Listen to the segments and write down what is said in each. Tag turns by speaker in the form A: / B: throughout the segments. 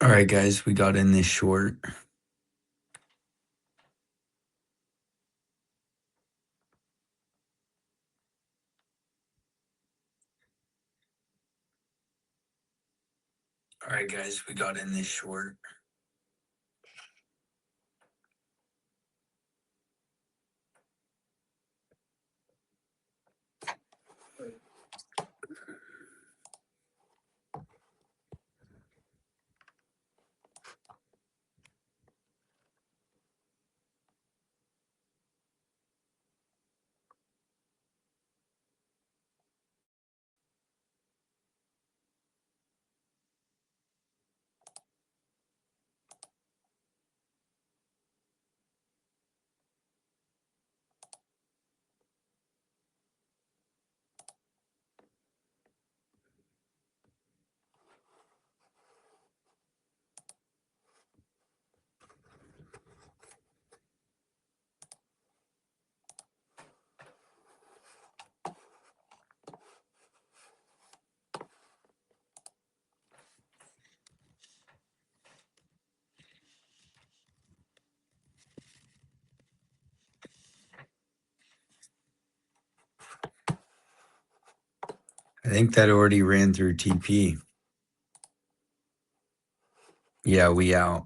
A: All right, guys, we got in this short. All right, guys, we got in this short. I think that already ran through TP. Yeah, we out.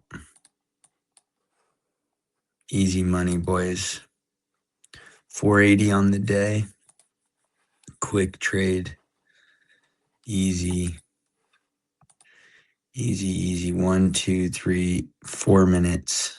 A: Easy money, boys. 480 on the day. Quick trade. Easy. Easy, easy. 1, 2, 3, 4 minutes.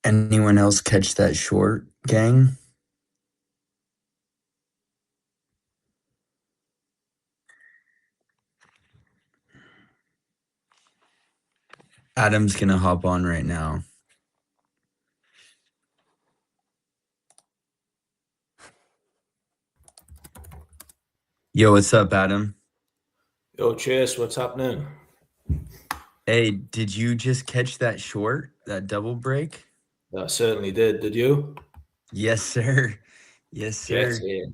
A: Anyone else catch that short, gang? Adam's gonna hop on right now. Yo, what's up, Adam?
B: Yo, Chase, what's happening?
A: Hey, did you just catch that short, that double break?
B: I certainly did. Did you?
A: Yes, sir. Yes,
B: Yes,
A: sir.
B: yeah.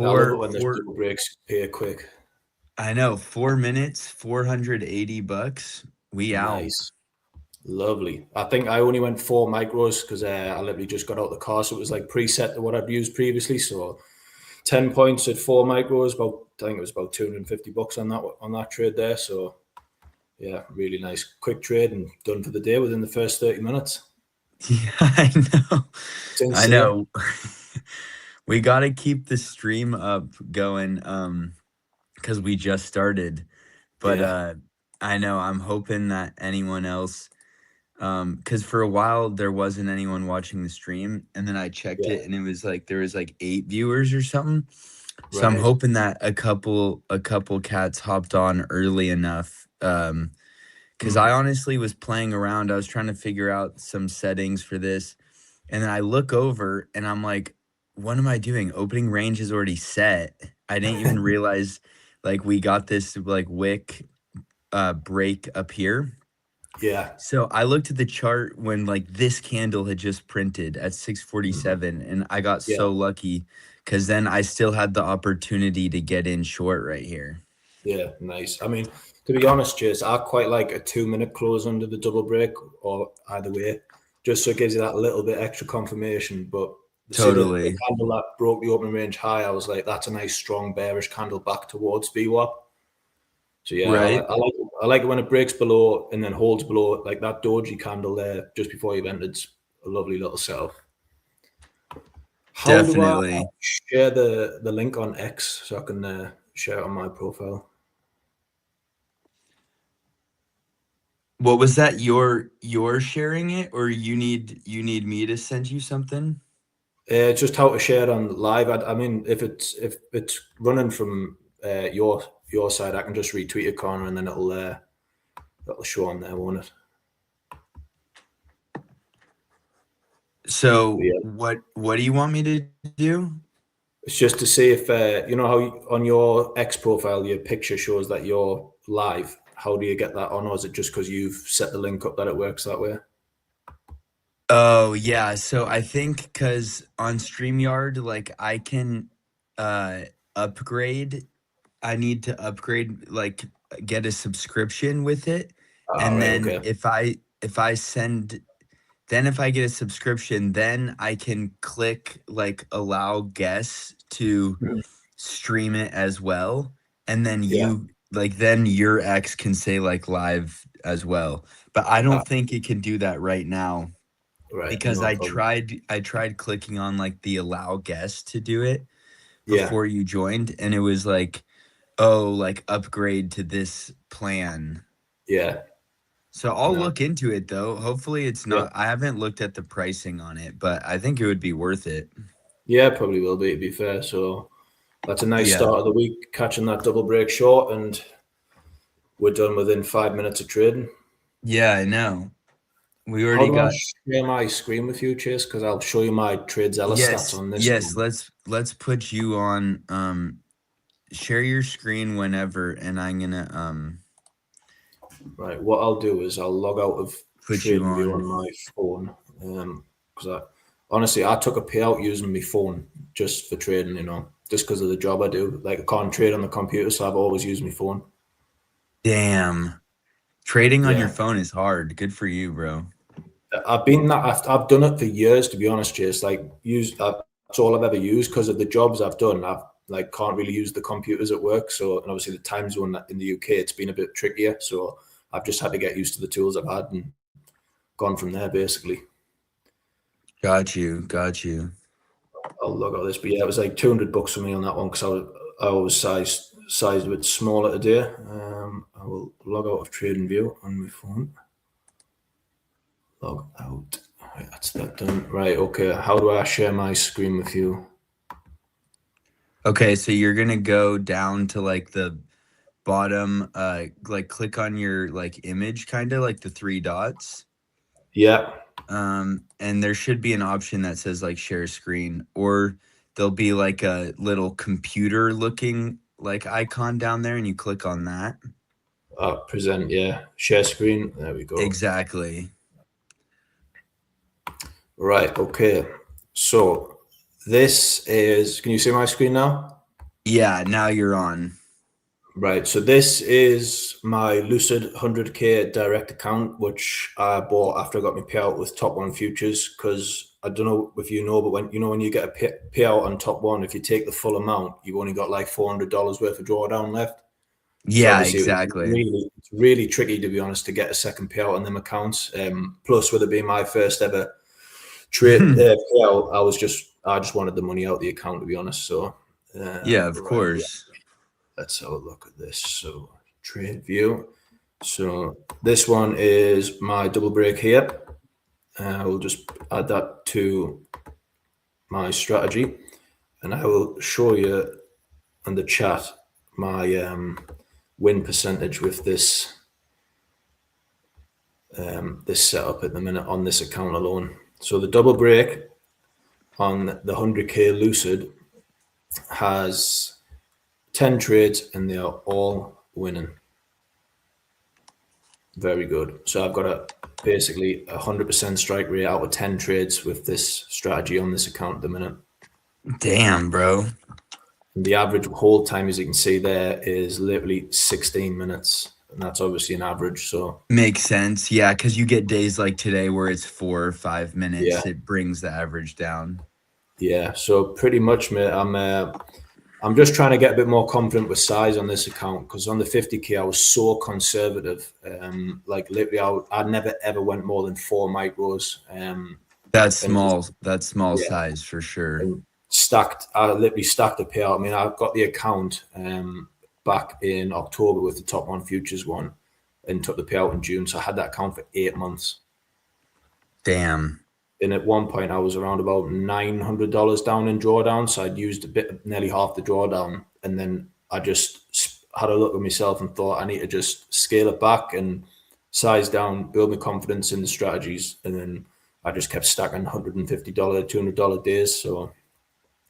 B: I love it
A: Four,
B: when the
A: four,
B: double breaks here quick.
A: I know, 4 minutes, $480. We out.
B: Nice. Lovely. I think I only went 4 micros because I literally just got out the car, so it was like preset to what I'd used previously. So 10 points at 4 micros, about I think it was about $250 on that trade there. So yeah, really nice, quick trade and done for the day within the first 30 minutes.
A: Yeah, I know.
B: It's
A: I
B: insane.
A: know. We got to keep the stream up going because we just started. But
B: Yeah,
A: I know I'm hoping that anyone else because for a while there wasn't anyone watching the stream, and then I checked
B: yeah,
A: it and it was like there was like 8 viewers or something. So I'm
B: right.
A: hoping that a couple cats hopped on early enough. Because I
B: Mm.
A: honestly was playing around. I was trying to figure out some settings for this, and then I look over and I'm like, "What am I doing? Opening range is already set." I didn't even realize like we got this like wick break up here.
B: Yeah.
A: So I looked at the chart when like this candle had just printed at
B: Mhm.
A: 647, and I got
B: Yeah.
A: so lucky because then I still had the opportunity to get in short right here.
B: Yeah, nice. I mean, to be honest, Chase, I quite like a 2 minute close under the double break or either way, just so it gives you that little bit extra confirmation. But see the
A: Totally.
B: candle that broke the opening range high, I was like, that's a nice strong bearish candle back towards VWAP. So yeah,
A: Right.
B: I like it when it breaks below and then holds below like that doji candle there just before you've entered. It's a lovely little setup. How do I
A: Definitely.
B: share the link on X so I can share it on my profile?
A: What was that? You're sharing it, or you need me to send you something?
B: Just how to share on live. I mean, if it's running from your side, I can just retweet a corner and then it'll show on there, won't it? But
A: So
B: yeah,
A: what do you want me to do?
B: it's just to see if you know how on your X profile your picture shows that you're live. How do you get that on, or is it just because you've set the link up that it works that way?
A: Oh yeah, so I think because on StreamYard, like I can uh upgrade. I need to upgrade, like get a subscription with it.
B: Ah,
A: And
B: right,
A: then
B: okay,
A: if I send then if I get a subscription, then I can click like allow guests to
B: Mhm.
A: stream it as well. And then
B: Yeah,
A: then your ex can say like live as well. But I
B: ah,
A: don't think it can do that right now
B: right,
A: because
B: no
A: I
B: problem.
A: tried I tried clicking on like the allow guests to do it
B: Yeah,
A: before you joined, and it was like, oh, like upgrade to this plan.
B: yeah,
A: So I'll
B: no,
A: look into it though. Hopefully it's
B: yeah,
A: not, I haven't looked at the pricing on it, but I think it would be worth it.
B: yeah, probably will be to be fair. So that's a nice
A: Yeah.
B: start of the week, catching that double break short, and we're done within 5 minutes of trading.
A: Yeah, I know. We
B: How
A: already
B: do I
A: got
B: share my screen with you, Chase? Because I'll show you my trade zealous stats
A: yes,
B: on this
A: yes,
B: one.
A: let's put you on share your screen whenever, and I'm gonna
B: Right, what I'll do is I'll log out of
A: put you
B: TradingView on
A: on.
B: my phone. Because honestly, I took a payout using my phone just for trading, just because of the job I do. Like, I can't trade on the computer, so I've always used my phone.
A: Damn. Trading on your
B: Yeah.
A: phone is hard. Good for you, bro.
B: I've done it for years, to be honest, Chase. Like, that's all I've ever used because of the jobs I've done. I've like can't really use the computers at work. So, and obviously the time zone in the UK, it's been a bit trickier. So I've just had to get used to the tools I've had and gone from there, basically.
A: Got you. Got you.
B: I'll log out of this, but yeah, it was like $200 for me on that one because I was sized a bit smaller today. I will log out of Trading View on my phone. Log out. Right, that's that done. Right, okay. How do I share my screen with you?
A: Okay, so you're gonna go down to like the bottom, like click on your like image, kind of like the three dots.
B: Yeah,
A: And there should be an option that says like share screen, or there'll be like a little computer looking like icon down there and you click on that.
B: Present, yeah. Share screen. There we go.
A: Exactly.
B: Right, okay. So this is, can you see my screen now?
A: Yeah, now you're on.
B: Right, so this is my Lucid 100K direct account, which I bought after I got my payout with Top One Futures. Because I don't know if you know, but when you get a payout on Top One, if you take the full amount, you've only got like $400 worth of drawdown left. So
A: Yeah,
B: obviously,
A: exactly.
B: it's really tricky, to be honest, to get a second payout on them accounts. Plus, with it being my first ever trade payout, I just wanted the money out of the account, to be honest. So
A: Yeah, of
B: right, yeah.
A: course.
B: Let's have a look at this. So trade view. So this one is my double break here. We'll just add that to my strategy, and I will show you on the chat my win percentage with this this setup at the minute on this account alone. So the double break on the 100K Lucid has 10 trades and they are all winning. Very good. So I've got a basically 100% strike rate out of 10 trades with this strategy on this account at the minute.
A: Damn, bro.
B: And the average hold time, as you can see there, is literally 16 minutes. And that's obviously an average. So
A: Makes sense. Yeah, because you get days like today where it's 4 or 5 minutes.
B: yeah,
A: It brings the average down.
B: yeah. So pretty much, mate, I'm just trying to get a bit more confident with size on this account, because on the 50K I was so conservative. Like literally, I never ever went more than 4 micros.
A: That's
B: And just,
A: small. That's small
B: yeah,
A: size for sure.
B: and I literally stacked the payout. I mean, I got the account back in October with the Top One Futures one, and took the payout in June. So I had that account for 8 months.
A: Damn.
B: And at one point, I was around about $900 down in drawdown. So I'd used nearly half the drawdown, and then I just had a look at myself and thought I need to just scale it back and size down, build my confidence in the strategies, and then I just kept stacking $150, $200 days. So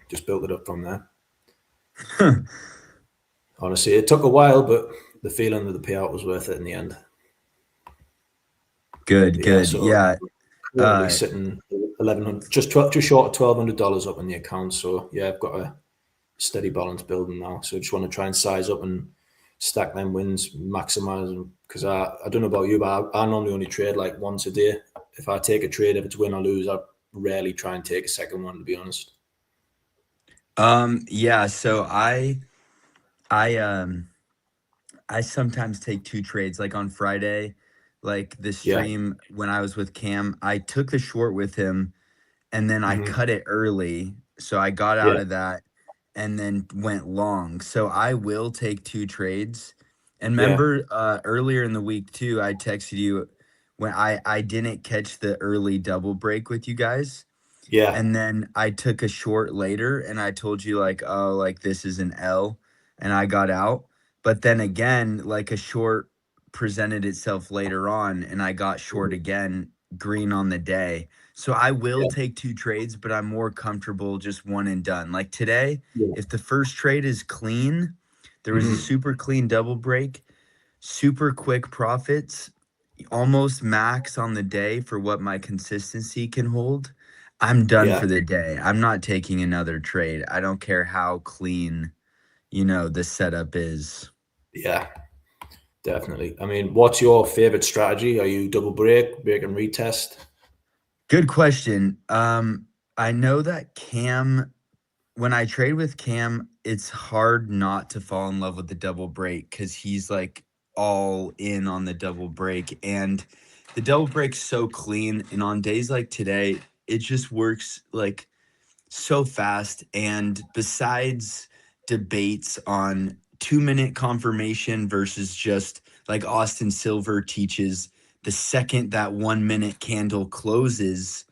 B: just built it up from there. Honestly, it took a while, but the feeling of the payout was worth it in the end.
A: Good,
B: But yeah,
A: good.
B: so
A: Yeah.
B: currently sitting 1,100, just short of $1,200 up in the account. So yeah, I've got a steady balance building now. So I just want to try and size up and stack them wins, maximize them. Because I don't know about you, but I normally only trade like once a day. If I take a trade, if it's win or lose, I rarely try and take a second one, to be honest.
A: Yeah, so I I sometimes take 2 trades. Like on Friday, like the
B: Yeah.
A: stream when I was with Cam, I took the short with him and then I
B: Mm-hmm.
A: cut it early. So I got out
B: Yeah.
A: of that and then went long. So I will take 2 trades. And
B: Yeah.
A: remember earlier in the week too, I texted you when I didn't catch the early double break with you guys.
B: Yeah.
A: And then I took a short later and I told you like, oh, like this is an L and I got out. But then again, like a short presented itself later on and I got short
B: Mhm.
A: again, green on the day. So I will
B: Yeah.
A: take 2 trades, but I'm more comfortable just one and done. Like today,
B: Yeah.
A: if the first trade is clean, there was a
B: Mm-hmm.
A: super clean double break, super quick profits, almost max on the day for what my consistency can hold. I'm done
B: Yeah.
A: for the day. I'm not taking another trade. I don't care how clean, the setup is.
B: Yeah. Definitely. I mean, what's your favorite strategy? Are you double break and retest?
A: Good question. I know that Cam, when I trade with Cam, it's hard not to fall in love with the double break because he's like all in on the double break. And the double break's so clean. And on days like today, it just works like so fast. And besides debates on 2-minute confirmation versus just like Austin Silver teaches, the second that 1-minute candle closes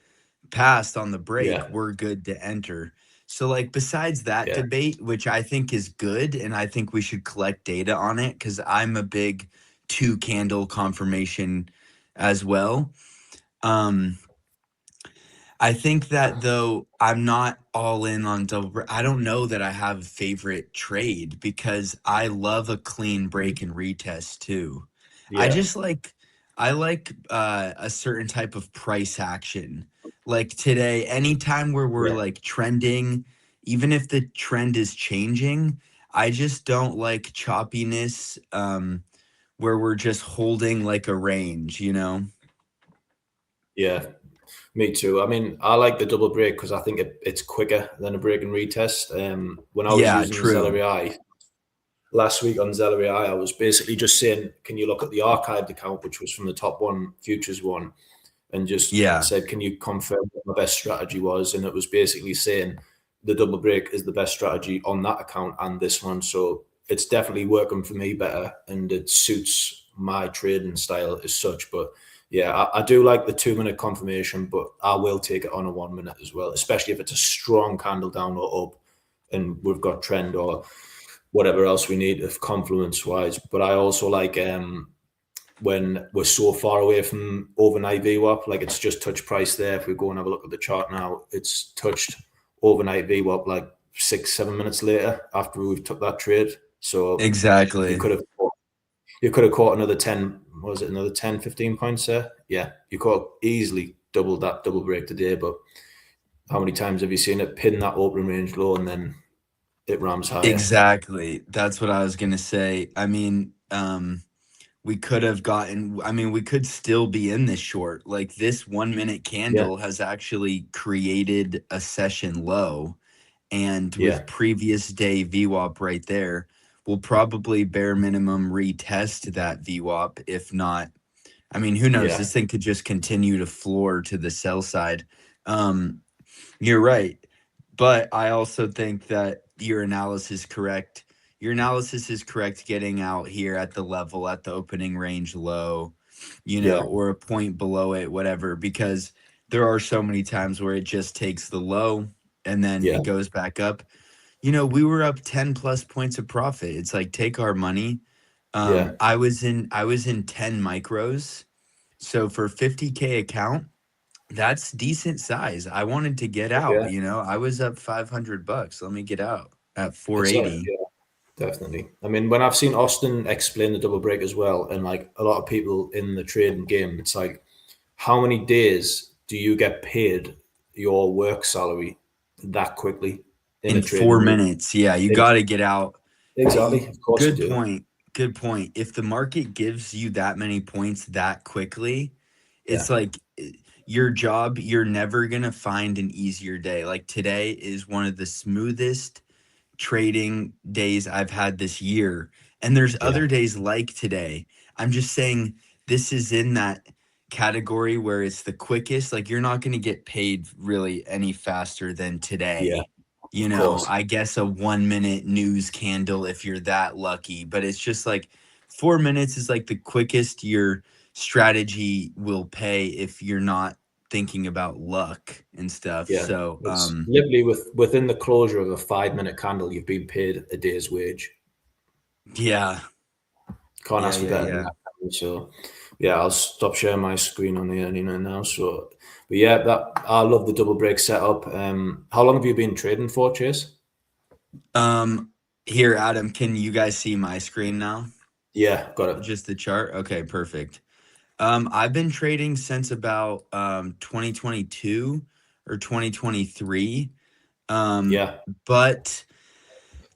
A: past on the break,
B: Yeah.
A: we're good to enter. So, like, besides that
B: Yeah.
A: debate, which I think is good, and I think we should collect data on it because I'm a big 2 candle confirmation as well. Um, I think that though I'm not all in on I don't know that I have a favorite trade because I love a clean break and retest too. I
B: Yeah,
A: just like I like a certain type of price action. Like today, anytime where we're
B: yeah,
A: like trending, even if the trend is changing, I just don't like choppiness where we're just holding like a range, you know?
B: yeah. Me too. I mean, I like the double break because I think it's quicker than a break and retest. When I was
A: Yeah,
B: using the
A: true.
B: Celery Eye last week on Celery Eye, I was basically just saying, "Can you look at the archived account, which was from the top one futures one?" and just
A: Yeah.
B: said, "Can you confirm what my best strategy was?" And it was basically saying the double break is the best strategy on that account and this one. So it's definitely working for me better, and it suits my trading style as such. But yeah, I do like the 2 minute confirmation, but I will take it on a 1 minute as well, especially if it's a strong candle down or up, and we've got trend or whatever else we need if confluence wise. But I also like when we're so far away from overnight VWAP, like it's just touch price there. If we go and have a look at the chart now, it's touched overnight VWAP like 6, 7 minutes later after we've took that trade. So you
A: Exactly.
B: could have caught another 10, what was it, another 10, 15 points there? Yeah, you could easily double that double break today, but how many times have you seen it pin that open range low and then it rams higher?
A: Exactly. That's what I was gonna say. I mean, we could have gotten, I mean, we could still be in this short. Like this 1 minute
B: Yeah,
A: candle has actually created a session low. And
B: yeah,
A: with previous day VWAP right there, we'll probably bare minimum retest that VWAP. If not, I mean, who knows?
B: yeah,
A: This thing could just continue to floor to the sell side. Um, You're right. But I also think that your analysis correct. Your analysis is correct getting out here at the level at the opening range low,
B: yeah,
A: or a point below it, whatever, because there are so many times where it just takes the low and then
B: yeah,
A: it goes back up. We were up 10 plus points of profit. It's like take our money.
B: yeah,
A: I was in 10 micros. So for 50K account, that's decent size. I wanted to get out,
B: yeah.
A: I was up $500. Let me get out at
B: It's like,
A: 480.
B: yeah. Definitely. I mean, when I've seen Austin explain the double break as well, and like a lot of people in the trading game, it's like, how many days do you get paid your work salary that quickly in a
A: In four
B: trading room?
A: minutes. Yeah, you
B: Ex-
A: got to get out.
B: Exactly. Of course you
A: Good
B: do.
A: point. Good point. If the market gives you that many points that quickly,
B: Yeah.
A: it's like your job, you're never going to find an easier day. Like today is one of the smoothest trading days I've had this year. And there's
B: Yeah.
A: other days like today. I'm just saying this is in that category where it's the quickest. Like you're not going to get paid really any faster than
B: Yeah.
A: today.
B: Of course.
A: I guess a 1 minute news candle if you're that lucky, but it's just like 4 minutes is like the quickest your strategy will pay if you're not thinking about luck and stuff.
B: Yeah.
A: So,
B: It's literally within the closure of a 5 minute candle, you've been paid a day's wage.
A: yeah.
B: Can't
A: Yeah,
B: ask for
A: yeah,
B: better than
A: yeah.
B: that. So yeah, I'll stop sharing my screen on here now. So, but yeah, that I love the double break setup. How long have you been trading for, Chase?
A: Um, Here, Adam, can you guys see my screen now?
B: Yeah, got it.
A: Just the chart? Okay, perfect. I've been trading since about 2022 or 2023. Um,
B: Yeah,
A: but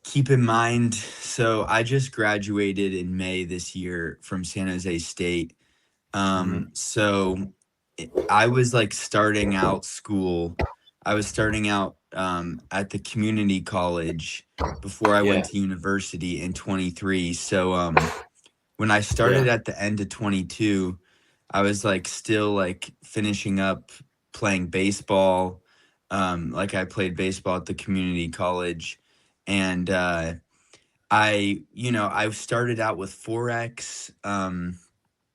A: keep in mind, so I just graduated in May this year from San Jose State.
B: hmm
A: So I was like starting out school. I was starting out at the community college before I went
B: yeah,
A: to university in 23. So when I started
B: yeah,
A: at the end of 22, I was like still like finishing up playing baseball. Like I played baseball at the community college and I started out with Forex.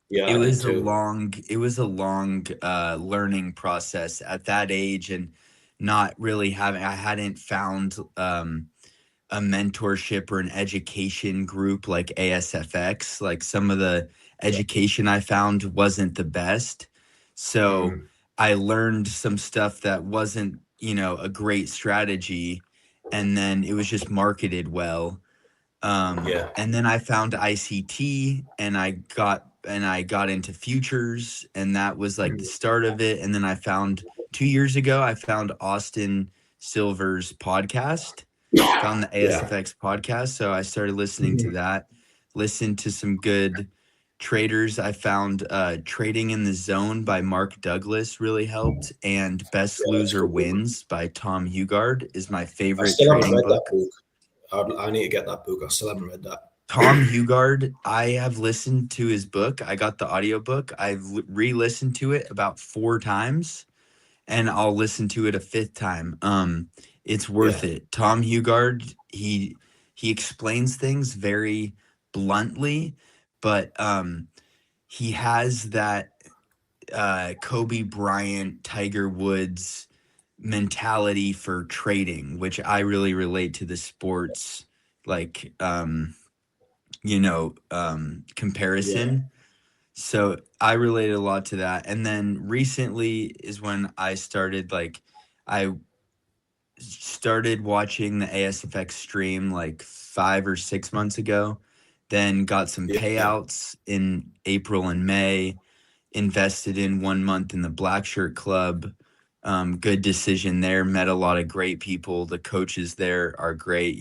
B: yeah.
A: It
B: I did
A: was a
B: too.
A: long it was a long learning process at that age and not really having I hadn't found a mentorship or an education group like ASFX. Like some of the
B: Yeah,
A: education I found wasn't the best. So
B: mm,
A: I learned some stuff that wasn't, a great strategy, and then it was just marketed well.
B: Yeah.
A: And then I found ICT, and I got into futures, and that was like the start of it. And then 2 years ago, I found Austin Silver's podcast, found the
B: Yeah.
A: ASFX podcast. So I started listening to that, listened to some good traders. I found Trading in the Zone by Mark Douglas really helped, and Best
B: Yeah, that's
A: Loser
B: good.
A: Wins by Tom Hugard is my
B: I
A: favorite
B: still haven't
A: trading
B: read that
A: book.
B: book. I need to get that book. I still haven't read that.
A: Tom Hugard, I have listened to his book. I got the audiobook. I've re-listened to it about 4 times, and I'll listen to it a fifth time. It's worth
B: Yeah.
A: it. Tom Hugard, he explains things very bluntly, but he has that Kobe Bryant, Tiger Woods mentality for trading, which I really relate to the sports, like
B: Yeah.
A: comparison. So I related a lot to that. And then recently is when I started watching the ASFX stream like 5 or 6 months ago, then got some
B: Yeah.
A: payouts in April and May, invested in 1 month in the Black Shirt Club. Good decision there. Met a lot of great people. The coaches there are great.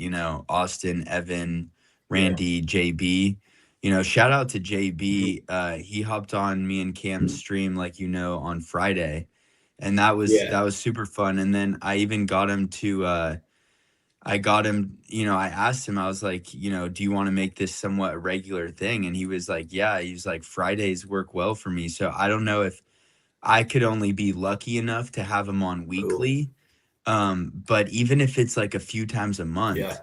A: Austin, Evan,
B: Yeah.
A: Randy, JB. Shout out to JB. He hopped on me and Cam's stream, on Friday, and that was
B: Yeah.
A: that was super fun. And then I even got him to. I got him. I asked him. I was like, do you want to make this somewhat a regular thing? And he was like, yeah. He was like, Fridays work well for me. So I don't know if I could only be lucky enough to have him on
B: Cool.
A: weekly. But even if it's like a few times a
B: Yeah.
A: month,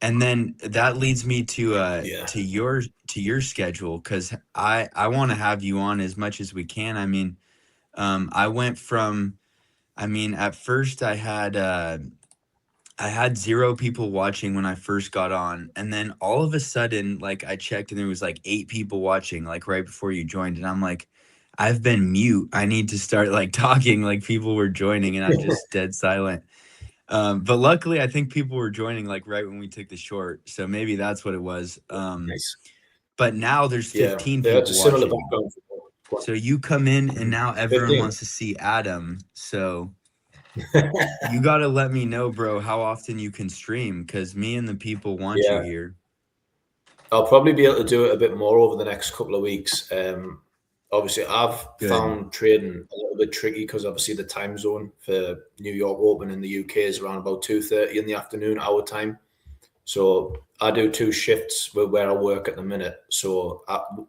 A: and then that leads me to
B: Yeah.
A: your schedule, because I want to have you on as much as we can. I mean, I went from, at first I had 0 people watching when I first got on, and then all of a sudden, like, I checked and there was like 8 people watching, like right before you joined, and I'm like, I've been mute. I need to start like talking, like people were joining, and I'm just dead silent. But luckily, I think people were joining like right when we took the short, so maybe that's what it was.
B: Nice.
A: But now there's
B: Yeah.
A: 15
B: Yeah. It's
A: people
B: a similar
A: watching.
B: background.
A: So you come in, and now everyone
B: 15.
A: wants to see Adam. So you got to let me know, bro, how often you can stream, because me and the people want you
B: Yeah.
A: here.
B: I'll probably be able to do it a bit more over the next couple of weeks. Obviously, I've
A: Good.
B: found trading a little bit tricky because obviously the time zone for New York Open in the UK is around about 2:30 in the afternoon, our time. So I do 2 shifts where I work at the minute. So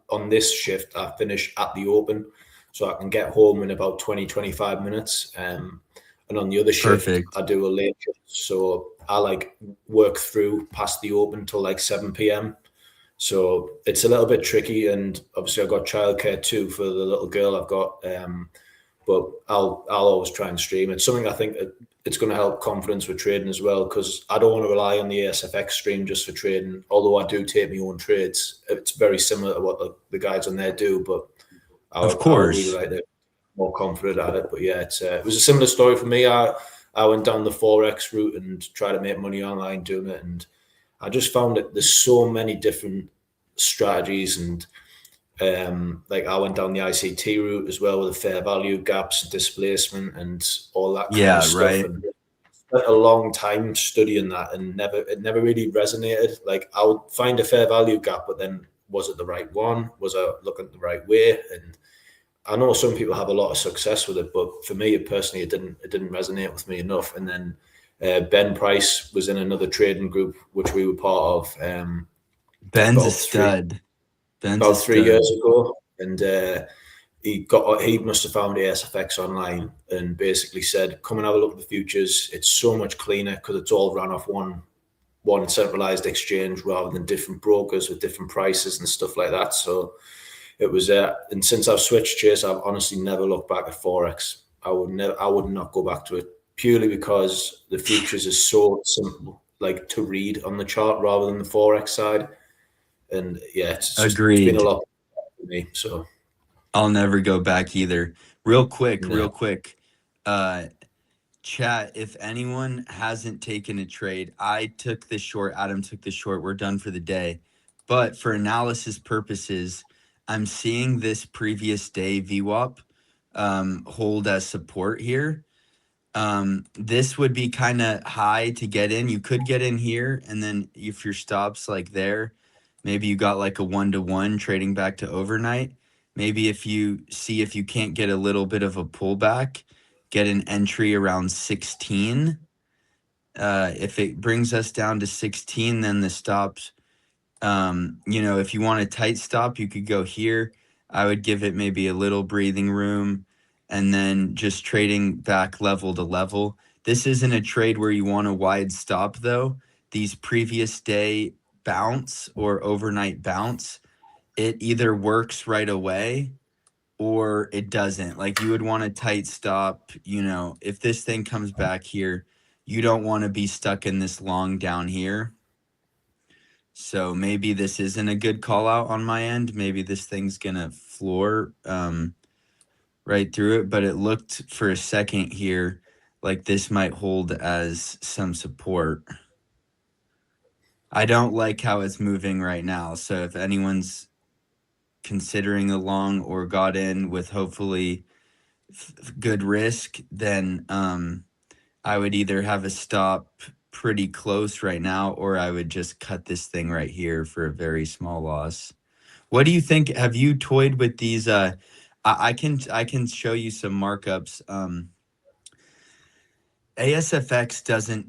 B: on this shift, I finish at the Open, so I can get home in about 20, 25 minutes. And on the other shift,
A: Perfect.
B: I do a late shift. So I like work through past the Open till like 7 p.m. So it's a little bit tricky, and obviously I've got childcare too for the little girl I've got. But I'll always try and stream. It's something I think it's going to help confidence with trading as well, because I don't want to rely on the ASFX stream just for trading. Although I do take my own trades, it's very similar to what the guys on there do. But I
A: Of
B: would
A: course.
B: really like to be more confident at it. But yeah, it was a similar story for me. I went down the Forex route and tried to make money online doing it, and I just found that there's so many different strategies, and like I went down the ICT route as well with the fair value gaps, displacement, and all that kind
A: Yeah,
B: of stuff.
A: right.
B: And spent a long time studying that, and it never really resonated. Like I would find a fair value gap, but then was it the right one? Was I looking the right way? And I know some people have a lot of success with it, but for me personally, it didn't resonate with me enough. And then Ben Price was in another trading group which we were part of.
A: Ben's a
B: about
A: stud. Ben's a
B: about 3
A: stud.
B: years ago, and he must have found ASFX online and basically said, "Come and have a look at the futures. It's so much cleaner because it's all run off one centralized exchange rather than different brokers with different prices and stuff like that." So it was, and since I've switched, Chase, I've honestly never looked back at Forex. I would not go back to it, purely because the futures is so simple, like to read on the chart rather than the Forex side. And yeah, it's been a
A: Agreed.
B: lot for me. So
A: I'll never go back either. Real quick,
B: No.
A: real quick. Uh, Chat, if anyone hasn't taken a trade, I took the short, Adam took the short, we're done for the day. But for analysis purposes, I'm seeing this previous day VWAP hold as support here. This would be kind of high to get in. You could get in here, and then if your stop's like there, maybe you got like a 1-to-1 trading back to overnight. Maybe if you see if you can't get a little bit of a pullback, get an entry around 16. If it brings us down to 16, then the stops, if you want a tight stop, you could go here. I would give it maybe a little breathing room and then just trading back level to level. This isn't a trade where you want a wide stop though. These previous day bounce or overnight bounce, it either works right away or it doesn't. Like you would want a tight stop, if this thing comes back here, you don't want to be stuck in this long down here. So maybe this isn't a good call out on my end. Maybe this thing's gonna floor right through it, but it looked for a second here like this might hold as some support. I don't like how it's moving right now. So if anyone's considering a long or got in with hopefully good risk, then I would either have a stop pretty close right now, or I would just cut this thing right here for a very small loss. What do you think? Have you toyed with these? I can show you some markups. ASFX doesn't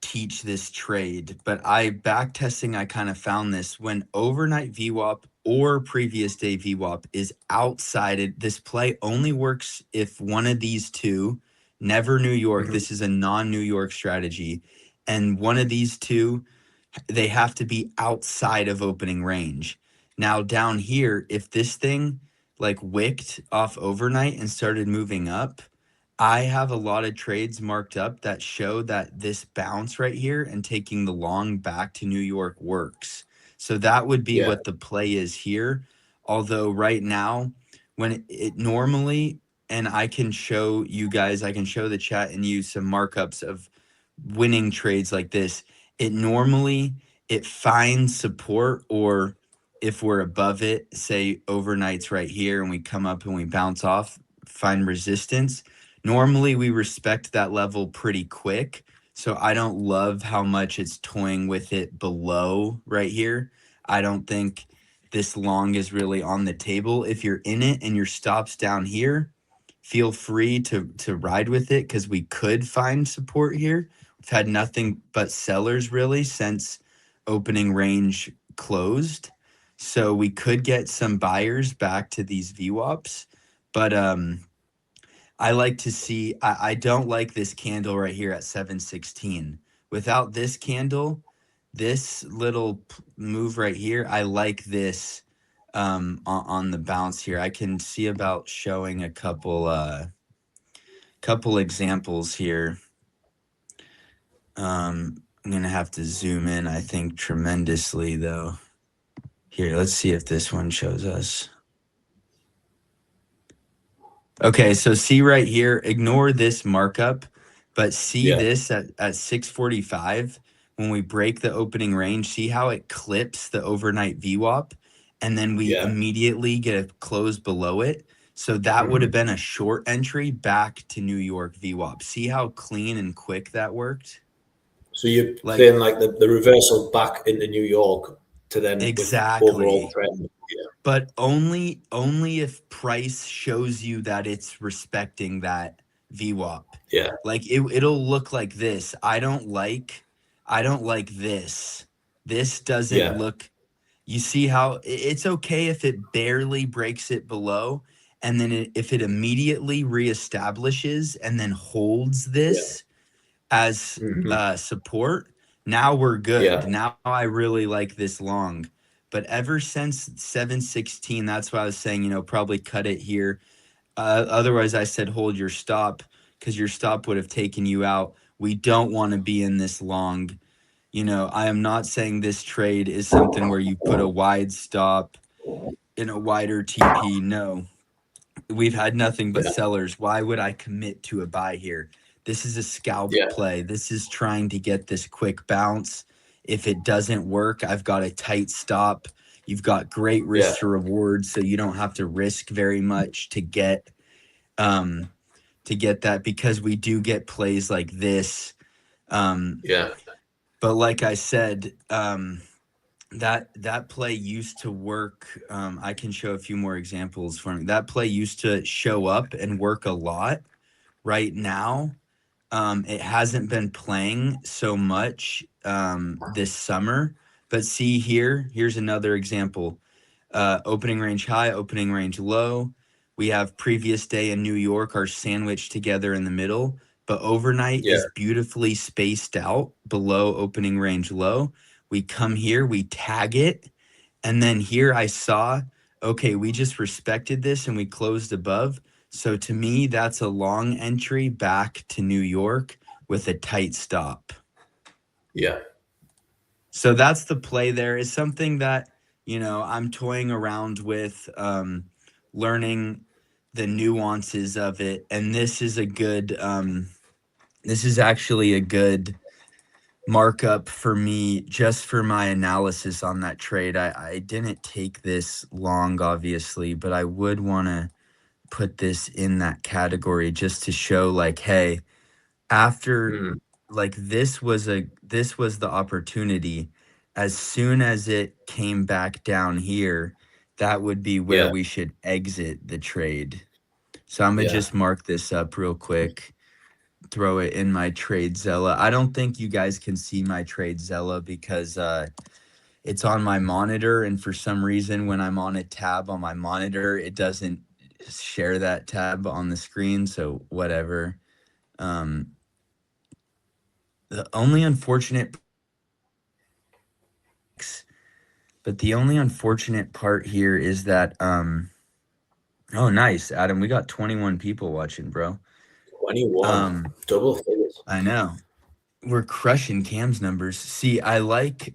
A: teach this trade, but back testing, I kind of found this when overnight VWAP or previous day VWAP is outside it. This play only works if one of these two, never New York. This is a non-New York strategy. And one of these two, they have to be outside of opening range. Now down here, if this thing like wicked off overnight and started moving up, I have a lot of trades marked up that show that this bounce right here and taking the long back to New York works. So that would be what the play is here. Although right now, when it normally, and I can show you guys, I can show the chat and you some markups of winning trades like this. It finds support, or if we're above it, say overnight's right here and we come up and we bounce off, find resistance. Normally we respect that level pretty quick. So I don't love how much it's toying with it below right here. I don't think this long is really on the table. If you're in it and your stop's down here, feel free to ride with it because we could find support here. We've had nothing but sellers really since opening range closed. So we could get some buyers back to these VWAPs. But I like to see, I don't like this candle right here at 716. Without this candle, this little move right here, I like this on the bounce here. I can see about showing a couple examples here. I'm gonna have to zoom in, I think, tremendously though. Here, let's see if this one shows us. Okay, so see right here, ignore this markup, but see this at 645 when we break the opening range, see how it clips the overnight VWAP, and then we immediately get a close below it. So that would have been a short entry back to New York VWAP. See how clean and quick that worked?
B: So you're saying like the reversal back into New York to then
A: exactly
B: overall trend.
A: But only if price shows you that it's respecting that VWAP.
B: Yeah.
A: Like it'll look like this. I don't like this. This doesn't look. You see how it's okay if it barely breaks it below, and then if it immediately reestablishes and then holds this as support. Now we're good. Now I really like this long. But ever since 716, that's why I was saying, probably cut it here. Otherwise, I said hold your stop because your stop would have taken you out. We don't want to be in this long. I am not saying this trade is something where you put a wide stop in a wider TP. No. We've had nothing but
B: Yeah.
A: sellers. Why would I commit to a buy here? This is a scalp
B: Yeah.
A: play. This is trying to get this quick bounce. If it doesn't work, I've got a tight stop. You've got great
B: Yeah.
A: risk to reward, so you don't have to risk very much um to get that, because we do get plays like this.
B: Yeah.
A: But like I said, that play used to work. I can show a few more examples for me. That play used to show up and work a lot. Right now, it hasn't been playing so much this summer. But see here, here's another example. Opening range high, opening range low. We have previous day in New York are sandwiched together in the middle, but overnight
B: Yeah.
A: is beautifully spaced out below opening range low. We come here, we tag it, and then here I saw, okay, we just respected this and we closed above. So to me, that's a long entry back to New York with a tight stop.
B: Yeah.
A: So that's the play there. Is something that, I'm toying around with, learning the nuances of it. And this is this is actually a good markup for me just for my analysis on that trade. I didn't take this long, obviously, but I would want to put this in that category just to show like, hey, after
B: Mm.
A: like this was the opportunity. As soon as it came back down here, that would be where
B: Yeah.
A: we should exit the trade. So I'm gonna
B: Yeah.
A: just mark this up real quick, throw it in my TradeZella. I don't think you guys can see my TradeZella because it's on my monitor, and for some reason when I'm on a tab on my monitor, it doesn't share that tab on the screen, so whatever. The only unfortunate But the only unfortunate part here is that oh nice, Adam, we got 21 people watching, bro.
B: 21. Double figures.
A: I know. We're crushing Cam's numbers. See, I like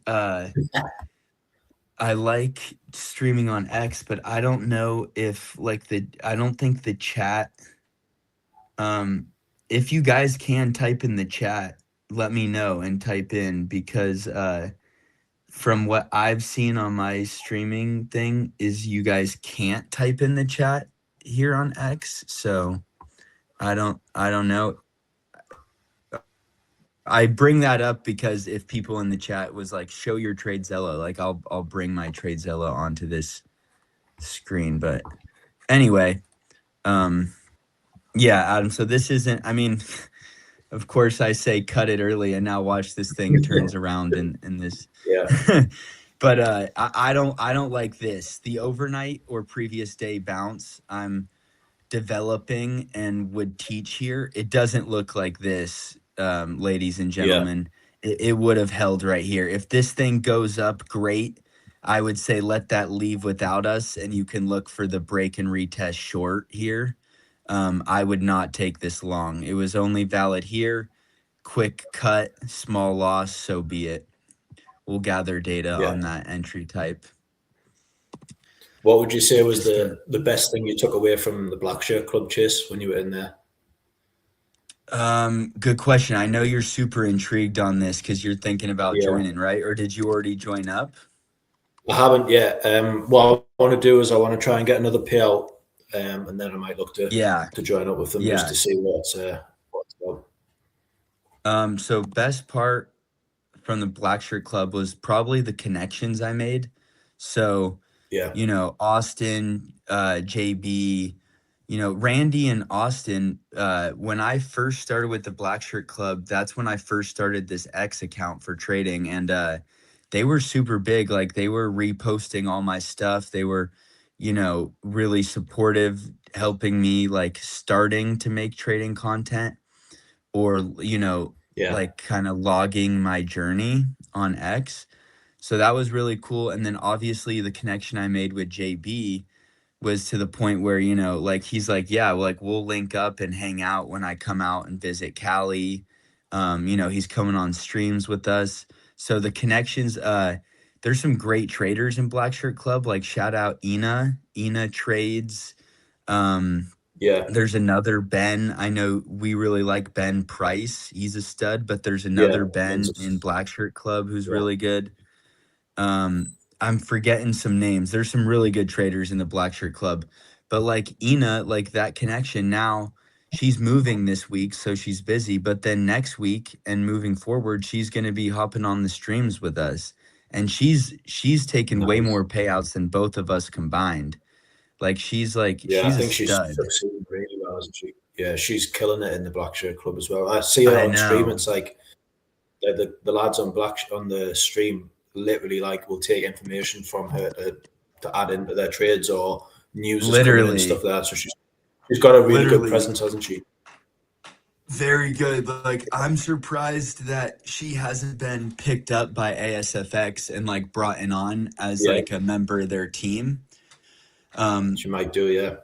A: streaming on X, but I don't know if I don't think the chat if you guys can type in the chat, let me know and type in, because from what I've seen on my streaming thing is you guys can't type in the chat here on X. So I don't know. I bring that up because if people in the chat was like, show your TradeZella, like I'll bring my TradeZella onto this screen. But anyway, yeah, Adam. So this isn't, I mean, of course I say cut it early and now watch this thing turns around in this.
B: Yeah.
A: But I don't like this. The overnight or previous day bounce I'm developing and would teach here. It doesn't look like this, ladies and
B: Yeah.
A: gentlemen. It would have held right here. If this thing goes up, great. I would say let that leave without us, and you can look for the break and retest short here. I would not take this long. It was only valid here. Quick cut, small loss, so be it. We'll gather data
B: Yeah.
A: on that entry type.
B: What would you say was the best thing you took away from the Black Shirt Club, Chase, when you were in there?
A: Good question. I know you're super intrigued on this because you're thinking about
B: Yeah.
A: joining, right? Or did you already join up?
B: I haven't yet. What I want to do is I want to try and get another payout, and then I might look to join up with them just to see what's about.
A: So best part from the Black Shirt Club was probably the connections I made. So,
B: Yeah.
A: Austin, JB, Randy and Austin, when I first started with the Black Shirt Club, that's when I first started this X account for trading. And they were super big. Like they were reposting all my stuff. They were, really supportive, helping me like starting to make trading content, or, like kind of logging my journey on X. So that was really cool. And then obviously the connection I made with JB was to the point where, like he's like, yeah, like we'll link up and hang out when I come out and visit Cali. He's coming on streams with us. So the connections, there's some great traders in Black Shirt Club. Like shout out Ina trades.
B: Yeah,
A: There's another Ben. I know we really like Ben Price. He's a stud, but there's
B: yeah,
A: another Ben in Black Shirt Club who's
B: yeah,
A: really good. I'm forgetting some names. There's some really good traders in the Black Shirt Club. But like Ina, like that connection now, she's moving this week, so she's busy. But then next week and moving forward, she's gonna be hopping on the streams with us. And she's taken way
B: nice.
A: more payouts than both of us combined. Like
B: Yeah, I
A: she's a
B: think she's
A: stud.
B: succeeding really well, isn't she? Yeah, she's killing it in the Black Shirt Club as well. I see her
A: I
B: on stream.
A: know.
B: It's like the lads on the stream literally like will take information from her to add into their trades or news is coming in stuff
A: Literally,
B: like that. So she's got a really good
A: literally
B: presence, hasn't she?
A: very good. Like I'm surprised that she hasn't been picked up by ASFX and like brought in on as
B: Yeah,
A: like a member of their team. Um
B: she might do. Yeah,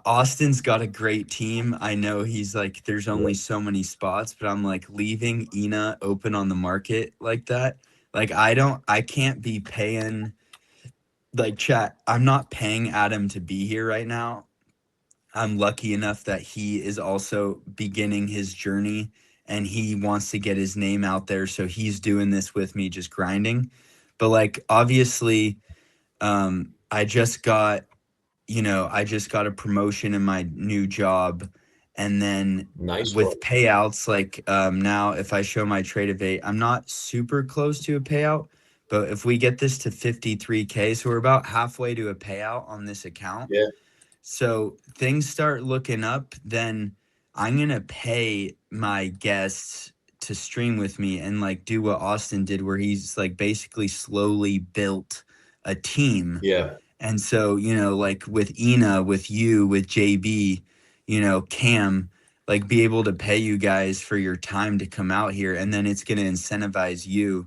A: Austin's got a great team. I know he's like there's
B: yeah,
A: only so many spots, but I'm like leaving Ina open on the market like that. Like I can't be paying like chat. I'm not paying Adam to be here right now. I'm lucky enough that he is also beginning his journey and he wants to get his name out there. So he's doing this with me, just grinding. But like, obviously, I just got, I just got a promotion in my new job. And then
B: nice one.
A: with payouts, like now, if I show my trade of eight, I'm not super close to a payout. But if we get this to 53K, so we're about halfway to a payout on this account,
B: Yeah,
A: so things start looking up, then I'm gonna pay my guests to stream with me and like do what Austin did, where he's like basically slowly built a team.
B: yeah,
A: And so, like with Ina, with you, with JB, Cam, like be able to pay you guys for your time to come out here. And then it's gonna incentivize you.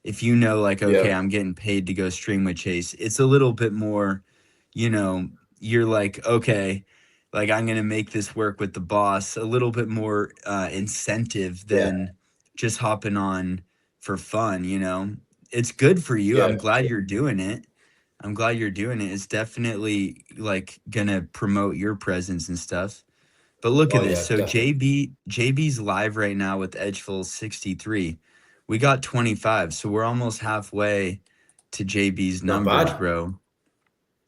A: If like,
B: yeah,
A: okay, I'm getting paid to go stream with Chase, it's a little bit more, you know, you're like, okay, like I'm gonna make this work with the boss, a little bit more incentive
B: yeah,
A: than just hopping on for fun. It's good for you.
B: yeah.
A: I'm glad you're doing it. I'm glad you're doing it. It's definitely like gonna promote your presence and stuff. But look
B: Oh
A: at this.
B: yeah,
A: So
B: definitely.
A: JB's live right now with Edgefull 63. We got 25, so we're almost halfway to JB's
B: Not
A: numbers,
B: bad.
A: bro.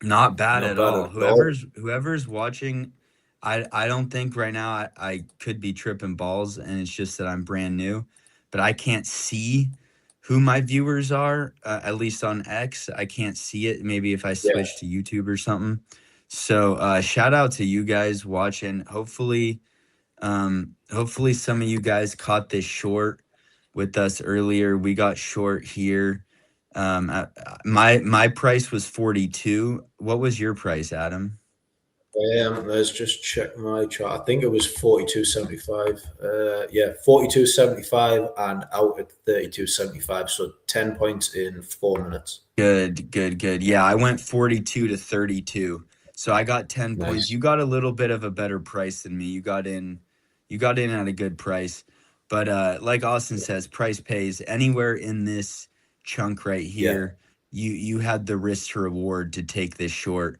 A: Not bad
B: Not
A: at
B: bad
A: all.
B: at all.
A: Whoever's watching, I don't think right now I could be tripping balls and it's just that I'm brand new, but I can't see who my viewers are, at least on X. I can't see it. Maybe if I
B: Yeah.
A: switch to YouTube or something. So shout out to you guys watching. Hopefully some of you guys caught this short with us earlier. We got short here. My price was 42. What was your price, Adam?
B: Let's just check my chart. I think it was 42.75. Yeah, 42.75 and out at 32.75. So 10 points in 4 minutes.
A: Good, good, good. Yeah, I went 42 to 32. So I got 10 points.
B: Nice.
A: You got a little bit of a better price than me. You got in at a good price. But like Austin says, price pays. Anywhere in this chunk right
B: Yeah.
A: here, you had the risk to reward to take this short.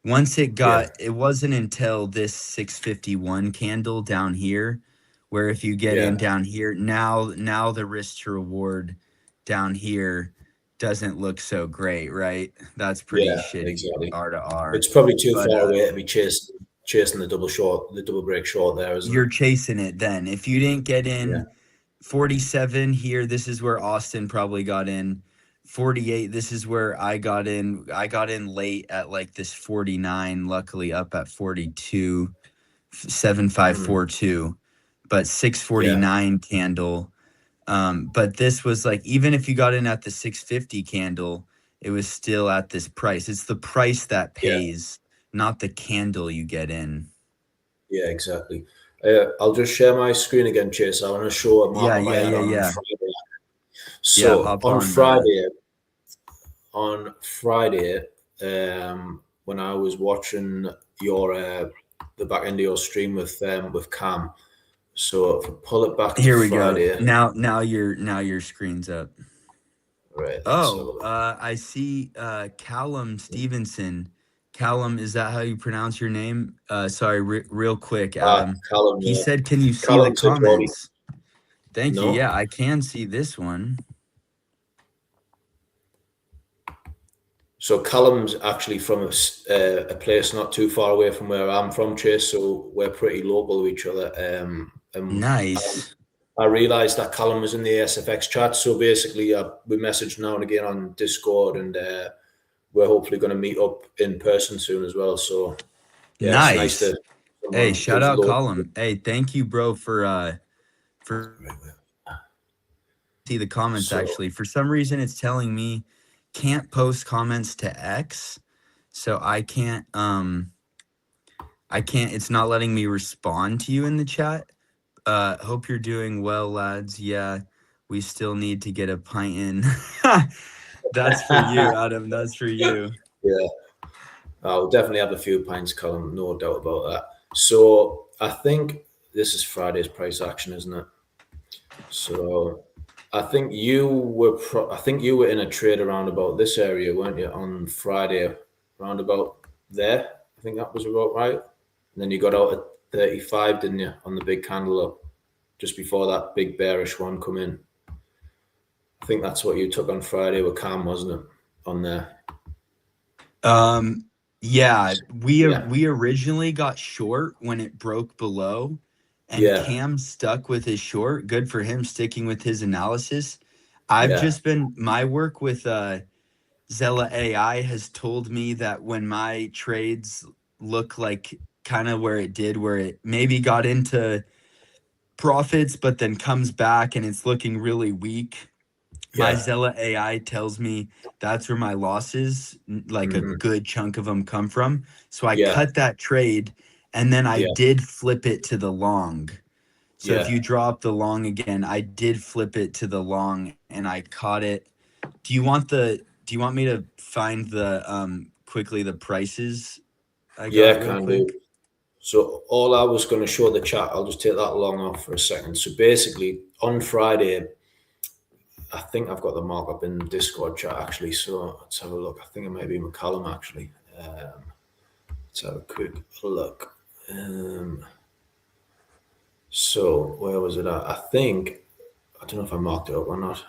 A: Once
B: Yeah.
A: it wasn't until this 651 candle down here, where if you get in
B: Yeah.
A: down here, now the risk to reward down here doesn't look so great, right? That's pretty
B: Yeah.
A: shitty
B: Exactly.
A: R to R.
B: It's probably too
A: But
B: far away to be chasing the double short, the double break short there, isn't it?
A: you're chasing it then. If you didn't get
B: Yeah.
A: in 47 here, this is where Austin probably got in. 48, this is where I got in. I got in late at like this 49, luckily up at 42.
B: Mm.
A: 7542, but
B: Yeah.
A: 649 candle. But this was like, even if you got in at the 650 candle, it was still at this price. It's the price that
B: Yeah.
A: pays, not the candle you get in.
B: Yeah. Exactly. I'll just share my screen again, Chase. I want to show a
A: Yeah,
B: market I
A: yeah,
B: had
A: yeah,
B: on
A: yeah.
B: Friday.
A: Yeah,
B: So
A: hop on, brother.
B: On Friday, when I was watching your the back end of your stream with Cam. So if I pull it back to
A: Here we go.
B: Friday,
A: Now your screen's up.
B: right? Let's have a
A: Oh,
B: look.
A: I see Callum Stevenson Callum, is that how you pronounce your name? Sorry, real quick, Adam.
B: Callum,
A: He
B: yeah.
A: said, "Can you see the
B: Callum Sidoti.
A: comments?" Thank you.
B: No?
A: Yeah, I can see this one.
B: So Callum's actually from a place not too far away from where I'm from, Chase. So we're pretty local to each other. And
A: Nice.
B: I realised that Callum was in the SFX chat. So basically, we message now and again on Discord, and we're hopefully going to meet up in person soon as well. So yeah, it's nice
A: Nice.
B: to
A: Hey,
B: someone
A: shout
B: who's
A: out
B: local.
A: Callum. Hey, thank you, bro, for see the comments.
B: So
A: Actually, for some reason, it's telling me can't post comments to X, so I can't. It's not letting me respond to you in the chat. Hope you're doing well, lads. Yeah, we still need to get a pint in. That's for you, Adam. That's for you.
B: yeah, I'll definitely have a few pints, Callum. No doubt about that. So I think this is Friday's price action, isn't it? So I think you were in a trade around about this area, weren't you, on Friday, round about there? I think that was about right. And then you got out at 35, didn't you, on the big candle up, just before that big bearish one come in. I think that's what you took on Friday with Cam, wasn't it, on there?
A: Yeah, we
B: Yeah.
A: we originally got short when it broke below, and
B: Yeah.
A: Cam stuck with his short. Good for him sticking with his analysis. I've
B: Yeah.
A: just been my work with Zella AI has told me that when my trades look like kind of where it did, where it maybe got into profits, but then comes back and it's looking really weak. My
B: Yeah.
A: Zella AI tells me that's where my losses, like a
B: Mhm.
A: good chunk of them, come from. So I
B: Yeah.
A: cut that trade and then I
B: Yeah.
A: did flip it to the long. So if
B: Yeah.
A: you draw up the long again, I did flip it to the long and I caught it. Do you want me to find the quickly the prices I
B: Yeah,
A: got real
B: can do.
A: quick?
B: So all I was going to show the chat, I'll just take that long off for a second. So basically, on Friday, I think I've got the markup in the Discord chat actually. So let's have a look. I think it might be McCallum actually. Let's have a quick look. So where was it at? I don't know if I marked it up or not.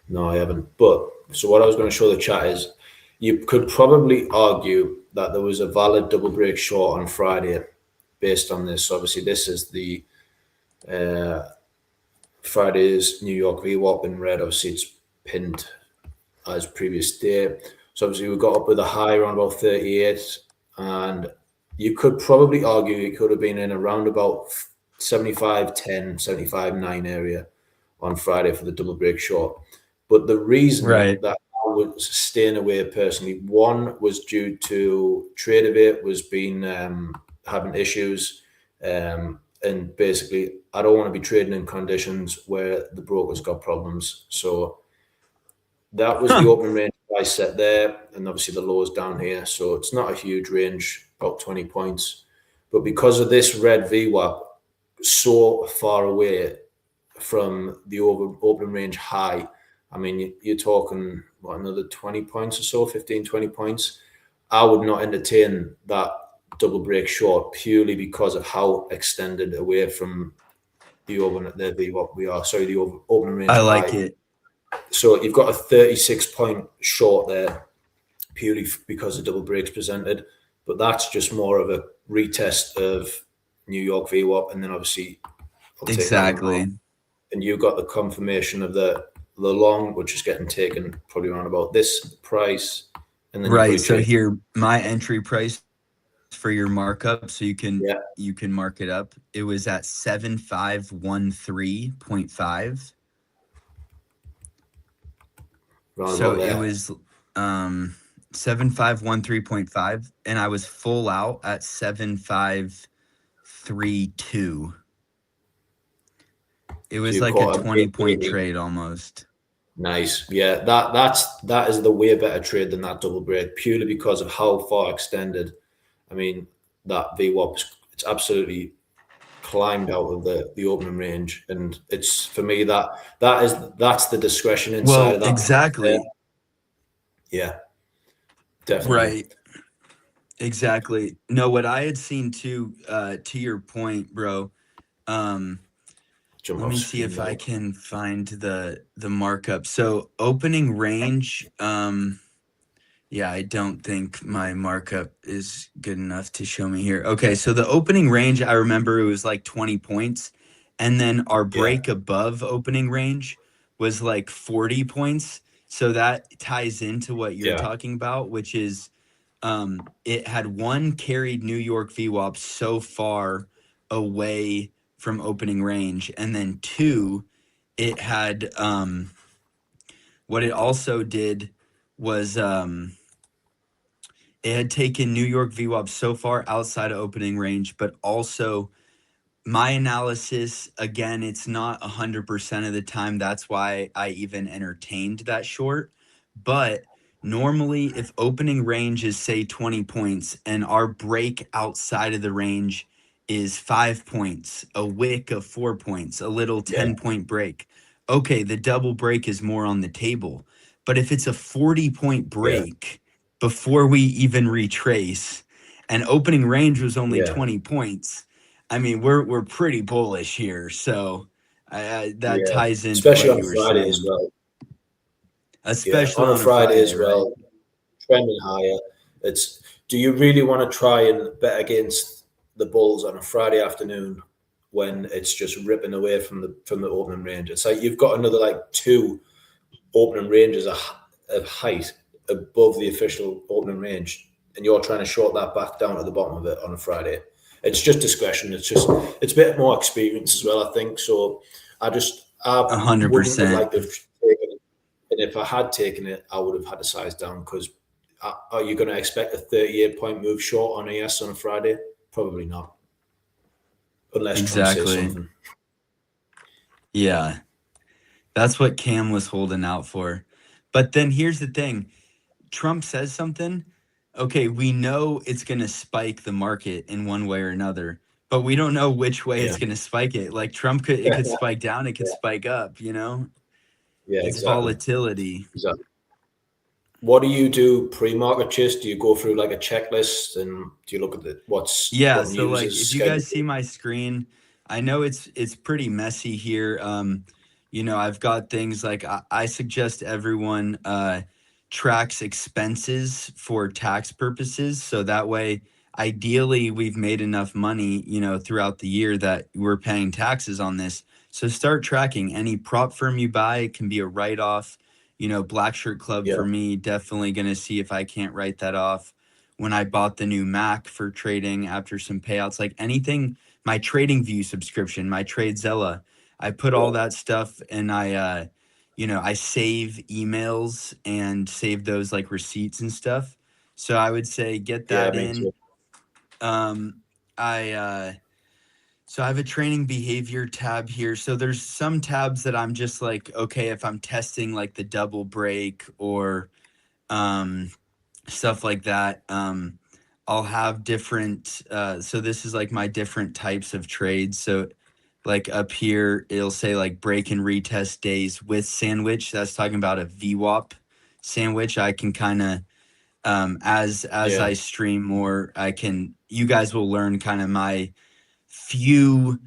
B: No, I haven't. But so what I was going to show the chat is you could probably argue that there was a valid double break short on Friday based on this. Obviously, this is the Friday's New York VWAP in red. Obviously, it's pinned as previous day. So obviously, we got up with a high around about 38, and you could probably argue it could have been in around about 75.10, 75.9 area on Friday for the double break short. But the reason
A: Right.
B: that I was staying away personally, one was due to Tradeovate was been having issues, and basically I don't want to be trading in conditions where the broker's got problems. So that was the open range I set there, and obviously the lows down here. So it's not a huge range, about 20 points. But because of this red VWAP so far away from the open range high, I mean, you're talking, what, another 20 points or so, 15, 20 points. I would not entertain that double break short purely because of how extended away from the open range
A: I
B: high.
A: like it.
B: So you've got a 36 point short there purely because the double breaks presented, but that's just more of a retest of New York VWAP, and then obviously I'll take that one
A: Exactly.
B: off. And you got the confirmation of the long, which is getting taken probably around about this price, and then
A: Right. So here, my entry price for your markup, so you can mark it up. It was at 7513.5. So it was 7513.5, and I was full out at 7532. It was
B: So
A: like a 20-point trade almost.
B: Nice. Yeah, that is the way better trade than that double break, purely because of how far extended. I mean, that VWAP, it's absolutely climbed out of the opening range, and it's, for me, that's the discretion inside of that.
A: Exactly.
B: Yeah, definitely.
A: Right. Exactly. No, what I had seen too, to your point, bro. Um,
B: Jump
A: let
B: off
A: me see
B: screen
A: if I
B: now.
A: can find the markup. So opening range, yeah, I don't think my markup is good enough to show me here. Okay, so the opening range, I remember it was like 20 points, and then our
B: Yeah,
A: break above opening range was like 40 points. So that ties into what you're
B: yeah,
A: talking about, which is it had one carried New York VWAP so far away from opening range, and then two, it had what it also did was it had taken New York VWAP so far outside of opening range, but also my analysis, again, it's not 100% of the time. That's why I even entertained that short. But normally, if opening range is, say, 20 points and our break outside of the range is 5 points, a wick of 4 points, a little
B: yeah,
A: 10-point break, okay, the double break is more on the table. But if it's a 40-point
B: yeah,
A: break before we even retrace and opening range was only
B: yeah,
A: 20 points, I mean, we're pretty bullish here, so that
B: yeah.
A: ties into
B: Especially
A: what
B: on
A: you were
B: Friday as
A: saying,
B: well. Yeah,
A: especially
B: on a
A: on a
B: Friday
A: Friday,
B: as
A: right?
B: well, trending higher. It's do you really want to try and bet against the Bulls on a Friday afternoon when it's just ripping away from the opening range? It's like you've got another like two opening ranges of height above the official opening range, and you're trying to short that back down at the bottom of it on a Friday. It's just discretion. It's a bit more experience as well, I think. So I
A: A hundred
B: wouldn't have
A: percent.
B: liked to have taken it, and if I had taken it, I would have had to size down because are you going to expect a 38-point move short on ES on a Friday? Probably not, unless Trump says
A: Exactly.
B: something.
A: Yeah, that's what Cam was holding out for. But then here's the thing: Trump says something. Okay, we know it's going to spike the market in one way or another, but we don't know which way
B: Yeah,
A: it's going to spike it. Like Trump could, it could spike down, it could
B: yeah,
A: spike up.
B: yeah,
A: It's
B: exactly,
A: volatility.
B: exactly. What do you do pre-market chase? Do you go through like a checklist and do you look at
A: Yeah,
B: what
A: so
B: news
A: like
B: is
A: if you
B: scheduled?
A: guys see my screen, I know it's pretty messy here. I've got things like I suggest everyone tracks expenses for tax purposes. So that way, ideally, we've made enough money, throughout the year that we're paying taxes on this. So start tracking any prop firm you buy. It can be a write-off. Black Shirt Club
B: Yeah,
A: for me, definitely gonna see if I can't write that off when I bought the new Mac for trading after some payouts, like anything, my Trading View subscription, my TradeZella, I put all
B: yeah,
A: that stuff and I save emails and save those like receipts and stuff. So I would say get
B: yeah.
A: that
B: Me
A: in.
B: too.
A: Um, so I have a training behavior tab here. So there's some tabs that I'm just like, okay, if I'm testing like the double break or um, stuff like that. I'll have different so this is like my different types of trades. So like up here it'll say like break and retest days with sandwich. That's talking about a VWAP sandwich. I can kind of as
B: Yeah,
A: I stream more, you guys will learn kind of my few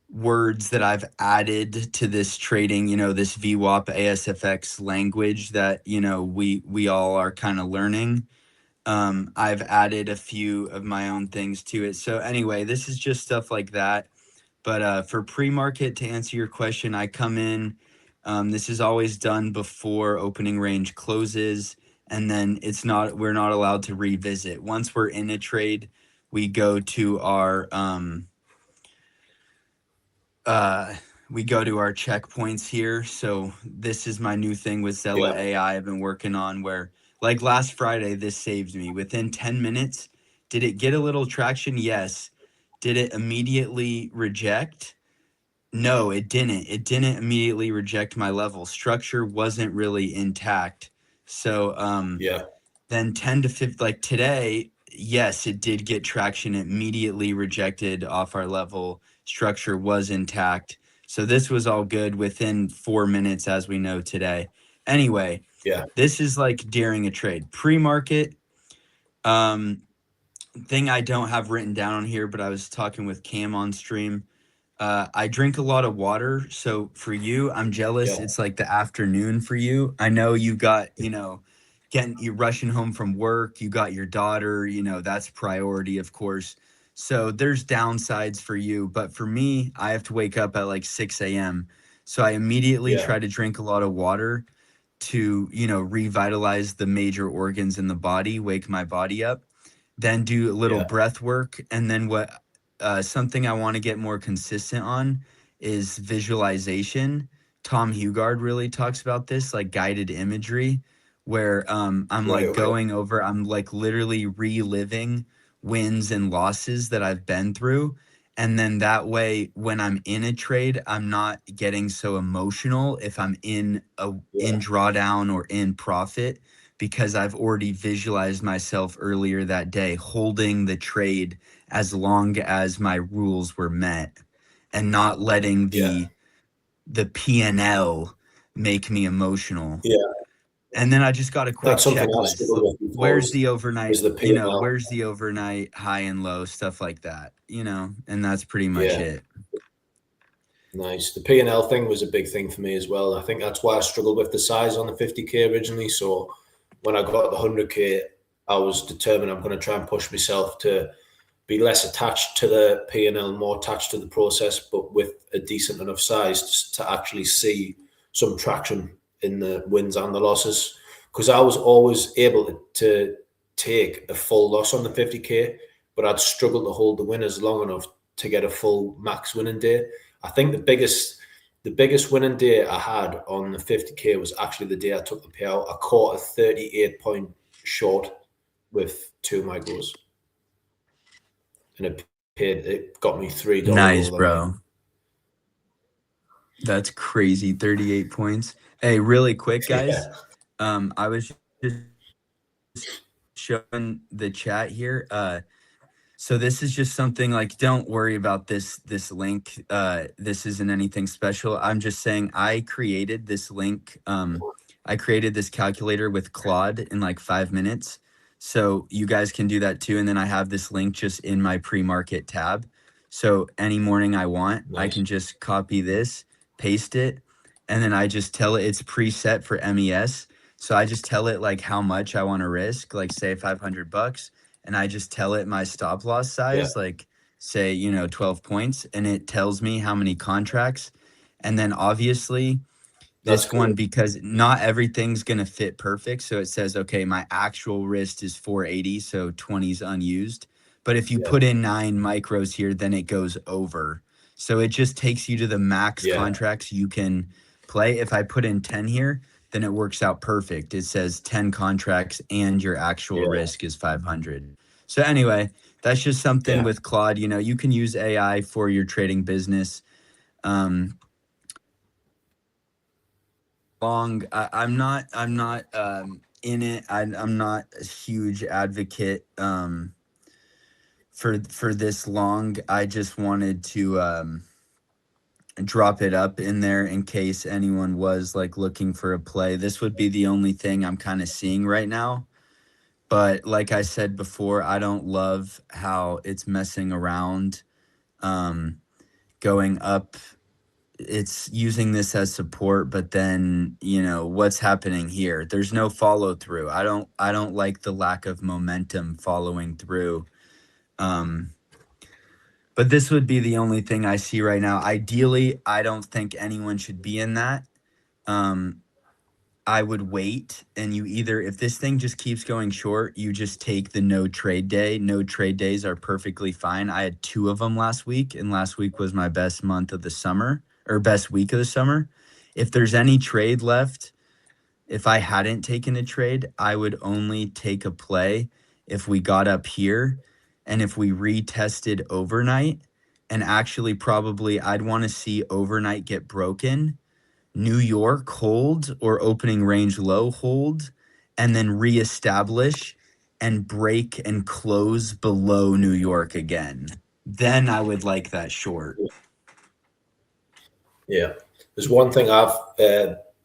A: words that I've added to this trading, this VWAP ASFX language that, we all are kind of learning. I've added a few of my own things to it. So anyway, this is just stuff like that. But for pre-market, to answer your question, I come in. This is always done before opening range closes, and then we're not allowed to revisit. Once we're in a trade, we go to our uh, checkpoints here. So this is my new thing with Zella
B: yeah,
A: AI I've been working on where like last Friday, this saved me. Within 10 minutes, did it get a little traction? Yes. Did it immediately reject? No, it didn't. It didn't immediately reject my level. Structure wasn't really intact. So
B: yeah,
A: then 10 to 50, like today, yes, it did get traction. It immediately rejected off our level. Structure was intact. So this was all good within 4 minutes, as we know today. Anyway,
B: yeah,
A: this is like during a trade. Pre market, um, thing I don't have written down on here, but I was talking with Cam on stream. I drink a lot of water, so for you, I'm jealous.
B: Yeah,
A: It's like the afternoon for you. I know you got, you rushing home from work, you got your daughter, that's priority, of course. So there's downsides for you, but for me, I have to wake up at like 6 a.m. So I immediately
B: yeah,
A: try to drink a lot of water to, revitalize the major organs in the body, wake my body up, then do a little
B: yeah,
A: breath work. And then something I want to get more consistent on is visualization. Tom Hugard really talks about this, like guided imagery, where I'm
B: right,
A: like
B: okay,
A: I'm like literally reliving wins and losses that I've been through. And then that way, when I'm in a trade, I'm not getting so emotional if I'm in
B: yeah,
A: drawdown or in profit, because I've already visualized myself earlier that day holding the trade as long as my rules were met, and not letting
B: yeah,
A: the P&L make me emotional.
B: yeah.
A: And then I just got a quick
B: That's something I've
A: checklist.
B: struggled with before
A: Where's the overnight,
B: is the P&L.
A: where's the overnight high and low, stuff like that, and that's pretty much
B: Yeah,
A: it.
B: nice. The P&L thing was a big thing for me as well. I think that's why I struggled with the size on the 50K originally. So when I got the 100K, I was determined I'm going to try and push myself to be less attached to the P&L, more attached to the process, but with a decent enough size to actually see some traction in the wins and the losses. Because I was always able to take a full loss on the 50K, but I'd struggle to hold the winners long enough to get a full max winning day. I think the biggest winning day I had on the 50K was actually the day I took the payout. I caught a 38 point short with two micros, and it got me $3
A: Nice,
B: over the line.
A: bro. That's crazy. 38 points. Hey, really quick,
B: Yeah,
A: guys. I was just showing the chat here. So this is just something like, don't worry about this link. This isn't anything special. I'm just saying I created this link. I created this calculator with Claude in like 5 minutes. So you guys can do that too. And then I have this link just in my pre-market tab. So any morning I want, I
B: nice.
A: can just copy this, paste it, and then I just tell it it's preset for MES. So I just tell it like how much I want to risk, like say $500, and I just tell it my stop loss
B: Yeah,
A: size, like say, 12 points, and it tells me how many contracts. And then obviously
B: that's
A: this one,
B: cool.
A: because not everything's going to fit perfect. So it says, okay, my actual wrist is 480, so 20 is unused. But if you
B: Yeah,
A: put in 9 micros here, then it goes over. So it just takes you to the max
B: yeah,
A: contracts you can play. If I put in 10 here, then it works out perfect. It says 10 contracts and your actual
B: yeah,
A: risk is 500. So anyway, that's just something
B: yeah,
A: with Claude. You can use AI for your trading business. Um, I'm not in it. I'm not a huge advocate for this long. I just wanted to drop it up in there in case anyone was like looking for a play. This would be the only thing I'm kind of seeing right now. But like I said before, I don't love how it's messing around, um, going up. It's using this as support, but then what's happening here? There's no follow through. I don't like the lack of momentum following through. um but this would be the only thing I see right now. Ideally, I don't think anyone should be in that. um I would wait, and you either, if this thing just keeps going short, you just take the no trade day. No trade days are perfectly fine. I had 2 of them last week, and last week was my best month of the summer, or best week of the summer. If there's any trade left, if I hadn't taken a trade, I would only take a play if we got up here and if we retested overnight. And actually, probably I'd want to see overnight get broken, New York hold, or opening range low hold, and then reestablish and break and close below New York again. Then I would like that short.
B: yeah. There's one thing I've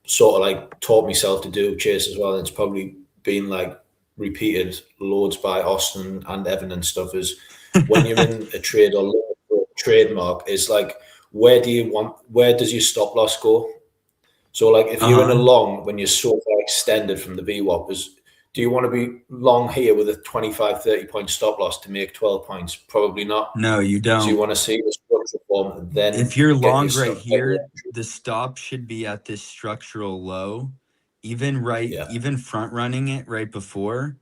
B: sort of like taught myself to do, Chase, as well, and it's probably been like repeated loads by Austin and Evan and stuff, is when you're in a trade or looking for a trademark, is like, where does your stop loss go? So like if you're in a
A: Uh-huh.
B: long, when you're so far extended from the VWAP, do you want to be long here with a 25, 30 point stop loss to make 12 points? Probably not.
A: No, you
B: So you
A: don't.
B: want to see the structure form and then
A: If you're
B: get your
A: long right
B: stuff.
A: here, the stop should be at this structural low,
B: Yeah,
A: even front running it right before,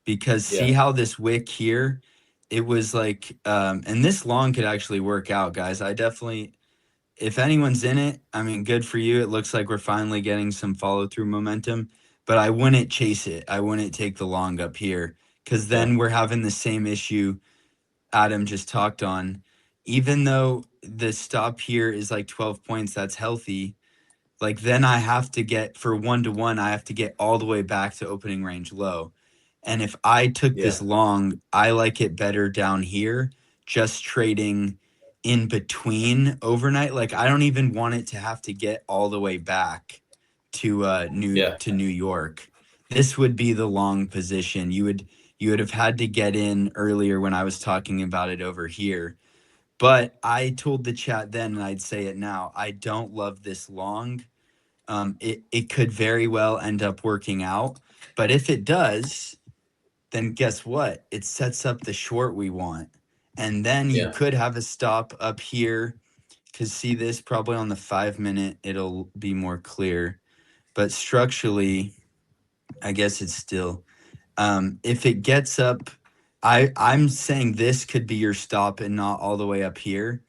A: because see
B: yeah,
A: how this wick here, it was like, and this long could actually work out, guys. I definitely, if anyone's in it, I mean, good for you. It looks like we're finally getting some follow through momentum, but I wouldn't chase it. I wouldn't take the long up here because
B: yeah,
A: then we're having the same issue Adam just talked on. Even though the stop here is like 12 points, that's healthy. Like then I have to get for 1-to-1, I have to get all the way back to opening range low. And if I took
B: yeah,
A: this long, I like it better down here, just trading in between overnight. Like I don't even want it to have to get all the way back to
B: yeah,
A: New York. This would be the long position. You would have had to get in earlier when I was talking about it over here. But I told the chat then, and I'd say it now. I don't love this long. It could very well end up working out, but if it does, then guess what? It sets up the short we want, and then you
B: yeah,
A: could have a stop up here. Cause see this probably on the 5 minute, it'll be more clear. But structurally, I guess it's still if it gets up, I'm saying this could be your stop and not all the way up here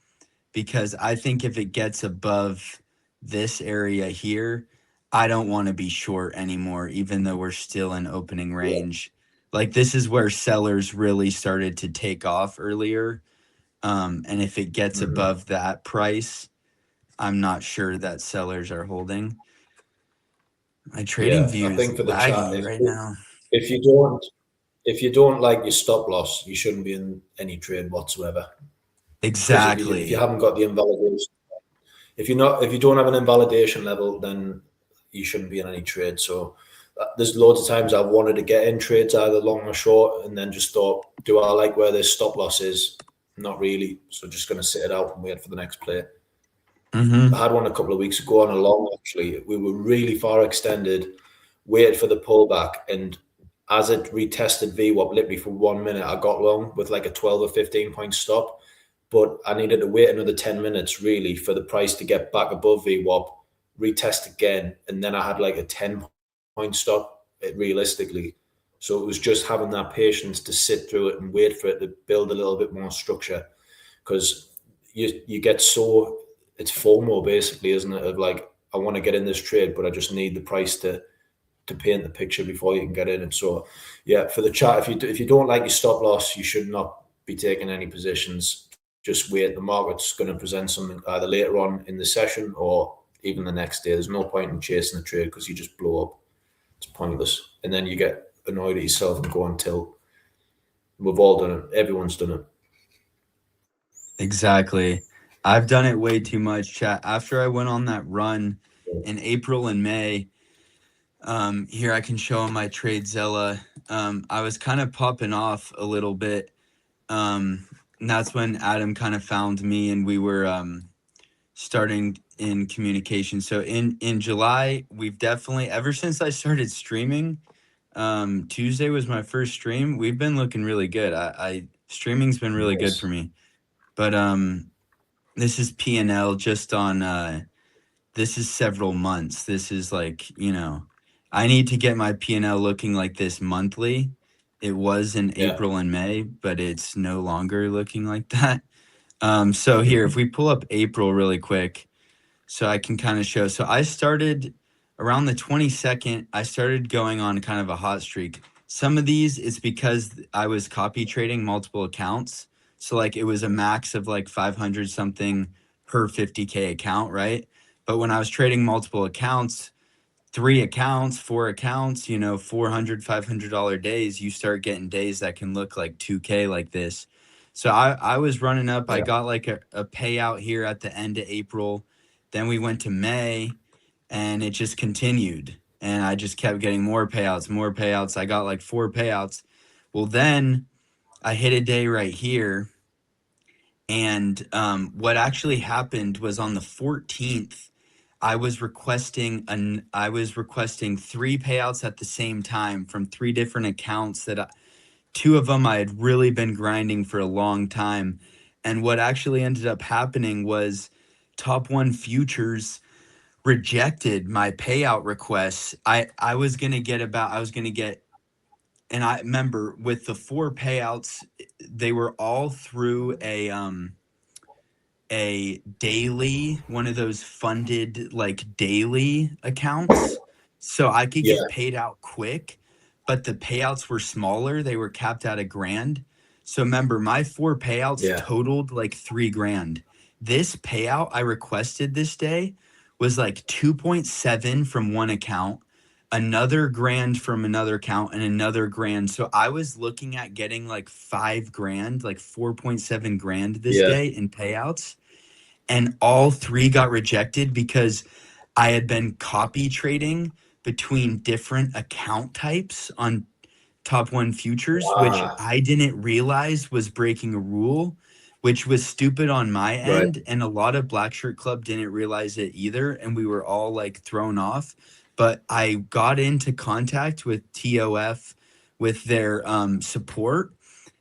A: because I think if it gets above this area here, I don't want to be short anymore, even though we're still in opening
B: yeah.
A: range. Like this is where sellers really started to take off earlier. And if it gets
B: Mhm.
A: above that price, I'm not sure that sellers are holding. My trading
B: Yeah.
A: view
B: I
A: is
B: think for the chat,
A: laggy right now.
B: if you don't if you don't like your stop loss, you shouldn't be in any trade whatsoever. Because if you
A: Exactly.
B: haven't got the invalidation, if you don't have an invalidation level, then you shouldn't be in any trade. So there's loads of times I've wanted to get in trades either long or short, and then just thought, do I like where this stop loss is? Not really. So just going to sit it out and wait for the next play. I
A: Mm-hmm.
B: had one a couple of weeks ago on a long. Actually, we were really far extended, waited for the pullback, and as it retested VWAP literally for 1 minute, I got long with like a 12 or 15 point stop. But I needed to wait another 10 minutes really for the price to get back above VWAP, retest again, and then I had like a 10 point stop realistically. So it was just having that patience to sit through it and wait for it to build a little bit more structure because you get so it's FOMO basically, isn't it? Of like, I want to get in this trade, but I just need the price to paint the picture before you can get in. And so, yeah, for the chat, if you don't like your stop loss, you should not be taking any positions. Just wait. The market's going to present something either later on in the session or even the next day. There's no point in chasing the trade because you just blow up. It's pointless, and then you get annoyed at yourself and go until we've all done it. Everyone's done it.
A: Exactly. I've done it way too much, chat. After I went on that run in April and May, here I can show 'em my TradeZilla. I was kind of popping off a little bit. And that's when Adam kind of found me and we were starting in communication. So in July, we've definitely ever since I started streaming, Tuesday was my first stream. We've been looking really good. I streaming's been really good for
B: Nice.
A: me. But this is P&L just on this is several months. This is like, I need to get my P&L looking like this monthly. It was in
B: Yeah.
A: April and May, but it's no longer looking like that. So here, if we pull up April really quick, so I can kind of show. So I started around the 22nd, I started going on kind of a hot streak. Some of these, it's because I was copy trading multiple accounts. So like it was a max of like 500 something per 50K account, right? But when I was trading multiple accounts, 3 accounts, 4 accounts, 400, $500 days, you start getting days that can look like 2K like this. So I was running up. I
B: Yeah.
A: got like a payout here at the end of April. Then we went to May and it just continued. and I just kept getting more payouts, more payouts. I got like 4 payouts. Well, then I hit a day right here, and what actually happened was on the 14th, I was requesting 3 payouts at the same time from 3 different accounts that 2 of them I had really been grinding for a long time. And what actually ended up happening was Top One Futures rejected my payout requests. I was gonna get about I was gonna get, and I remember with the 4 payouts, they were all through a daily, one of those funded like daily accounts. So I could
B: Yeah,
A: get paid out quick, but the payouts were smaller. They were capped at $1,000. So remember, my 4 payouts
B: yeah,
A: totaled like $3,000. This payout I requested this day was like 2.7 from one account, another grand from another account, and another grand. So I was looking at getting like 5 grand, like 4.7 grand this
B: yeah,
A: day in payouts, and all 3 got rejected because I had been copy trading between different account types on Top One Futures, which
B: ah,
A: I didn't realize was breaking a rule, which was stupid on my
B: right,
A: end. And a lot of Black Shirt Club didn't realize it either. And we were all like thrown off. But I got into contact with TOF, with their support,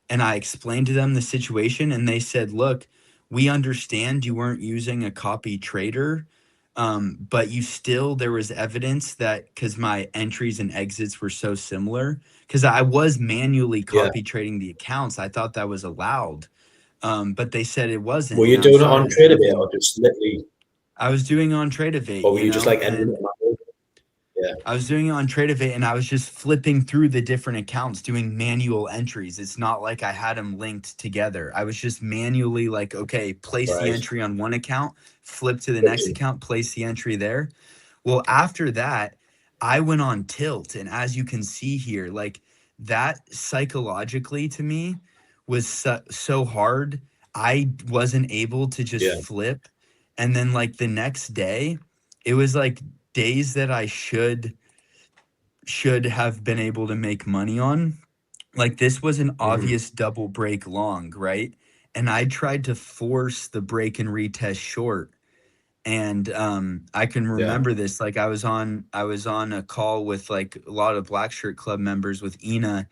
A: and I explained to them the situation, and they said, "Look, we understand you weren't using a copy trader, but you still there was evidence that because my entries and exits were so similar, because I was manually
B: yeah.
A: copy trading the accounts, I thought that was allowed, but they said it
B: Were
A: wasn't,
B: you
A: and I'm
B: doing it
A: sorry,
B: on
A: there's
B: Tradeovate or
A: nothing."
B: just literally,
A: I was doing on Tradeovate,
B: or were you just like ending
A: and
B: it manually? Yeah,
A: I was doing it on Tradeovate, and I was just flipping through the different accounts doing manual entries. It's not like I had them linked together. I was just manually like, okay, place the
B: right.
A: entry on one account, flip to the next account, place the entry there. Well, after that, I went on tilt. And as you can see here, like that psychologically to me was so hard. I wasn't able to just
B: Yeah,
A: flip. And then, like, the next day, it was like days that I should have been able to make money on. Like, this was an
B: mhm,
A: obvious double break long, right? And I tried to force the break and retest short, and I can
B: yeah,
A: remember this, like I was on a call with like a lot of Black Shirt Club members with Ina.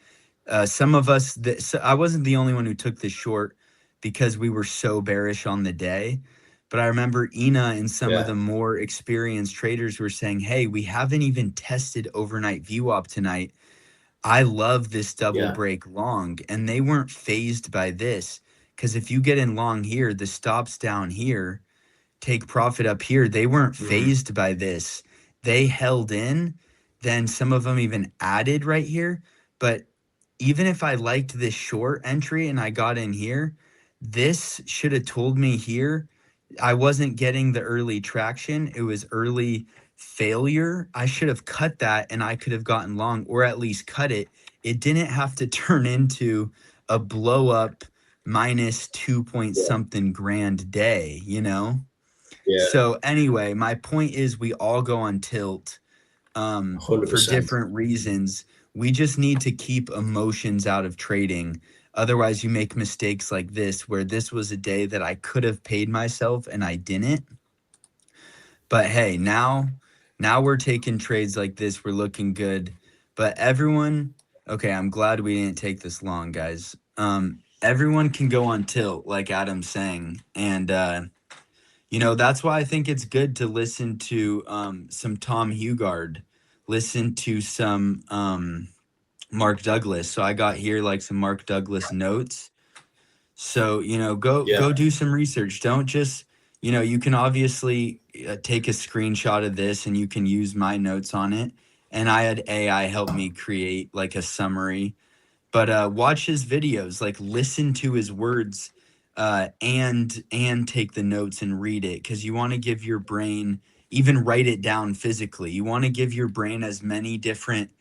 A: Some of us that so I wasn't the only one who took this short because we were so bearish on the day, but I remember Ina and some of
B: yeah,
A: the more experienced traders were saying, "Hey, we haven't even tested overnight VWAP tonight. I love this double
B: yeah,
A: break long," and they weren't phased by this, because if you get in long here, the stops down here take profit up here. They weren't
B: mhm,
A: phased by this. They held in. Then some of them even added right here. But even if I liked this short entry and I got in here, this should have told me here I wasn't getting the early traction. It was early failure. I should have cut that and I could have gotten long, or at least cut it. It didn't have to turn into a blow up minus 2 point
B: yeah,
A: something grand day, you know?
B: yeah,
A: So anyway, my point is we all go on tilt
B: hundred
A: for
B: percent.
A: different reasons. We just need to keep emotions out of trading. Otherwise, you make mistakes like this, where this was a day that I could have paid myself and I didn't. But hey, now we're taking trades like this. We're looking good. But everyone, okay, I'm glad we didn't take this long, guys. Everyone can go on tilt, like Adam's saying, and that's why I think it's good to listen to some Tom Hugard, listen to some Mark Douglas. So I got here like some Mark Douglas notes. So,
B: Yeah,
A: go do some research. Don't just, you can obviously take a screenshot of this and you can use my notes on it. And I had AI help me create like a summary, but watch his videos, like listen to his words, and take the notes and read it, because you want to give your brain, even write it down physically, you want to give your brain as many different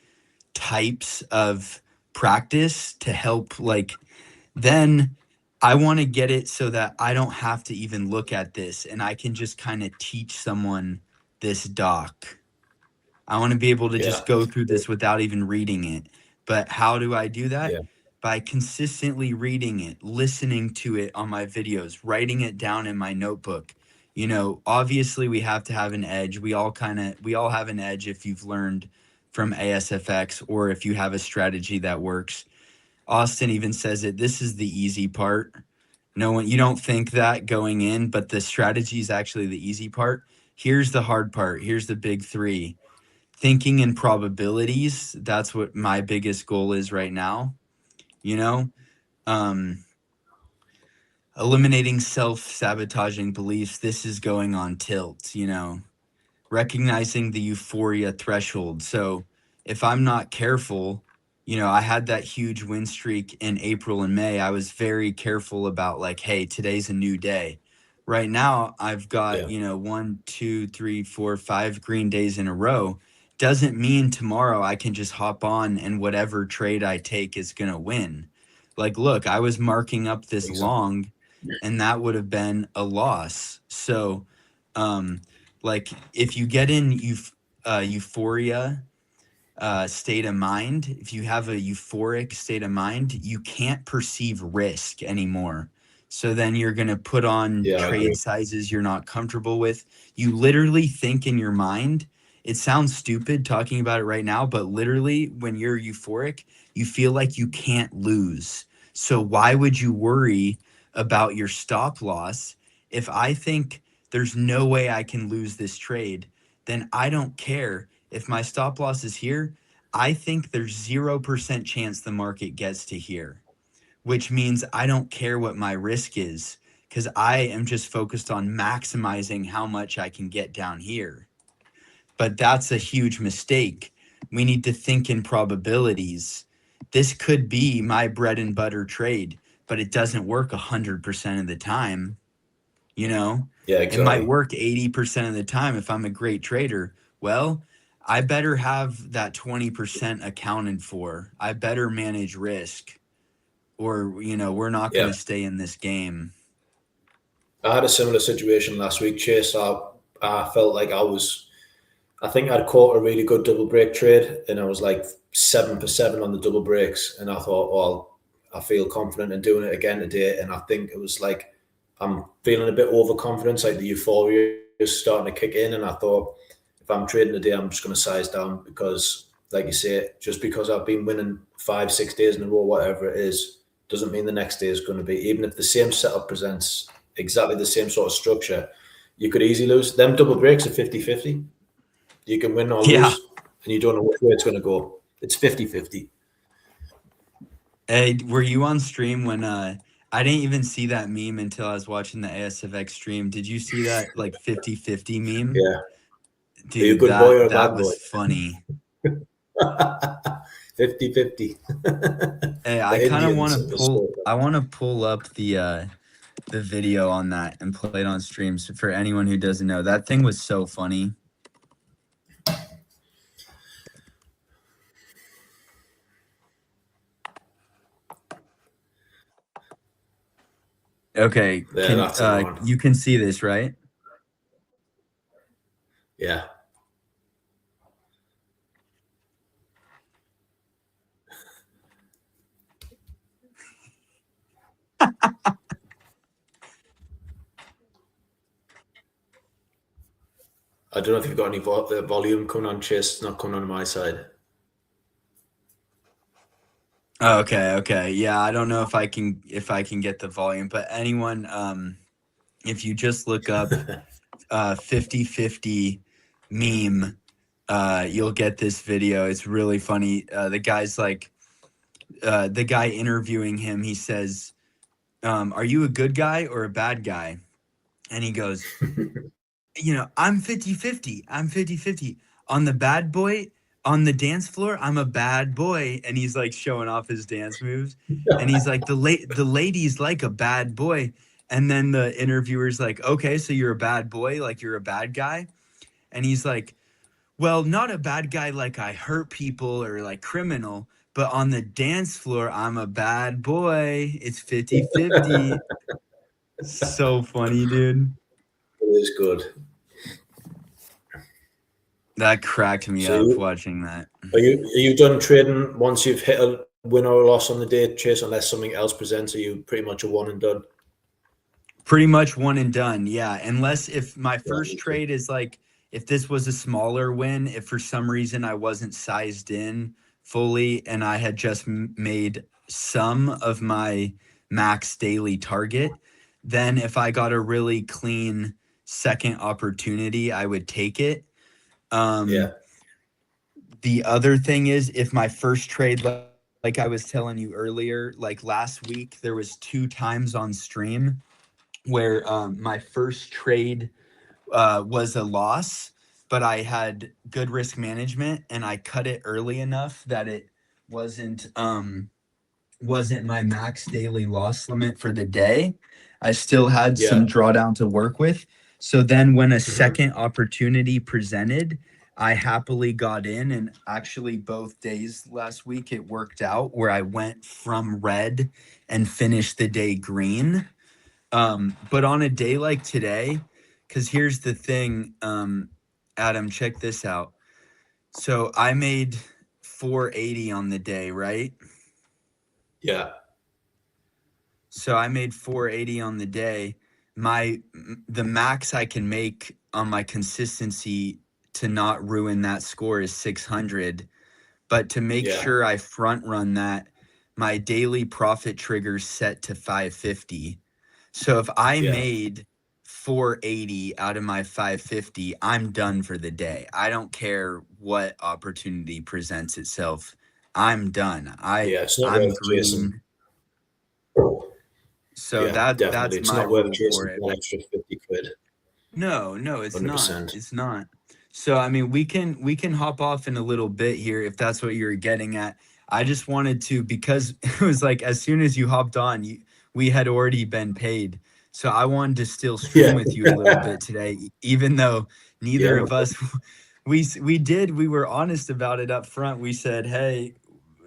A: types of practice to help, like, then I want to get it so that I don't have to even look at this and I can just kind of teach someone this doc. I want to be able to
B: Yeah.
A: just go through this without even reading it. But how do I do that?
B: Yeah.
A: By consistently reading it, listening to it on my videos, writing it down in my notebook. You know, obviously we have to have an edge. We all have an edge if you've learned from ASFX or if you have a strategy that works. Austin even says it, this is the easy part. No one, you don't think that going in, but the strategy is actually the easy part. Here's the hard part. Here's the big three. Thinking in probabilities. That's what my biggest goal is right now. You know, eliminating self-sabotaging beliefs. This is going on tilt, you know, recognizing the euphoria threshold. So if I'm not careful, you know, I had that huge win streak in April and May. I was very careful about like, hey, today's a new day. Right now, I've got,
B: Yeah.
A: you know, 1, 2, 3, 4, 5 green days in a row. Doesn't mean tomorrow I can just hop on and whatever trade I take is going to win. Like, look, I was marking up this
B: Exactly.
A: long and that would have been a loss. So, like if you get in euphoria state of mind, if you have a euphoric state of mind, you can't perceive risk anymore. So then you're going to put on
B: Yeah, I agree.
A: trade sizes you're not comfortable with. You literally think in your mind. It sounds stupid talking about it right now, but literally when you're euphoric, you feel like you can't lose. So why would you worry about your stop loss? If I think there's no way I can lose this trade, then I don't care. If my stop loss is here, I think there's 0% chance the market gets to here, which means I don't care what my risk is because I am just focused on maximizing how much I can get down here. But that's a huge mistake. We need to think in probabilities. This could be my bread and butter trade, but it doesn't work 100% of the time. You know,
B: Yeah,
A: it might
B: exactly.
A: work 80% of the time if I'm a great trader. Well, I better have that 20% accounted for. I better manage risk or, you know, we're not going
B: Yeah.
A: to stay in this game.
B: I had a similar situation last week, Chase. I felt like I think I'd caught a really good double break trade, and I was like 7 for 7 on the double breaks. And I thought, well, I feel confident in doing it again today. And I think it was like I'm feeling a bit overconfident, like the euphoria is starting to kick in. And I thought, if I'm trading today, I'm just going to size down because, like you say, just because I've been winning 5, 6 days in a row, whatever it is, doesn't mean the next day is going to be. Even if the same setup presents exactly the same sort of structure, you could easily lose. Them double breaks are 50-50. You can win or
A: Yeah.
B: lose, and you don't know which way it's going to go. It's 50-50.
A: Hey, were you on stream when I didn't even see that meme until I was watching the ASFX stream. Did you see that like 50-50 meme?
B: Yeah. Are you a
A: Dude,
B: good boy or a
A: that
B: bad boy?
A: was funny.
B: 50-50.
A: Hey,
B: The
A: I kind of
B: Indians
A: want
B: of
A: to
B: the
A: pull
B: sport.
A: I want to pull up the video on that and play it on streams for anyone who doesn't know. That thing was so funny. Okay,
B: Yeah, that's the one.
A: you can see this, right?
B: Yeah. I don't know if you've got any volume coming on, Chase. It's not coming on my side.
A: Okay. Yeah, I don't know if I can get the volume, but anyone if you just look up 50-50 meme, you'll get this video. It's really funny. The guy's like the guy interviewing him, he says, are you a good guy or a bad guy? And he goes, you know, I'm 50-50. I'm 50-50. On the bad boy, on the dance floor, I'm a bad boy. And he's like showing off his dance moves. And he's like, the ladies like a bad boy. And then the interviewer's like, okay, so you're a bad boy, like you're a bad guy. And he's like, well, not a bad guy like I hurt people or like criminal, but on the dance floor, I'm a bad boy. It's 50-50. So funny, dude.
B: It is good.
A: That cracked me
B: So
A: up watching that.
B: are you done trading once you've hit a win or a loss on the day, Chase? Unless something else presents, are you pretty much a one and done?
A: Pretty much one and done. Yeah. Unless if my
B: Yeah,
A: first
B: me too.
A: trade is like, if this was a smaller win, if for some reason I wasn't sized in fully and I had just made some of my max daily target, then if I got a really clean second opportunity, I would take it.
B: Yeah.
A: Um, the other thing is if my first trade, like I was telling you earlier, like last week, there was 2 times on stream where my first trade was a loss, but I had good risk management and I cut it early enough that it wasn't wasn't my max daily loss limit for the day. I still had some
B: Yeah.
A: drawdown to work with. So then when a
B: Hmm.
A: second opportunity presented, I happily got in, and actually both days last week it worked out where I went from red and finished the day green. But on a day like today, because here's the thing, Adam, check this out. So I made 480 on the day, right?
B: Yeah.
A: So I made 480 on the day. The max I can make on my consistency to not ruin that score is 600. But to make
B: Yeah.
A: sure I front run that, my daily profit trigger's set to 550. So if I
B: Yeah.
A: made 480 out of my 550, I'm done for the day. I don't care what opportunity presents itself. I'm done.
B: Yeah. It's not
A: I'm
B: worth chasing.
A: green. So
B: Yeah, definitely.
A: that's
B: It's
A: my
B: not worth
A: rule for
B: chasing
A: it.
B: for an extra 50 quid.
A: No, no, it's not.
B: 100%.
A: It's not. So I mean, we can hop off in a little bit here if that's what you're getting at. I just wanted to because it was like as soon as you hopped on, we had already been paid. So I wanted to still stream
B: Yeah.
A: with you a little bit today, even though
B: Yeah.
A: neither of us we were honest about it up front. We said, "Hey,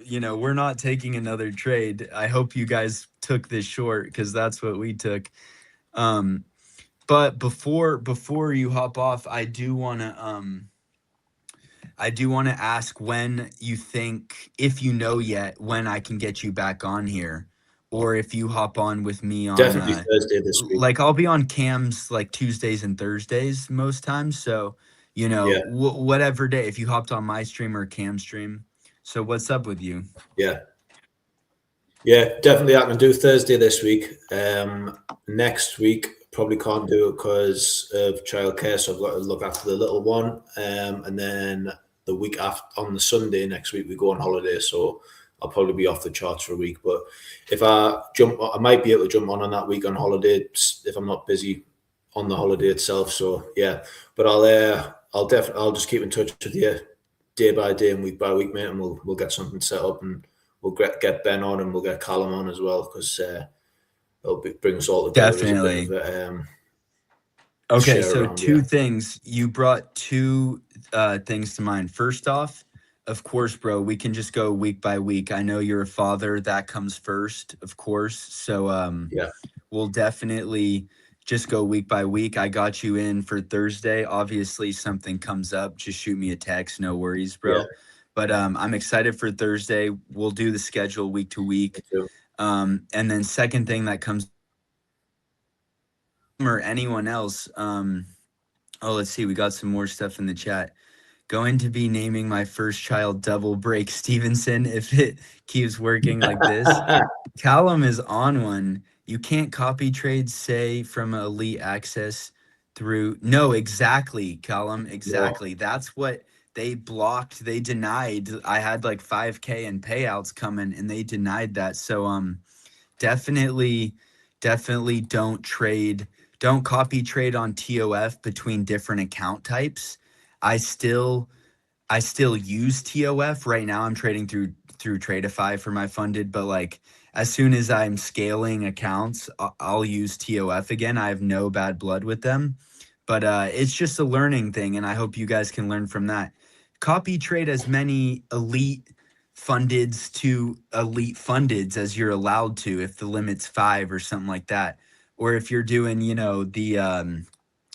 A: we're not taking another trade. I hope you guys took this short because that's what we took." Um, but before you hop off, I do want to ask when you think, if you know yet, when I can get you back on here, or if you hop on with me on
B: Definitely Thursday this week.
A: like I'll be on cams like Tuesdays and Thursdays most times. So,
B: Yeah.
A: whatever day, if you hopped on my stream or cam stream. So what's up with you?
B: Yeah. Yeah, definitely I can do Thursday this week. Next week probably can't do it because of childcare, so I've got to look after the little one. And then the week after, on the Sunday next week, we go on holiday, so I'll probably be off the charts for a week. But if I might be able to jump on that week on holiday if I'm not busy on the holiday itself. So yeah, but I'll just keep in touch with you day by day and week by week, mate, and we'll get something set up and we'll get Ben on and we'll get Callum on as well because bring us all together as a bit of
A: Definitely.
B: a
A: Okay,
B: share
A: so
B: around. Yeah,
A: two things. You brought two things to mind. First off, of course, bro, we can just go week by week. I know you're a father, that comes first, of course. So
B: yeah,
A: we'll definitely just go week by week. I got you in for Thursday. Obviously, something comes up, just shoot me a text, no worries,
B: yeah.
A: bro. But I'm excited for Thursday. We'll do the schedule week to
B: Me
A: week.
B: too.
A: And then second thing that comes or anyone else, oh, let's see. We got some more stuff in the chat. Going to be naming my first child Double Break Stevenson if it keeps working like this. Callum is on one. You can't copy trade, say, from Elite Access through. No, exactly, Callum.
B: No,
A: Exactly. That's what they blocked. They denied. I had like 5K in payouts coming and they denied that. So, definitely, definitely don't copy trade on TOF between different account types. I still I still use TOF right now. I'm trading through Tradeify for my funded, but like as soon as I'm scaling accounts, I'll use TOF again. I have no bad blood with them, but it's just a learning thing, and I hope you guys can learn from that. Copy trade as many elite fundeds to elite fundeds as you're allowed to if the limit's 5 or something like that, or if you're doing the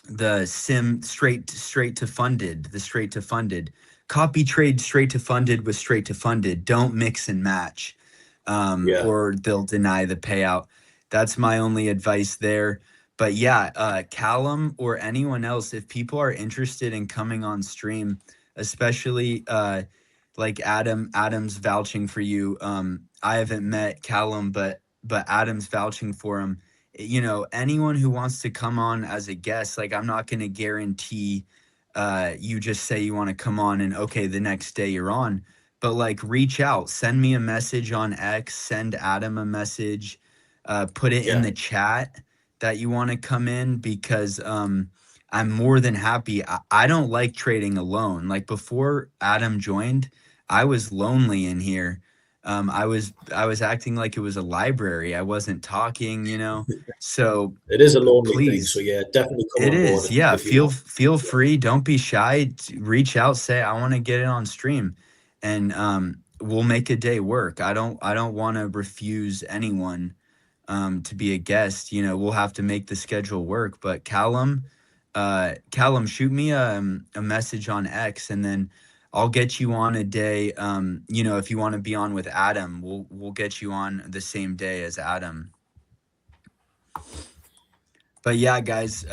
A: the sim straight to funded, the straight to funded. Copy trade straight to funded with straight to funded. Don't mix and match,
B: Yeah.
A: or they'll deny the payout. That's my only advice there. But yeah, Callum or anyone else, if people are interested in coming on stream, especially like Adam's vouching for you. I haven't met Callum, but Adam's vouching for him. You know, anyone who wants to come on as a guest, like I'm not going to guarantee you just say you want to come on and okay, the next day you're on. But like reach out, send me a message on X, send Adam a message, put it in
B: Yeah.
A: the chat that you want to come in because I'm more than happy. I don't like trading alone. Like before Adam joined, I was lonely in here. I was acting like it was a library. I wasn't talking, you know. So
B: It is a lonely thing. So
A: please,
B: yeah, definitely come
A: it
B: on
A: is.
B: board
A: Yeah,
B: if you want.
A: feel free. Don't be shy. Reach out, say I want to get it on stream, and we'll make a day work. I don't want to refuse anyone to be a guest. You know, we'll have to make the schedule work. But Callum, shoot me a message on X, and then I'll get you on a day. You know, if you want to be on with Adam, we'll get you on the same day as Adam. But yeah, guys,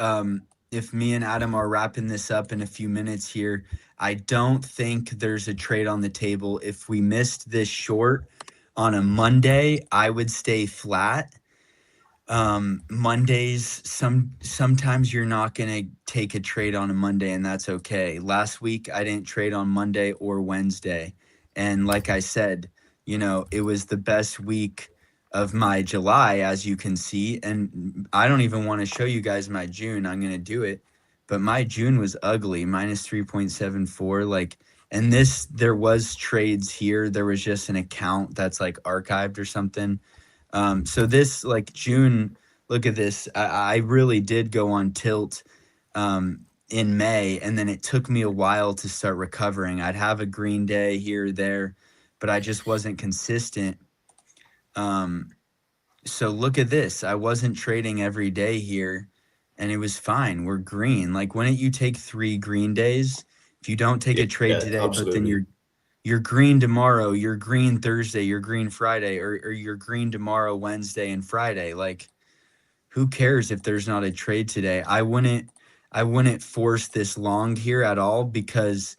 A: if me and Adam are wrapping this up in a few minutes here, I don't think there's a trade on the table. If we missed this short on a Monday, I would stay flat. Mondays, sometimes you're not gonna take a trade on a Monday, and that's okay. Last week I didn't trade on Monday or Wednesday, and like I said, you know, it was the best week of my July, as you can see. And I don't even want to show you guys my June. I'm gonna do it, but my June was ugly, minus 3.74. Like, and this there was trades here. There was just an account that's like archived or something. So this like June, look at this. I really did go on tilt in May, and then it took me a while to start recovering. I'd have a green day here or there, but I just wasn't consistent. Um, so look at this. I wasn't trading every day here, and it was fine. We're green. Like, why don't you take 3 green days? If you don't take a trade
B: Yeah,
A: today, but then
B: absolutely.
A: you're green tomorrow, you're green Thursday, you're green Friday, or you're green tomorrow, Wednesday and Friday. Like, who cares if there's not a trade today? I wouldn't force this long here at all because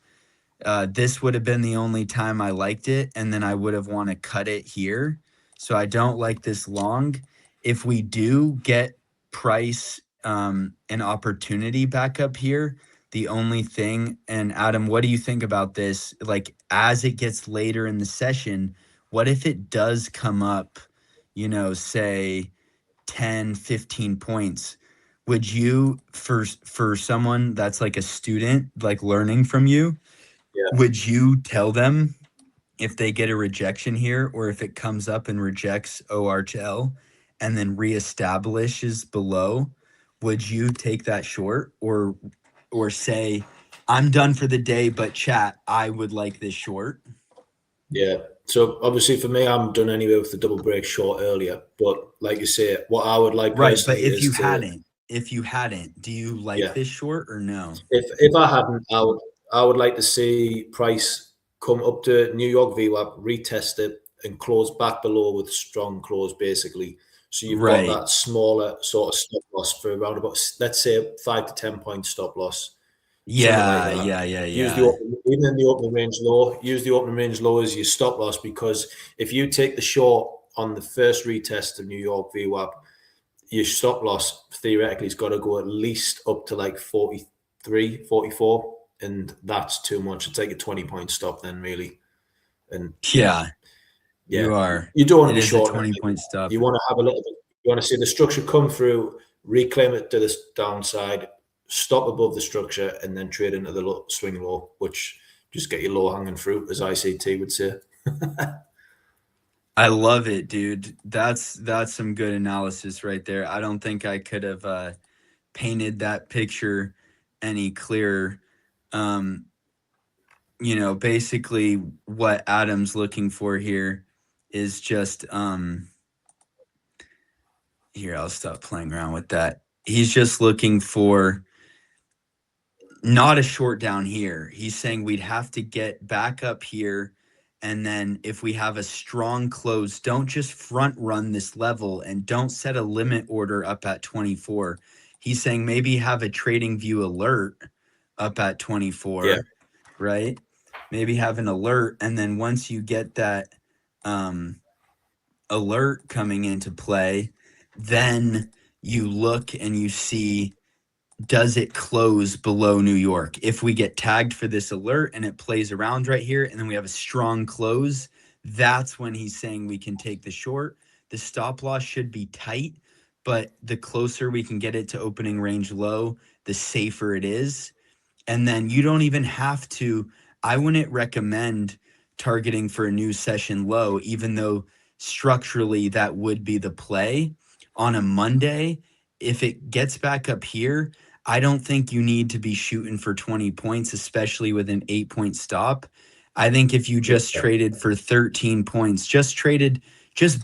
A: this would have been the only time I liked it, and then I would have want to cut it here. So I don't like this long. If we do get price an opportunity back up here, the only thing, and Adam, what do you think about this? Like as it gets later in the session, what if it does come up, you know, say 10, 15 points? Would you for someone that's like a student, like learning from you,
B: Yeah.
A: would you tell them if they get a rejection here or if it comes up and rejects ORHL and then reestablishes below, would you take that short or say I'm done for the day, but chat, I would like this short?
B: Yeah. So obviously for me, I'm done anyway with the double break short earlier. But like you say, what I would like
A: Right, but
B: personally is to,
A: if you hadn't, do you like
B: yeah.
A: this short or no?
B: If I hadn't, I would like to see price come up to New York VWAP, retest it, and close back below with strong close, basically. So you've got
A: Right.
B: that smaller sort of stop loss for around about, let's say, 5 to 10 point stop loss, something like
A: Yeah,
B: that.
A: yeah, yeah,
B: Use the
A: yeah.
B: open, even in the opening range low. Use the opening range low as your stop loss, because if you take the short on the first retest of New York VWAP, your stop loss theoretically has got to go at least up to like 43, 44, and that's too much. It's like a 20-point stop then, really. And
A: Yeah,
B: yeah,
A: you are.
B: you don't want
A: It
B: to be
A: is a
B: short.
A: 20-point stop.
B: You want to have a little bit, you want to see the structure come through, reclaim it to this downside, stop above the structure, and then trade into the swing low, which just get your low hanging fruit, as ICT would say.
A: I love it, dude. That's some good analysis right there. I don't think I could have painted that picture any clearer. Um, you know, basically what Adam's looking for here is just here, I'll stop playing around with that. He's just looking for not a short down here. He's saying we'd have to get back up here. And then if we have a strong close, don't just front run this level and don't set a limit order up at 24. He's saying maybe have a trading view alert up at 24,
B: Yeah.
A: right? Maybe have an alert. And then once you get that alert coming into play, then you look and you see, does it close below New York? If we get tagged for this alert and it plays around right here and then we have a strong close, that's when he's saying we can take the short. The stop loss should be tight, but the closer we can get it to opening range low, the safer it is. And then you don't even have to, I wouldn't recommend targeting for a new session low, even though structurally that would be the play on a Monday. If it gets back up here, I don't think you need to be shooting for 20 points, especially with an 8-point stop. I think if you just traded for 13 points, just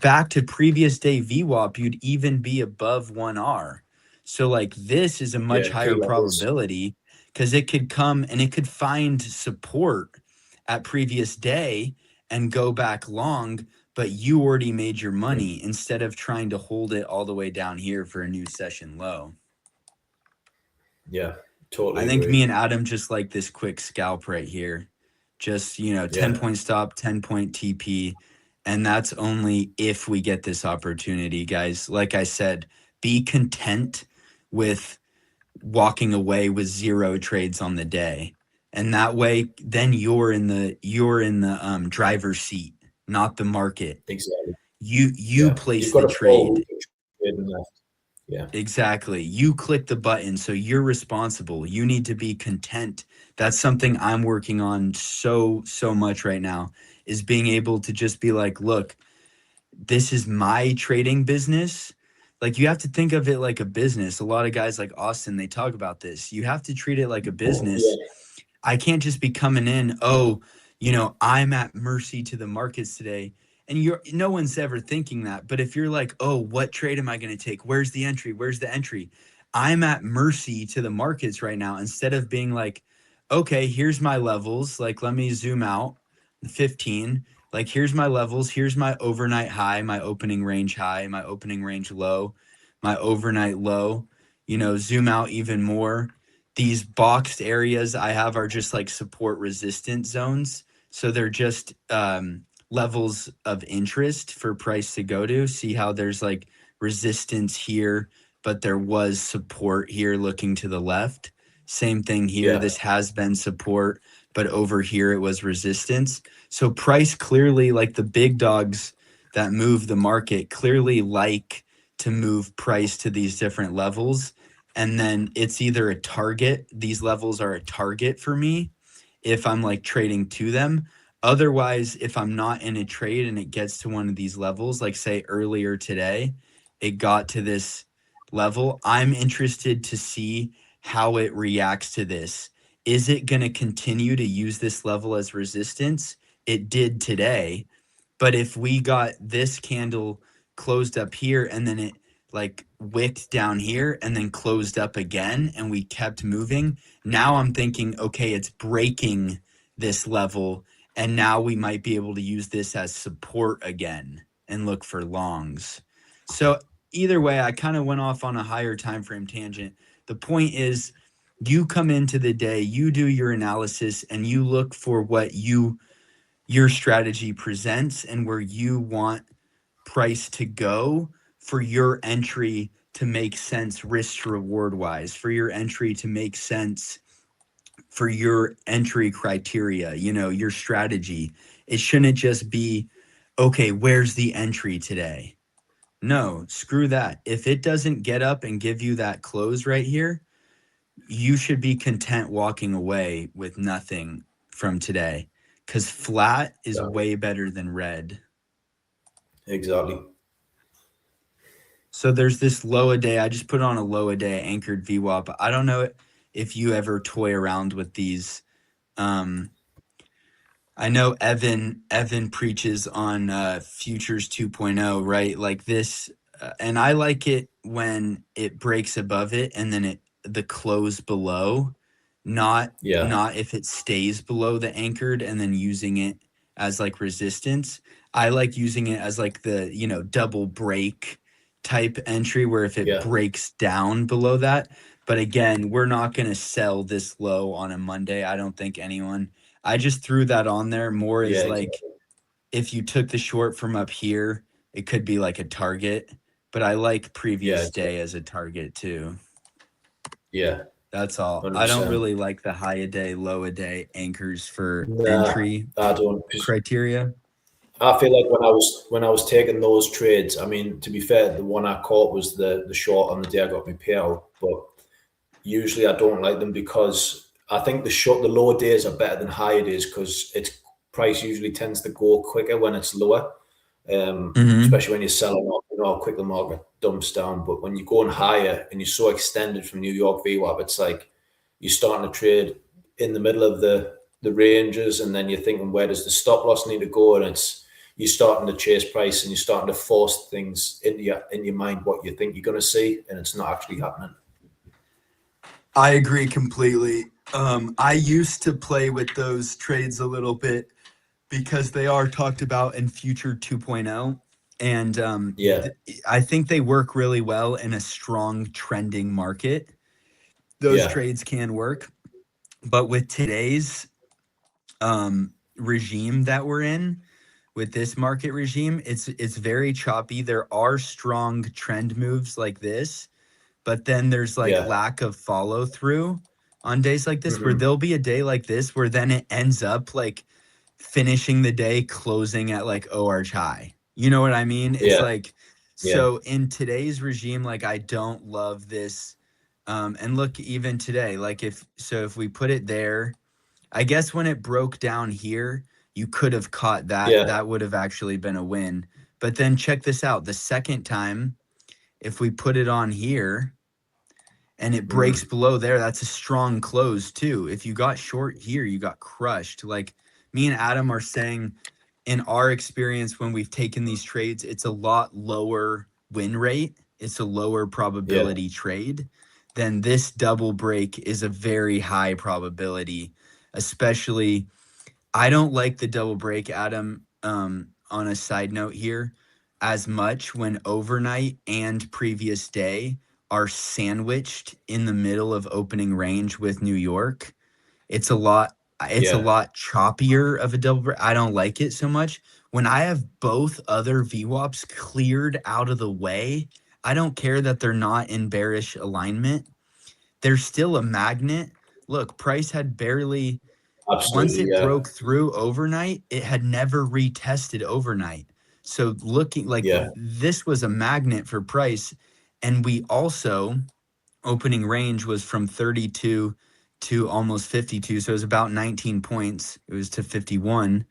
A: back to previous day VWAP, you'd even be above 1R. So like this is a much higher probability because it could come and it could find support at previous day and go back long, but you already made your money instead of trying to hold it all the way down here for a new session low.
B: Yeah, totally.
A: I think me and Adam just like this quick scalp right here. Just, 10-point stop, 10-point TP. And that's only if we get this opportunity, guys. Like I said, be content with walking away with 0 trades on the day. And that way, then you're in the driver's seat, not the market.
B: Exactly.
A: You place the trade.
B: Yeah.
A: Exactly. You click the button, so you're responsible. You need to be content. That's something I'm working on so much right now, is being able to just be like, look, this is my trading business. Like, you have to think of it like a business. A lot of guys like Austin, they talk about this. You have to treat it like a business.
B: Yeah.
A: I can't just be coming in, I'm at mercy to the markets today. And no one's ever thinking that. But if you're like, oh, what trade am I going to take? Where's the entry? Where's the entry? I'm at mercy to the markets right now. Instead of being like, okay, here's my levels. Like, let me zoom out 15. Like, here's my levels. Here's my overnight high, my opening range high, my opening range low, my overnight low, zoom out even more. These boxed areas I have are just like support resistance zones. So they're just levels of interest for price to go to. See how there's like resistance here, but there was support here looking to the left. Same thing here.
B: Yeah.
A: This has been support, but over here it was resistance. So price clearly, like the big dogs that move the market, clearly like to move price to these different levels. And then it's either a target. These levels are a target for me if I'm like trading to them. Otherwise, if I'm not in a trade and it gets to one of these levels, like say earlier today, it got to this level, I'm interested to see how it reacts to this. Is it going to continue to use this level as resistance? It did today. But if we got this candle closed up here and then it like wicked down here and then closed up again and we kept moving, now I'm thinking, okay, it's breaking this level. And now we might be able to use this as support again and look for longs. So either way, I kind of went off on a higher time frame tangent. The point is, you come into the day, you do your analysis, and you look for what your strategy presents and where you want price to go for your entry to make sense risk to reward wise, for your entry to make sense for your entry criteria, your strategy. It shouldn't just be, okay, where's the entry today? No, screw that. If it doesn't get up and give you that close right here, you should be content walking away with nothing from today, because flat is way better than red.
B: Exactly.
A: So there's this low a day. I just put on a low a day anchored VWAP. I don't know if you ever toy around with these. I know Evan preaches on futures 2.0, right? Like this, and I like it when it breaks above it and then the close below not
B: Yeah.
A: not if it stays below the anchored and then using it as like resistance. I like using it as like the, double break type entry where if it
B: Yeah.
A: breaks down below that. But again, we're not going to sell this low on a Monday. I don't think anyone. I just threw that on there more
B: Yeah.
A: as like
B: Exactly.
A: if you took the short from up here, it could be like a target, but I like
B: Yeah.
A: previous
B: Exactly.
A: day as a target too.
B: Yeah.
A: That's all. I don't
B: 100%.
A: really like the high a day, low a day anchors for
B: Nah,
A: entry
B: I don't. 'Cause
A: criteria.
B: I feel like when I was taking those trades, I mean, to be fair, the one I caught was the short on the day I got my payout. But usually I don't like them because I think the lower days are better than higher days because its price usually tends to go quicker when it's lower.
A: Hmm.
B: Especially when you're selling off, how quick the market dumps down. But when you're going higher and you're so extended from New York VWAP, it's like you're starting to trade in the middle of the ranges, and then you're thinking, where does the stop loss need to go? And it's you're starting to chase price, and you're starting to force things in your mind what you think you're going to see, and it's not actually happening.
A: I agree completely. I used to play with those trades a little bit because they are talked about in Future 2.0. And
B: Yeah,
A: I think they work really well in a strong trending market. Those
B: yeah,
A: trades can work. But with today's regime that we're in, with this market regime, it's very choppy. There are strong trend moves like this, but then there's like
B: yeah,
A: lack of follow through on days like this where
B: hmm,
A: there'll be a day like this where then it ends up like finishing the day closing at like OR high. You know what I mean? It's
B: yeah,
A: like
B: yeah,
A: so in today's regime, like I don't love this. And look, even today, like if we put it there, I guess when it broke down here, you could have caught that.
B: yeah,
A: That would have actually been a win. But then check this out. The second time, if we put it on here and it breaks
B: mm,
A: below there, that's a strong close too. If you got short here, you got crushed. Like me and Adam are saying, in our experience, when we've taken these trades, it's a lot lower win rate. It's a lower
B: yeah,
A: probability trade. Then this double break is a very high probability, especially I don't like the double break, Adam. On a side note here, as much when overnight and previous day are sandwiched in the middle of opening range with New York. It's a lot. It's a
B: yeah,
A: lot choppier of a double break. I don't like it so much. When I have both other VWAPs cleared out of the way, I don't care that they're not in bearish alignment. They're still a magnet. Look, price had barely once
B: absolutely,
A: it
B: yeah,
A: broke through overnight, it had never retested overnight. So looking like
B: yeah,
A: this was a magnet for price. And we also opening range was from 32 to almost 52. So it was about 19 points. It was to 51,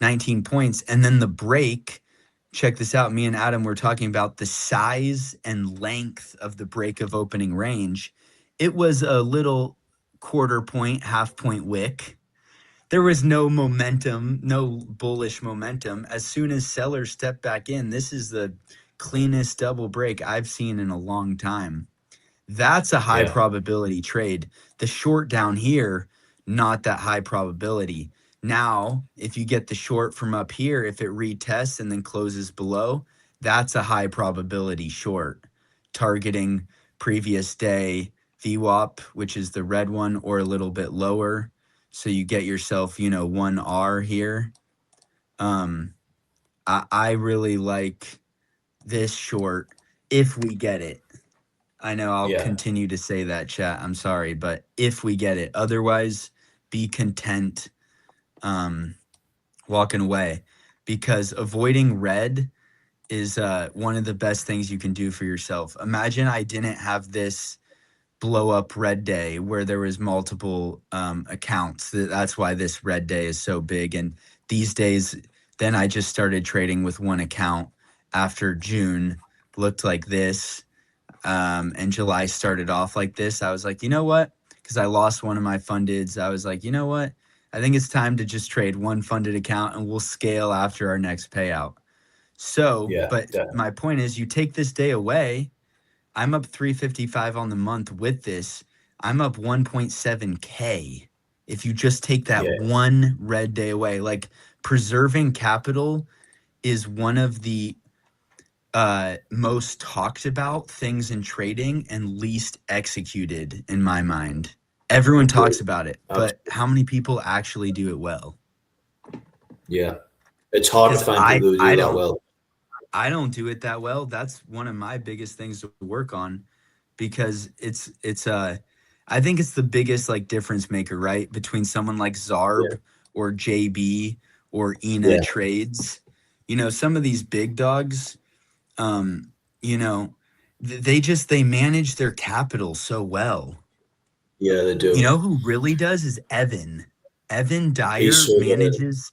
A: 19 points. And then the break, check this out. Me and Adam were talking about the size and length of the break of opening range. It was a little quarter point, half point wick. There was no momentum, no bullish momentum. As soon as sellers step back in, this is the cleanest double break I've seen in a long time. That's a high
B: yeah,
A: probability trade. The short down here, not that high probability. Now, if you get the short from up here, if it retests and then closes below, that's a high probability short, targeting previous day VWAP, which is the red one, or a little bit lower. So you get yourself, 1R here. Um, I really like this short if we get it. I know I'll
B: yeah,
A: continue to say that, chat. I'm sorry, but if we get it, otherwise, be content walking away because avoiding red is one of the best things you can do for yourself. Imagine I didn't have this blow up red day where there was multiple accounts. That's why this red day is so big. And these days, then I just started trading with one account after June looked like this and July started off like this. I was like, you know what? Because I lost one of my fundeds. I was like, you know what? I think it's time to just trade one funded account and we'll scale after our next payout. So,
B: yeah,
A: but my point is, you take this day away. I'm up 355 on the month with this. I'm up 1.7K. If you just take that
B: Yeah,
A: one red day away, like preserving capital is one of the most talked about things in trading and least executed in my mind. Everyone talks about it, but how many people actually do it well?
B: yeah. It's hard to
A: Because
B: find
A: I
B: people who
A: I
B: do that
A: don't
B: well.
A: I don't do it that well. That's one of my biggest things to work on because it's I think it's the biggest like difference maker, right? Between someone like
B: Yeah,
A: Zarb or JB or Ina
B: yeah,
A: Trades. You know, some of these big dogs, um, you know, they manage their capital so well.
B: yeah. They
A: You
B: do.
A: know who really does is Evan. Evan
B: He's
A: Dyer
B: so good at it.
A: manages.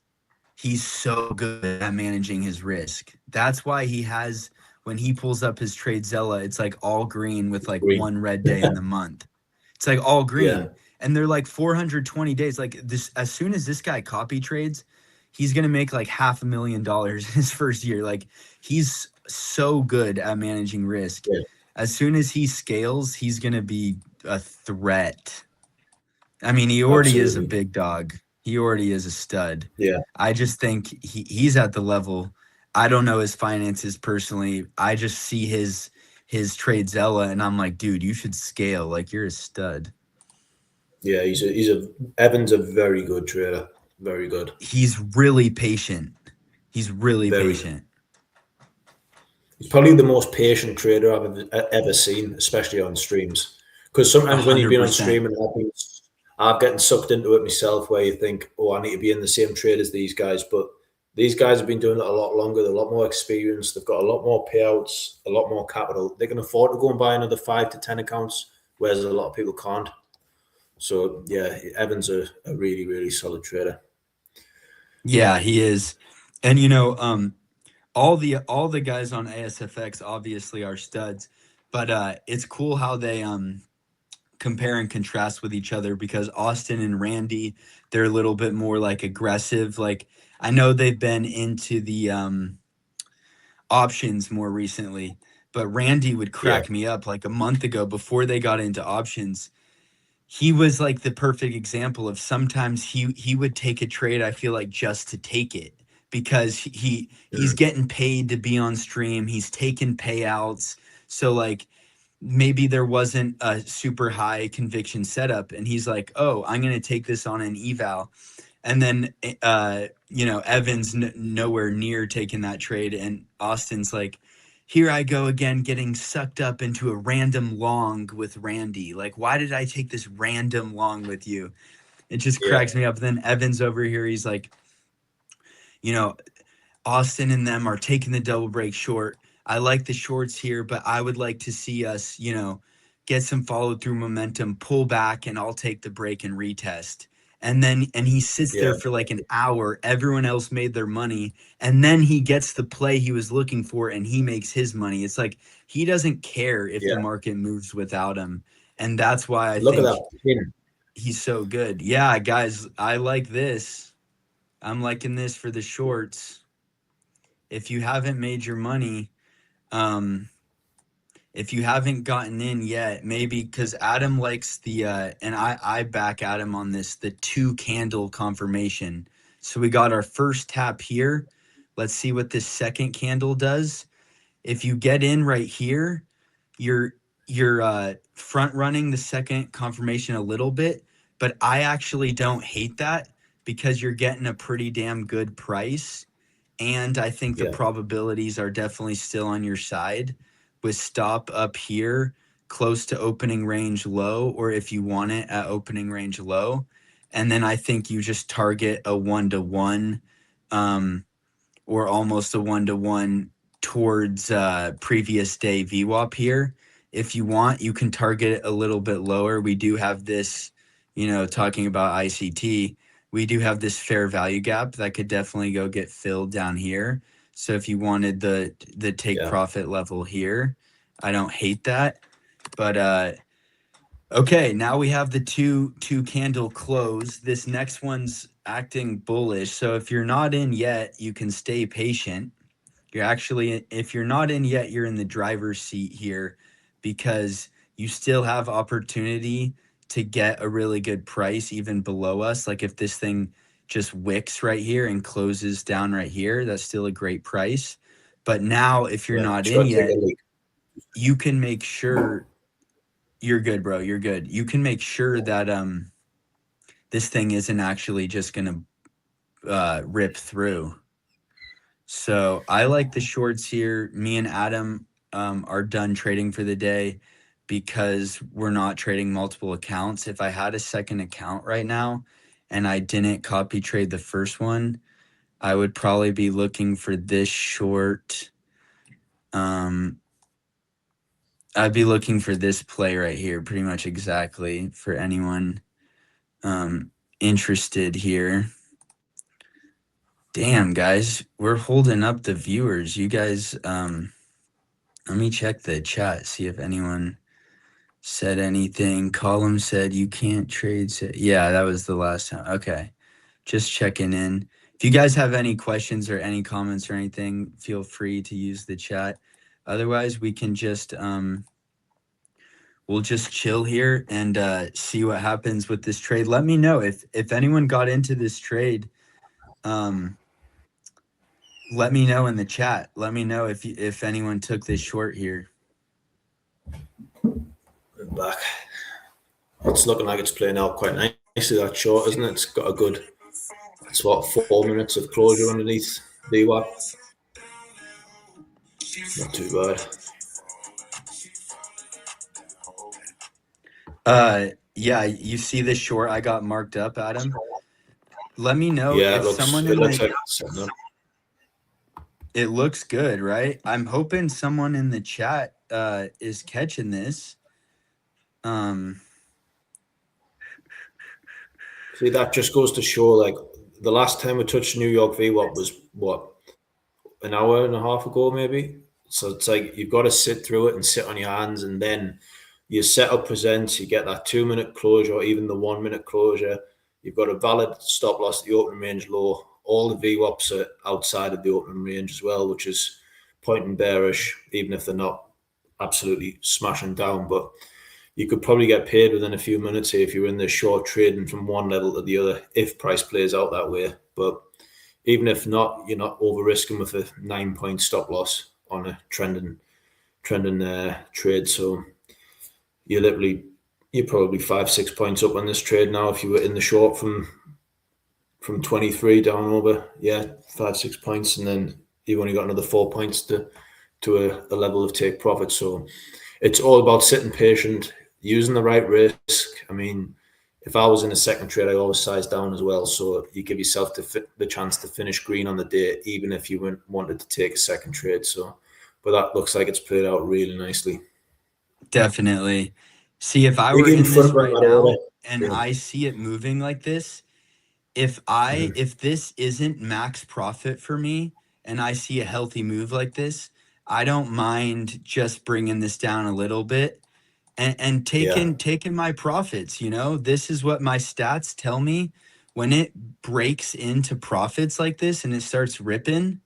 A: He's so good at managing his risk. That's why he has when he pulls up his trade Zella, it's like all green with like
B: Green.
A: one red day in the month. It's like all
B: Yeah,
A: green. And they're like 420 days. Like this, as soon as this guy copy trades, he's gonna make like $500,000 his first year. Like he's so good at managing risk.
B: yeah.
A: As soon as he scales, he's gonna be a threat. I mean, he already is a
B: Absolutely.
A: big dog. He already is a stud.
B: Yeah,
A: I just think he's at the level. I don't know his finances personally. I just see his trade Zella and I'm like, dude, you should scale. Like you're a stud.
B: yeah. He's a Evan's a very good trader. Very good.
A: He's really patient. He's really
B: Very.
A: patient.
B: He's probably the most patient trader I've ever seen, especially on streams. Because
A: A
B: sometimes when you've
A: hundred
B: been on
A: percent.
B: stream and I've getting sucked into it myself, where you think, oh, I need to be in the same trade as these guys. But these guys have been doing it a lot longer. They're a lot more experienced. They've got a lot more payouts, a lot more capital. They can afford to go and buy another 5 to 10 accounts, whereas a lot of people can't. So yeah, Evan's a really, really solid trader.
A: Yeah, he is. And all the guys on ASFX obviously are studs, but it's cool how they compare and contrast with each other because Austin and Randy, they're a little bit more like aggressive. Like I know they've been into the options more recently, but Randy would
B: Yeah,
A: crack me up like a month ago before they got into options. He was like the perfect example of sometimes he would take a trade I feel like just to take it because he's
B: mm,
A: getting paid to be on stream. He's taking payouts. So like maybe there wasn't a super high conviction setup and he's like, oh, I'm going to take this on an eval. And then Evans nowhere near taking that trade and Austin's like, here I go again getting sucked up into a random long with Randy. Like, why did I take this random long with you? It just
B: yeah,
A: cracks me up. Then Evans over here, he's like, you know, Austin and them are taking the double break short. I like the shorts here, but I would like to see us, get some follow through momentum, pull back, and I'll take the break and retest. And he sits
B: yeah,
A: there for like an hour. Everyone else made their money, and then he gets the play he was looking for, and he makes his money. It's like he doesn't care if the
B: yeah.
A: market moves without him, and that's why I
B: Look at
A: think
B: that pin.
A: he's so good. Yeah, guys, I like this. I'm liking this for the shorts. If you haven't made your money, um, if you haven't gotten in yet, maybe because Adam likes and I back Adam on this, the two candle confirmation. So we got our first tap here. Let's see what this second candle does. If you get in right here, you're you're front running the second confirmation a little bit, but I actually don't hate that because you're getting a pretty damn good price and I think the
B: Yeah,
A: probabilities are definitely still on your side with stop up here close to opening range low, or if you want it at opening range low. And then I think you just target a 1-to-1 um, or almost a 1-to-1 towards previous day VWAP here. If you want, you can target it a little bit lower. We do have this, talking about ICT, we do have this fair value gap that could definitely go get filled down here. So if you wanted the take
B: yeah.
A: profit level here, I don't hate that. But okay, now we have the two candle close. This next one's acting bullish. So if you're not in yet, you can stay patient. If you're not in yet, you're in the driver's seat here because you still have opportunity to get a really good price even below us. Like if this thing just wicks right here and closes down right here, that's still a great price. But now if you're
B: Yeah,
A: not
B: just
A: in
B: got to take
A: yet,
B: a leak.
A: you can make sure you're good, bro. You're good. You can make sure that this thing isn't actually just gonna rip through. So I like the shorts here. Me and Adam are done trading for the day because we're not trading multiple accounts. If I had a second account right now and I didn't copy trade the first one, I would probably be looking for this short. I'd be looking for this play right here, pretty much exactly for anyone interested here. Damn, guys, we're holding up the viewers. You guys, let me check the chat, see if anyone said anything. Column said you can't trade. Yeah, that was the last time. Okay, just checking in. If you guys have any questions or any comments or anything, feel free to use the chat. Otherwise, we can just we'll just chill here and see what happens with this trade. Let me know if anyone got into this trade. Let me know in the chat. Let me know if anyone took this short here.
B: Back. It's looking like it's playing out quite nicely, that short, isn't it? It's got a good, it's what, 4 minutes of closure underneath VWAP. Not too
A: bad. Yeah, you see the short I got marked up, Adam? Let me know
B: yeah,
A: if someone in
B: looks
A: the
B: like it's setting up.
A: It looks good, right? I'm hoping someone in the chat is catching this.
B: See, that just goes to show, like, the last time we touched New York VWAP was what, an hour and a half ago, maybe. So it's like you've got to sit through it and sit on your hands, and then your setup presents. You get that 2 minute closure, or even the 1 minute closure. You've got a valid stop loss at the opening range low. All the VWAPs are outside of the opening range as well, which is pointing bearish, even if they're not absolutely smashing down. But you could probably get paid within a few minutes here if you're in the short trading from one level to the other, if price plays out that way. But even if not, you're not over risking with a 9 point stop loss on a trending trade. So you're probably 5-6 points up on this trade now if you were in the short from 23 down over 5-6 points, and then you've only got another 4 points to a level of take profit. So it's all about sitting patient, using the right risk. I mean, if I was in a second trade, I always size down as well. So you give yourself the chance to finish green on the day, even if you wanted to take a second trade. So, but that looks like it's played out really nicely.
A: Definitely. See, if I were in this right now and I see it moving like this, if this isn't max profit for me and I see a healthy move like this, I don't mind just bringing this down a little bit and taking my profits. You know, this is what my stats tell me. When it breaks into profits like this and it starts ripping,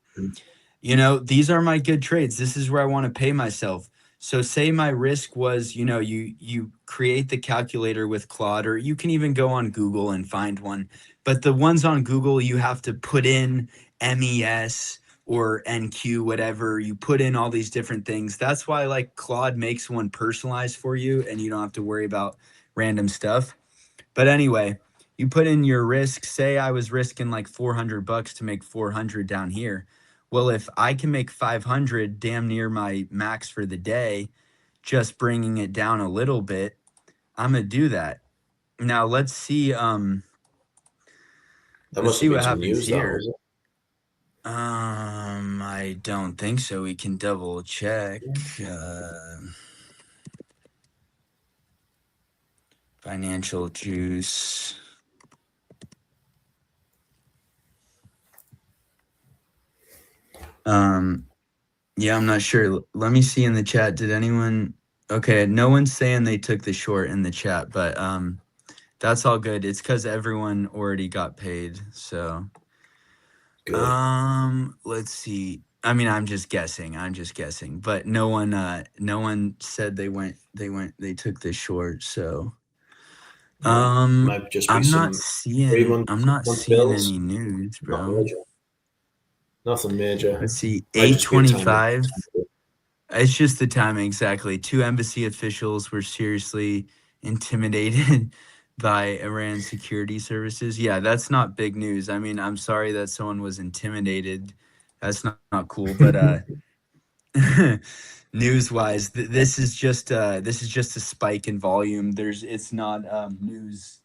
A: you know, these are my good trades. This is where I want to pay myself. So say my risk was, you know, you create the calculator with Claude, or you can even go on Google and find one. But the ones on Google, you have to put in MES or NQ, whatever. You put in all these different things. That's why like Claude makes one personalized for you and you don't have to worry about random stuff. But anyway, you put in your risk. Say I was risking like $400 to make 400 down here. Well, if I can make 500 damn near my max for the day, just bringing it down a little bit, I'm gonna do that. Now let's see. Let's see what happens here. I don't think so. We can double check. Financial juice. Yeah, I'm not sure. Let me see in the chat. Did anyone? Okay, no one's saying they took the short in the chat, but that's all good. It's because everyone already got paid. So good. Let's see. I mean, I'm just guessing. But no one said they took the short. So
B: Might just be
A: I'm not
B: some three
A: seeing
B: month
A: I'm not
B: month
A: seeing
B: bills.
A: any news,
B: Not
A: bro.
B: major. Nothing major.
A: Let's see,
B: Might just be a time.
A: 8:25. It's just the timing exactly. Two embassy officials were seriously intimidated by Iran security services. Yeah, that's not big news. I mean, I'm sorry that someone was intimidated. That's not cool, but news wise, this is just a spike in volume. It's not news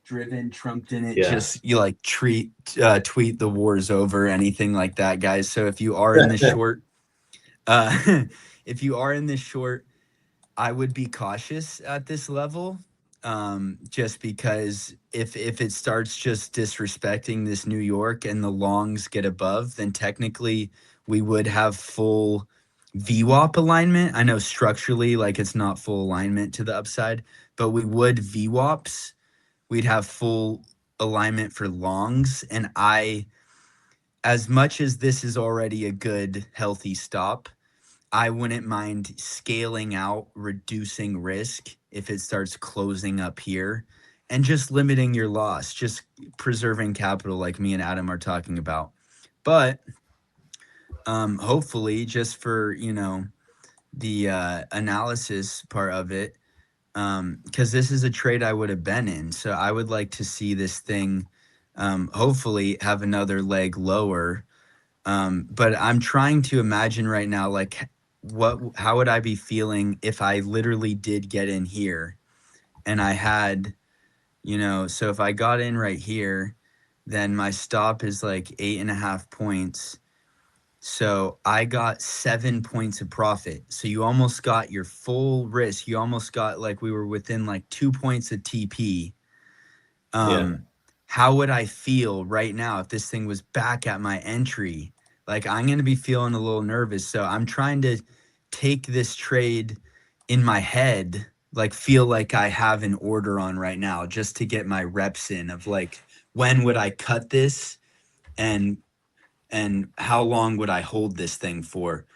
A: driven. Trump didn't
B: Yeah.
A: just you like tweet the war's over, anything like that, guys. So if you are in the short, if you are in this short, I would be cautious at this level, just because if it starts just disrespecting this New York and the longs get above, then technically we would have full VWAP alignment. I know structurally, like it's not full alignment to the upside, but we would VWAPs. We'd have full alignment for longs, and as much as this is already a good healthy stop, I wouldn't mind scaling out, reducing risk if it starts closing up here and just limiting your loss, just preserving capital like me and Adam are talking about. But hopefully, just for, the analysis part of it, because this is a trade I would have been in. So I would like to see this thing hopefully have another leg lower, but I'm trying to imagine right now, like, how would I be feeling if I literally did get in here and I had, so if I got in right here, then my stop is like 8.5 points. So I got 7 points of profit. So you almost got your full risk. You almost got like we were within like 2 points of TP.
B: Yeah.
A: How would I feel right now if this thing was back at my entry? Like I'm going to be feeling a little nervous. So I'm trying to take this trade in my head, like feel like I have an order on right now just to get my reps in of like when would I cut this and how long would I hold this thing for?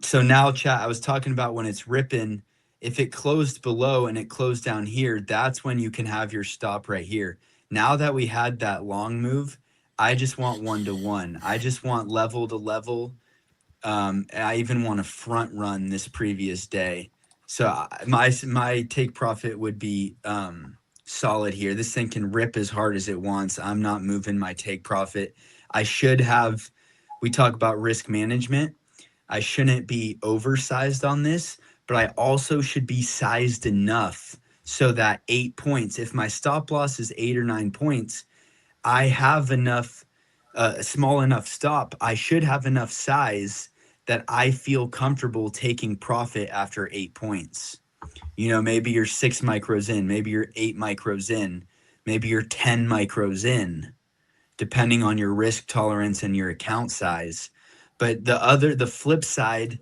A: So now, chat, I was talking about when it's ripping, if it closed below and it closed down here, that's when you can have your stop right here. Now that we had that long move, I just want 1-to-1. I just want level to level. I even want to front run this previous day. So my take profit would be solid here. This thing can rip as hard as it wants. I'm not moving my take profit. I should have. We talk about risk management. I shouldn't be oversized on this, but I also should be sized enough so that 8 points, if my stop loss is 8 or 9 points, I have enough, a small enough stop. I should have enough size that I feel comfortable taking profit after 8 points. Maybe you're 6 micros in, maybe you're 8 micros in, maybe you're 10 micros in, depending on your risk tolerance and your account size. But the flip side,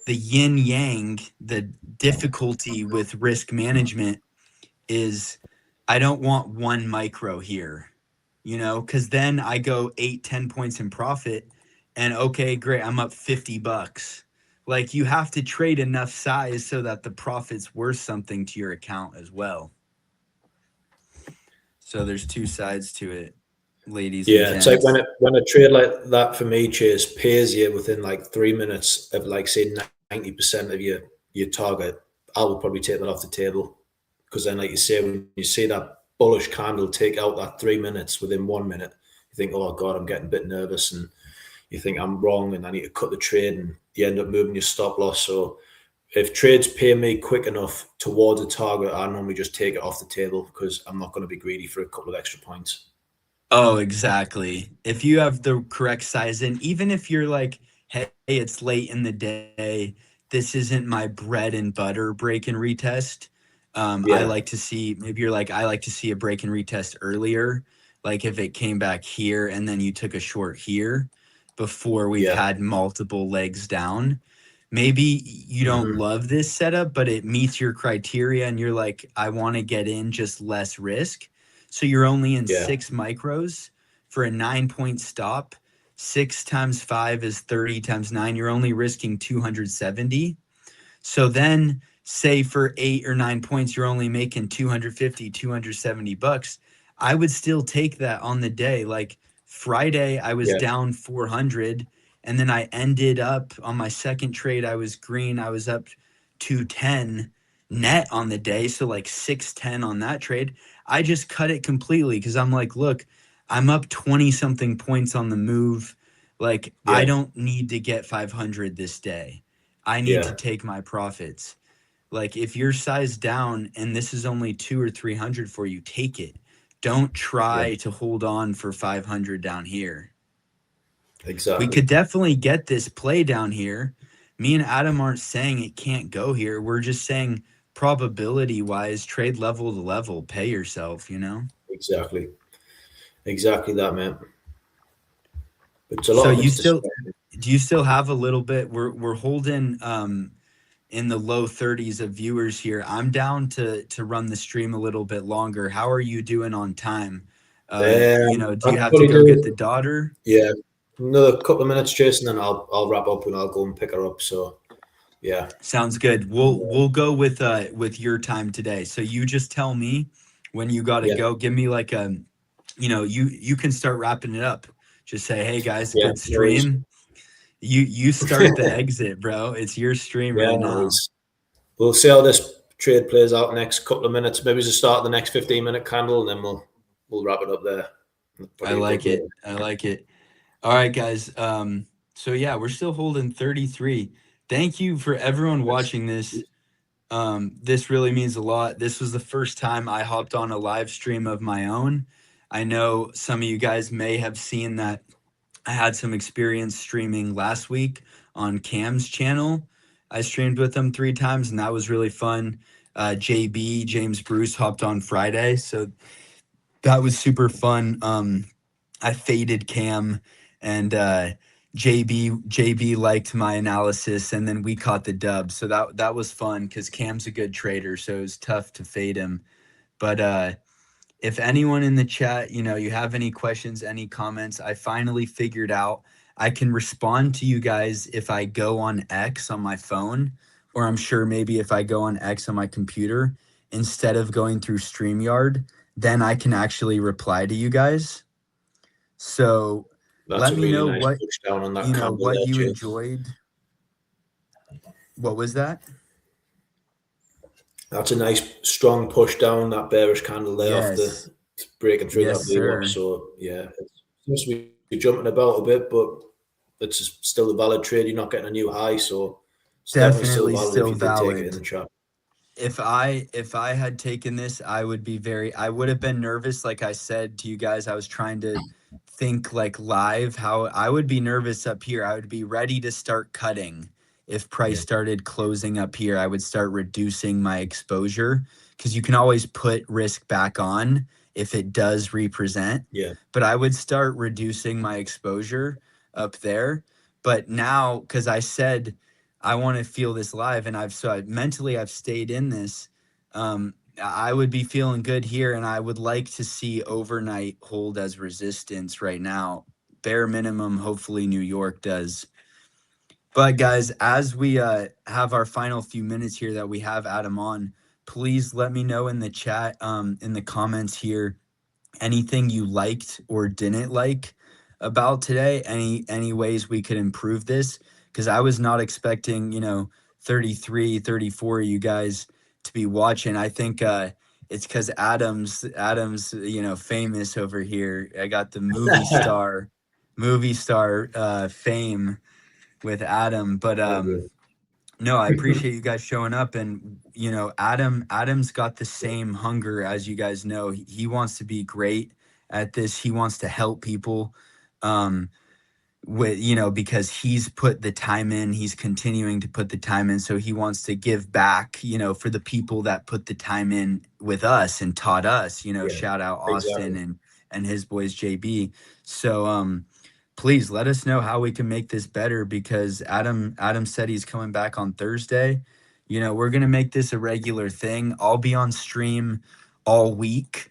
A: the yin yang, the difficulty with risk management is I don't want 1 micro here, because then I go 8, 10 points in profit and okay, great, I'm up $50. Like you have to trade enough size so that the profit's worth something to your account as well. So there's two sides to it, ladies and
B: Yeah, it's like
A: gents.
B: when a trade like that for me, Chase, pays you within like 3 minutes of like say 90% of your target, I would probably take that off the table because then, like you say, when you see that bullish candle take out that 3 minutes within 1 minute, you think, oh god, I'm getting a bit nervous, and you think I'm wrong, and I need to cut the trade, and you end up moving your stop loss. So if trades pay me quick enough towards a target, I normally just take it off the table because I'm not going to be greedy for a couple of extra points.
A: Oh, exactly. If you have the correct size, and even if you're like, hey, it's late in the day, this isn't my bread and butter break and retest. I
B: Yeah,
A: like to see, maybe you're like, I like to see a break and retest earlier. Like if it came back here and then you took a short here before we've
B: yeah.
A: had multiple legs down. Maybe you don't
B: Hmm.
A: love this setup, but it meets your criteria and you're like, I want to get in just less risk. So you're only in
B: Yeah,
A: 6 micros for a 9 point stop. 6 times 5 is 30 times 9. You're only risking 270. So then say for 8 or 9 points, you're only making 250, 270 bucks. I would still take that on the day. Like Friday, I was
B: Yeah.
A: down 400. And then I ended up on my second trade. I was green. I was up 210 net on the day. So like 610 on that trade. I just cut it completely because I'm like, look, I'm up 20 something points on the move. Like, I
B: Yeah.
A: don't need to get 500 this day. I need to
B: Yeah.
A: take my profits. Like, if you're sized down and this is only 200 or 300 for you, take it. Don't
B: Yeah.
A: try to hold on for 500 down here. We
B: Exactly.
A: could definitely get this play down here. Me and Adam aren't saying it can't go here. We're just saying probability wise, trade level to level, pay yourself, you know?
B: Exactly. Exactly that, man. It's a
A: So
B: lot of
A: you
B: it's
A: still
B: disgusting.
A: do you still have a little bit? We're holding in the low 30s of viewers here. I'm down to run the stream a little bit longer. How are you doing on time? Do
B: I
A: you
B: could
A: have to
B: probably
A: go get the
B: do,
A: daughter?
B: yeah, another couple of minutes, Jason, and I'll wrap up and I'll go and pick her up. So yeah.
A: Sounds good. We'll go with your time today. So you just tell me when you got to
B: Yeah.
A: go. Give me like a, you can start wrapping it up. Just say, "Hey guys,
B: Yeah.
A: good
B: No worries.
A: stream." You start the exit, bro. It's your stream
B: Yeah,
A: right
B: no
A: now.
B: worries. We'll see how this trade plays out next couple of minutes. Maybe to start the next 15-minute candle, and then we'll wrap it up there.
A: I
B: Probably a good
A: like
B: way.
A: it. I like it. All right, guys. So yeah, we're still holding 33. Thank you for everyone watching this. This really means a lot. This was the first time I hopped on a live stream of my own. I know some of you guys may have seen that I had some experience streaming last week on Cam's channel. I streamed with him 3 times, and that was really fun. JB, James Bruce, hopped on Friday, so that was super fun. I faded Cam, and JB liked my analysis, and then we caught the dub. So that was fun because Cam's a good trader, so it was tough to fade him. But if anyone in the chat, you have any questions, any comments, I finally figured out I can respond to you guys if I go on X on my phone, or I'm sure maybe if I go on X on my computer instead of going through StreamYard, then I can actually reply to you guys. So
B: That's
A: let
B: a
A: me
B: really
A: know
B: nice
A: what
B: push down on that candle
A: what
B: there,
A: you
B: Jay.
A: enjoyed. What was that?
B: That's a nice strong push down that bearish candle there after
A: Yes.
B: breaking through
A: Yes,
B: that VWAP.
A: sir.
B: So yeah, it seems to be jumping about a bit, but it's still a valid trade. You're not getting a new high, so it's definitely still
A: Definitely
B: valid if
A: still
B: you did take it in
A: valid.
B: the chart.
A: If I had taken this, I would have been nervous. Like I said to you guys, I was trying to think like live how I would be nervous up here. I would be ready to start cutting. If price
B: Yeah.
A: started closing up here, I would start reducing my exposure because you can always put risk back on if it does represent.
B: Yeah.
A: But I would start reducing my exposure up there. But now, because I said I want to feel this live, and mentally I've stayed in this. I would be feeling good here, and I would like to see overnight hold as resistance right now. Bare minimum, hopefully New York does. But guys, as we have our final few minutes here that we have Adam on, please let me know in the chat, in the comments here, anything you liked or didn't like about today, any ways we could improve this, because I was not expecting 33, 34 you guys to be watching. I think it's because Adam's famous over here. I got the movie star fame with Adam. But no, I appreciate you guys showing up. And Adam's got the same hunger as you guys know. He wants to be great at this. He wants to help people, with because he's put the time in. He's continuing to put the time in, so he wants to give back, for the people that put the time in with us and taught us.
B: Yeah.
A: Shout out Austin
B: Exactly.
A: and his boys JB. So please let us know how we can make this better, because Adam said he's coming back on Thursday. We're going to make this a regular thing. I'll be on stream all week.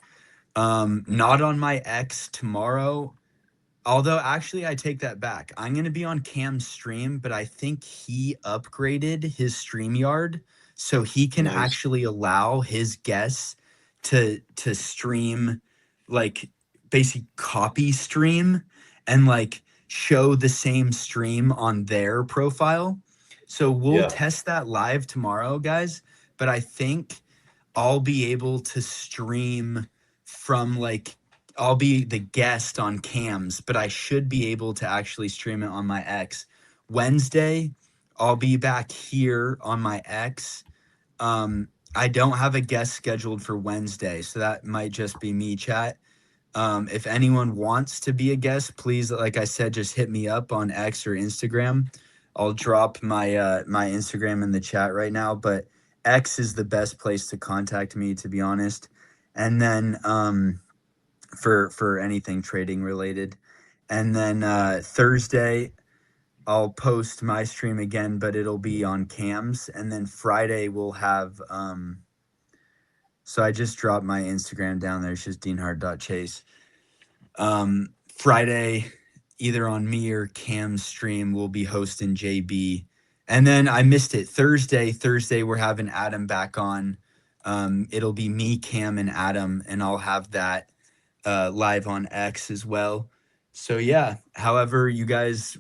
A: Not on my X tomorrow. Although actually I take that back. I'm going to be on Cam's stream, but I think he upgraded his StreamYard. so he can
B: Nice.
A: actually allow his guests to stream, like basically copy stream and like show the same stream on their profile. So we'll
B: Yeah.
A: test that live tomorrow, guys. But I think I'll be able to stream from like I'll be the guest on cams, but I should be able to actually stream it on my X. Wednesday, I'll be back here on my X. I don't have a guest scheduled for Wednesday, so that might just be me, chat. If anyone wants to be a guest, please, like I said, just hit me up on X or Instagram. I'll drop my Instagram in the chat right now, but X is the best place to contact me, to be honest. And then for anything trading related. And then Thursday, I'll post my stream again, but it'll be on cams. And then Friday we'll have so I just dropped my Instagram down there. It's just deanhart.chase. Friday, either on me or Cam's stream, we'll be hosting JB. And then I missed it. Thursday, we're having Adam back on. It'll be me, Cam, and Adam, and I'll have that live on X as well. So yeah, however you guys,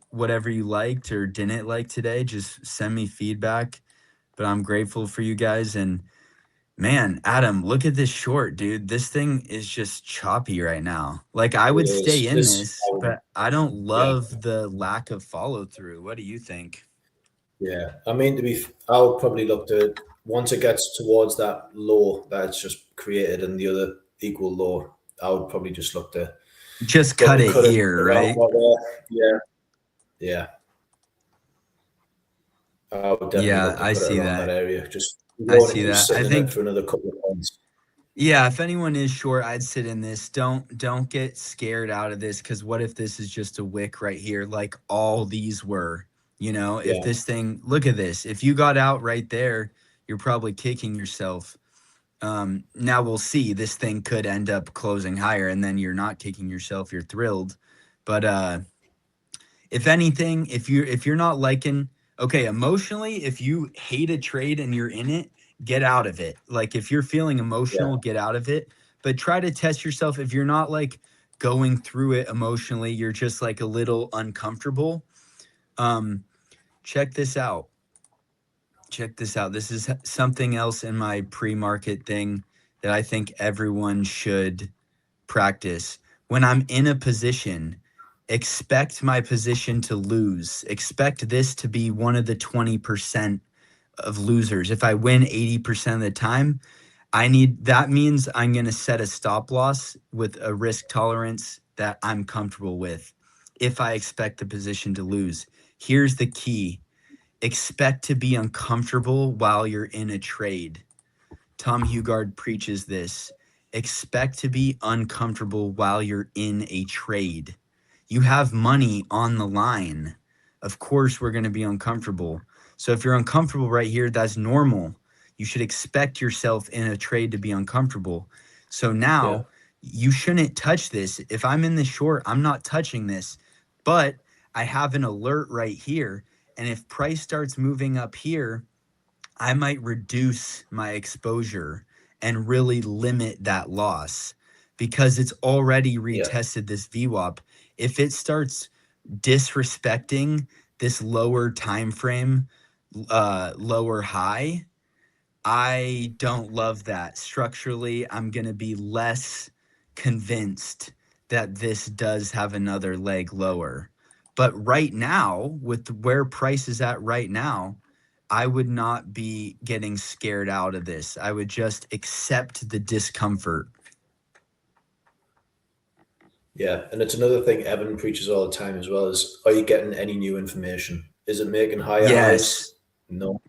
A: whatever you liked or didn't like today, just send me feedback. But I'm grateful for you guys. And man, Adam, look at this short, dude. This thing is just choppy right now. Like I would stay in this, but I don't love the lack of follow through. What do you think?
B: Yeah, I mean, I would probably look to, once it gets towards that low that it's just created and the other equal low, I would probably just look to
A: just cut it here, right?
B: Yeah. I would definitely
A: I see that
B: area. Just
A: I see that. I think
B: for another couple of points.
A: Yeah, if anyone is short, I'd sit in this. Don't get scared out of this, because what if this is just a wick right here, like all these were? If this thing, look at this. If you got out right there, you're probably kicking yourself. Now we'll see. This thing could end up closing higher, and then you're not kicking yourself. You're thrilled. But if anything, if you're not liking, okay, emotionally, if you hate a trade and you're in it, get out of it. Like if you're feeling emotional, get out of it. But try to test yourself. If you're not like going through it emotionally, you're just like a little uncomfortable. Check this out. This is something else in my pre-market thing that I think everyone should practice. When I'm in a position, expect my position to lose. Expect this to be one of the 20% of losers. If I win 80% of the time, that means I'm going to set a stop loss with a risk tolerance that I'm comfortable with if I expect the position to lose. Here's the key. Expect to be uncomfortable while you're in a trade. Tom Hugard preaches this. Expect to be uncomfortable while you're in a trade. You have money on the line. Of course, we're going to be uncomfortable. So if you're uncomfortable right here, that's normal. You should expect yourself in a trade to be uncomfortable. So now you shouldn't touch this. If I'm in the short, I'm not touching this, but I have an alert right here. And if price starts moving up here, I might reduce my exposure and really limit that loss because it's already retested this VWAP. If it starts disrespecting this lower time frame, lower high, I don't love that. Structurally, I'm going to be less convinced that this does have another leg lower. But right now, with where price is at right now, I would not be getting scared out of this. I would just accept the discomfort.
B: Yeah, and it's another thing Evan preaches all the time as well, is are you getting any new information? Is it making higher highs? No.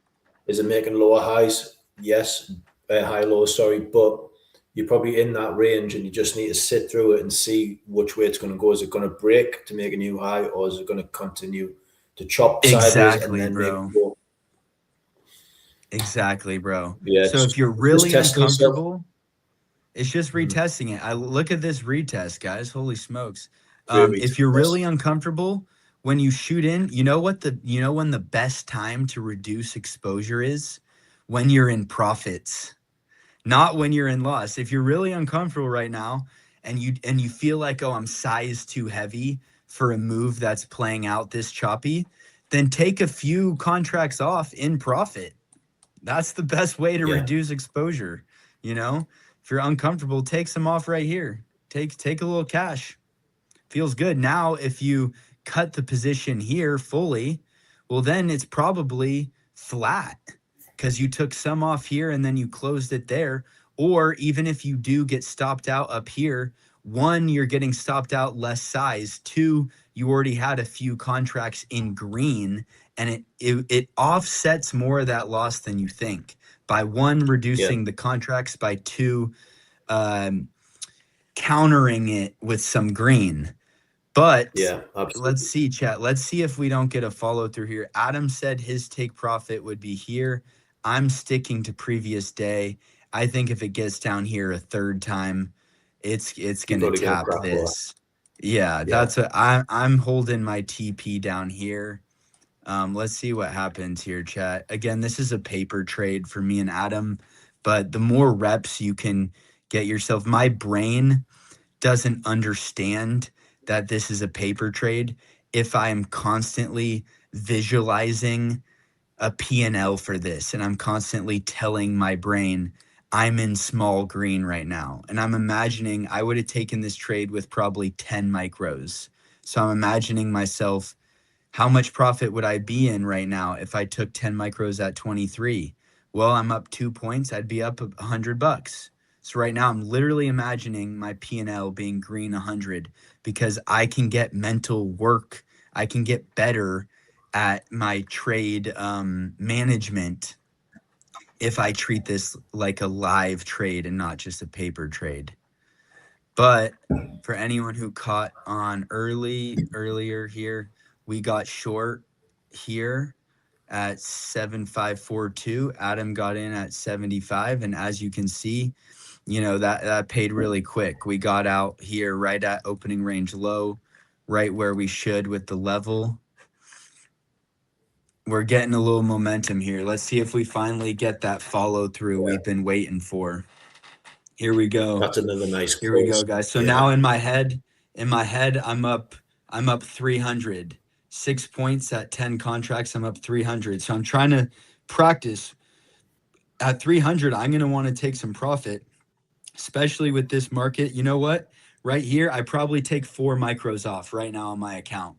B: Is it making lower highs? Yes. High lows, sorry. But you're probably in that range and you just need to sit through it and see which way it's going to go. Is it going to break to make a new high, or is it going to continue to chop sideways and then
A: bro.
B: make it go?
A: Exactly, bro.
B: Yeah,
A: so if you're really uncomfortable, it's just retesting it. I look at this retest, guys. Holy smokes. If you're really uncomfortable, when you shoot in, you know when the best time to reduce exposure is? When you're in profits, not when you're in loss. If you're really uncomfortable right now and you feel like, oh, I'm sized too heavy for a move that's playing out this choppy, then take a few contracts off in profit. That's the best way to
B: Yeah.
A: reduce exposure. You know, if you're uncomfortable, take some off right here. Take a little cash. Feels good. Now, if you cut the position here fully, well, then it's probably flat because you took some off here and then you closed it there. Or even if you do get stopped out up here, one, you're getting stopped out less size. Two, you already had a few contracts in green, and it offsets more of that loss than you think by one,
B: Yeah.
A: reducing the contracts, by two, um, countering it with some green. But
B: Yeah.
A: let's
B: Absolutely.
A: see, chat. Let's see if we don't get a follow through here. Adam said his take profit would be here. I'm sticking to previous day. I think if it gets down here a third time, it's
B: You're
A: gonna
B: probably going to
A: tap
B: crack lower.
A: this. Yeah,
B: Yeah.
A: that's what I'm holding my TP down here. Let's see what happens here, chat. Again, this is a paper trade for me and Adam, but the more reps you can get yourself, my brain doesn't understand that this is a paper trade if I'm constantly visualizing a P&L for this and I'm constantly telling my brain I'm in small green right now and I'm imagining I would have taken this trade with probably 10 micros. So I'm imagining myself, how much profit would I be in right now if I took 10 micros at 23? Well, I'm up 2 points. I'd be up $100. So right now I'm literally imagining my P&L being green 100 because I can get mental work. I can get better at my trade management if I treat this like a live trade and not just a paper trade. But for anyone who caught on earlier here, we got short here at 7542. Adam got in at 75, and as you can see, that paid really quick. We got out here right at opening range low, right where we should with the level. We're getting a little momentum here. Let's see if we finally get that follow through we've been waiting for. Here we go.
B: That's another nice
A: Here we
B: close.
A: go, guys. So
B: Yeah.
A: now in my head, I'm up 300. 6 points at 10 contracts, I'm up 300. So I'm trying to practice at 300. I'm going to want to take some profit, especially with this market. You know what? Right here, I probably take 4 micros off right now on my account.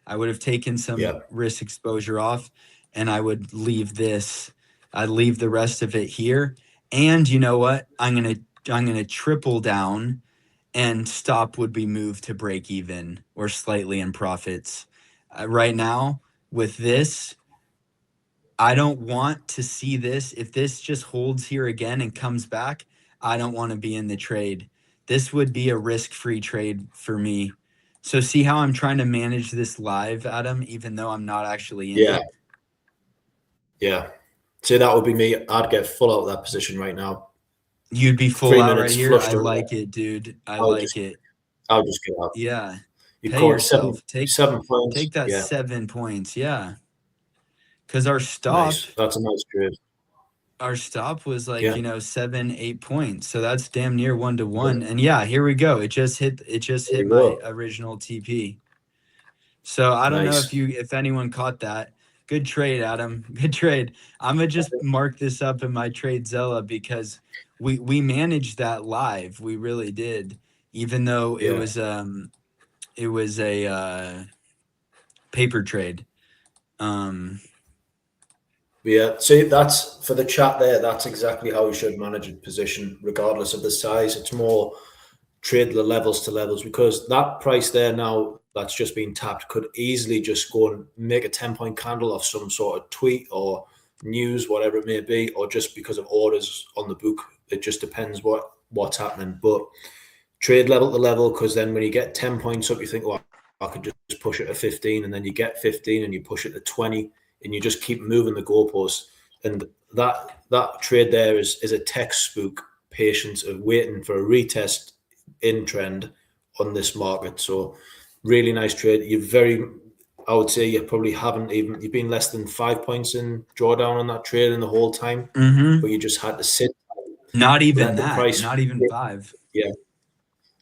A: I would have taken some
B: Yeah.
A: risk exposure off and I would leave this. I'd leave the rest of it here. And you know what? I'm going to triple down and stop would be moved to break even or slightly in profits. Right now, with this, I don't want to see this. If this just holds here again and comes back, I don't want to be in the trade. This would be a risk-free trade for me. So see how I'm trying to manage this live, Adam, even though I'm not actually in
B: Yeah.
A: it?
B: Yeah. So that would be me. I'd get full out of that position right now.
A: You'd be full
B: 3
A: out right
B: minutes
A: here.
B: flushed
A: I
B: on.
A: like it, dude. I
B: I'll
A: like
B: just
A: it.
B: get out.
A: Yeah.
B: You
A: Pay
B: caught
A: yourself. Take
B: 7 points.
A: that
B: Yeah.
A: 7 points. Yeah. Because our stop
B: Nice. That's a nice trade.
A: was like,
B: Yeah.
A: 7-8 points, so that's damn near 1-to-1.
B: Yeah.
A: And yeah, here we go, it just hit
B: There you
A: my
B: go.
A: original TP. So I don't know
B: Nice.
A: if anyone caught that. Good trade, Adam. Good trade. I'm gonna just mark this up in my trade Zella because we managed that live. We really did, even though
B: Yeah.
A: it was a paper trade.
B: Yeah, see, that's for the chat there. That's exactly how you should manage a position, regardless of the size. It's more trade the levels to levels because that price there now that's just been tapped could easily just go and make a 10-point candle off some sort of tweet or news, whatever it may be, or just because of orders on the book. It just depends what's happening. But trade level to level, because then when you get 10 points up, you think, well, I could just push it to 15, and then you get 15 and you push it to 20, and you just keep moving the goalposts. And that trade there is a textbook patience of waiting for a retest in trend on this market. So really nice trade. You're very I would say you probably you've been less than 5 points in drawdown on that trade in the whole time, but you just had to sit,
A: Not even
B: let the
A: that.
B: price,
A: Not even 5.
B: yeah,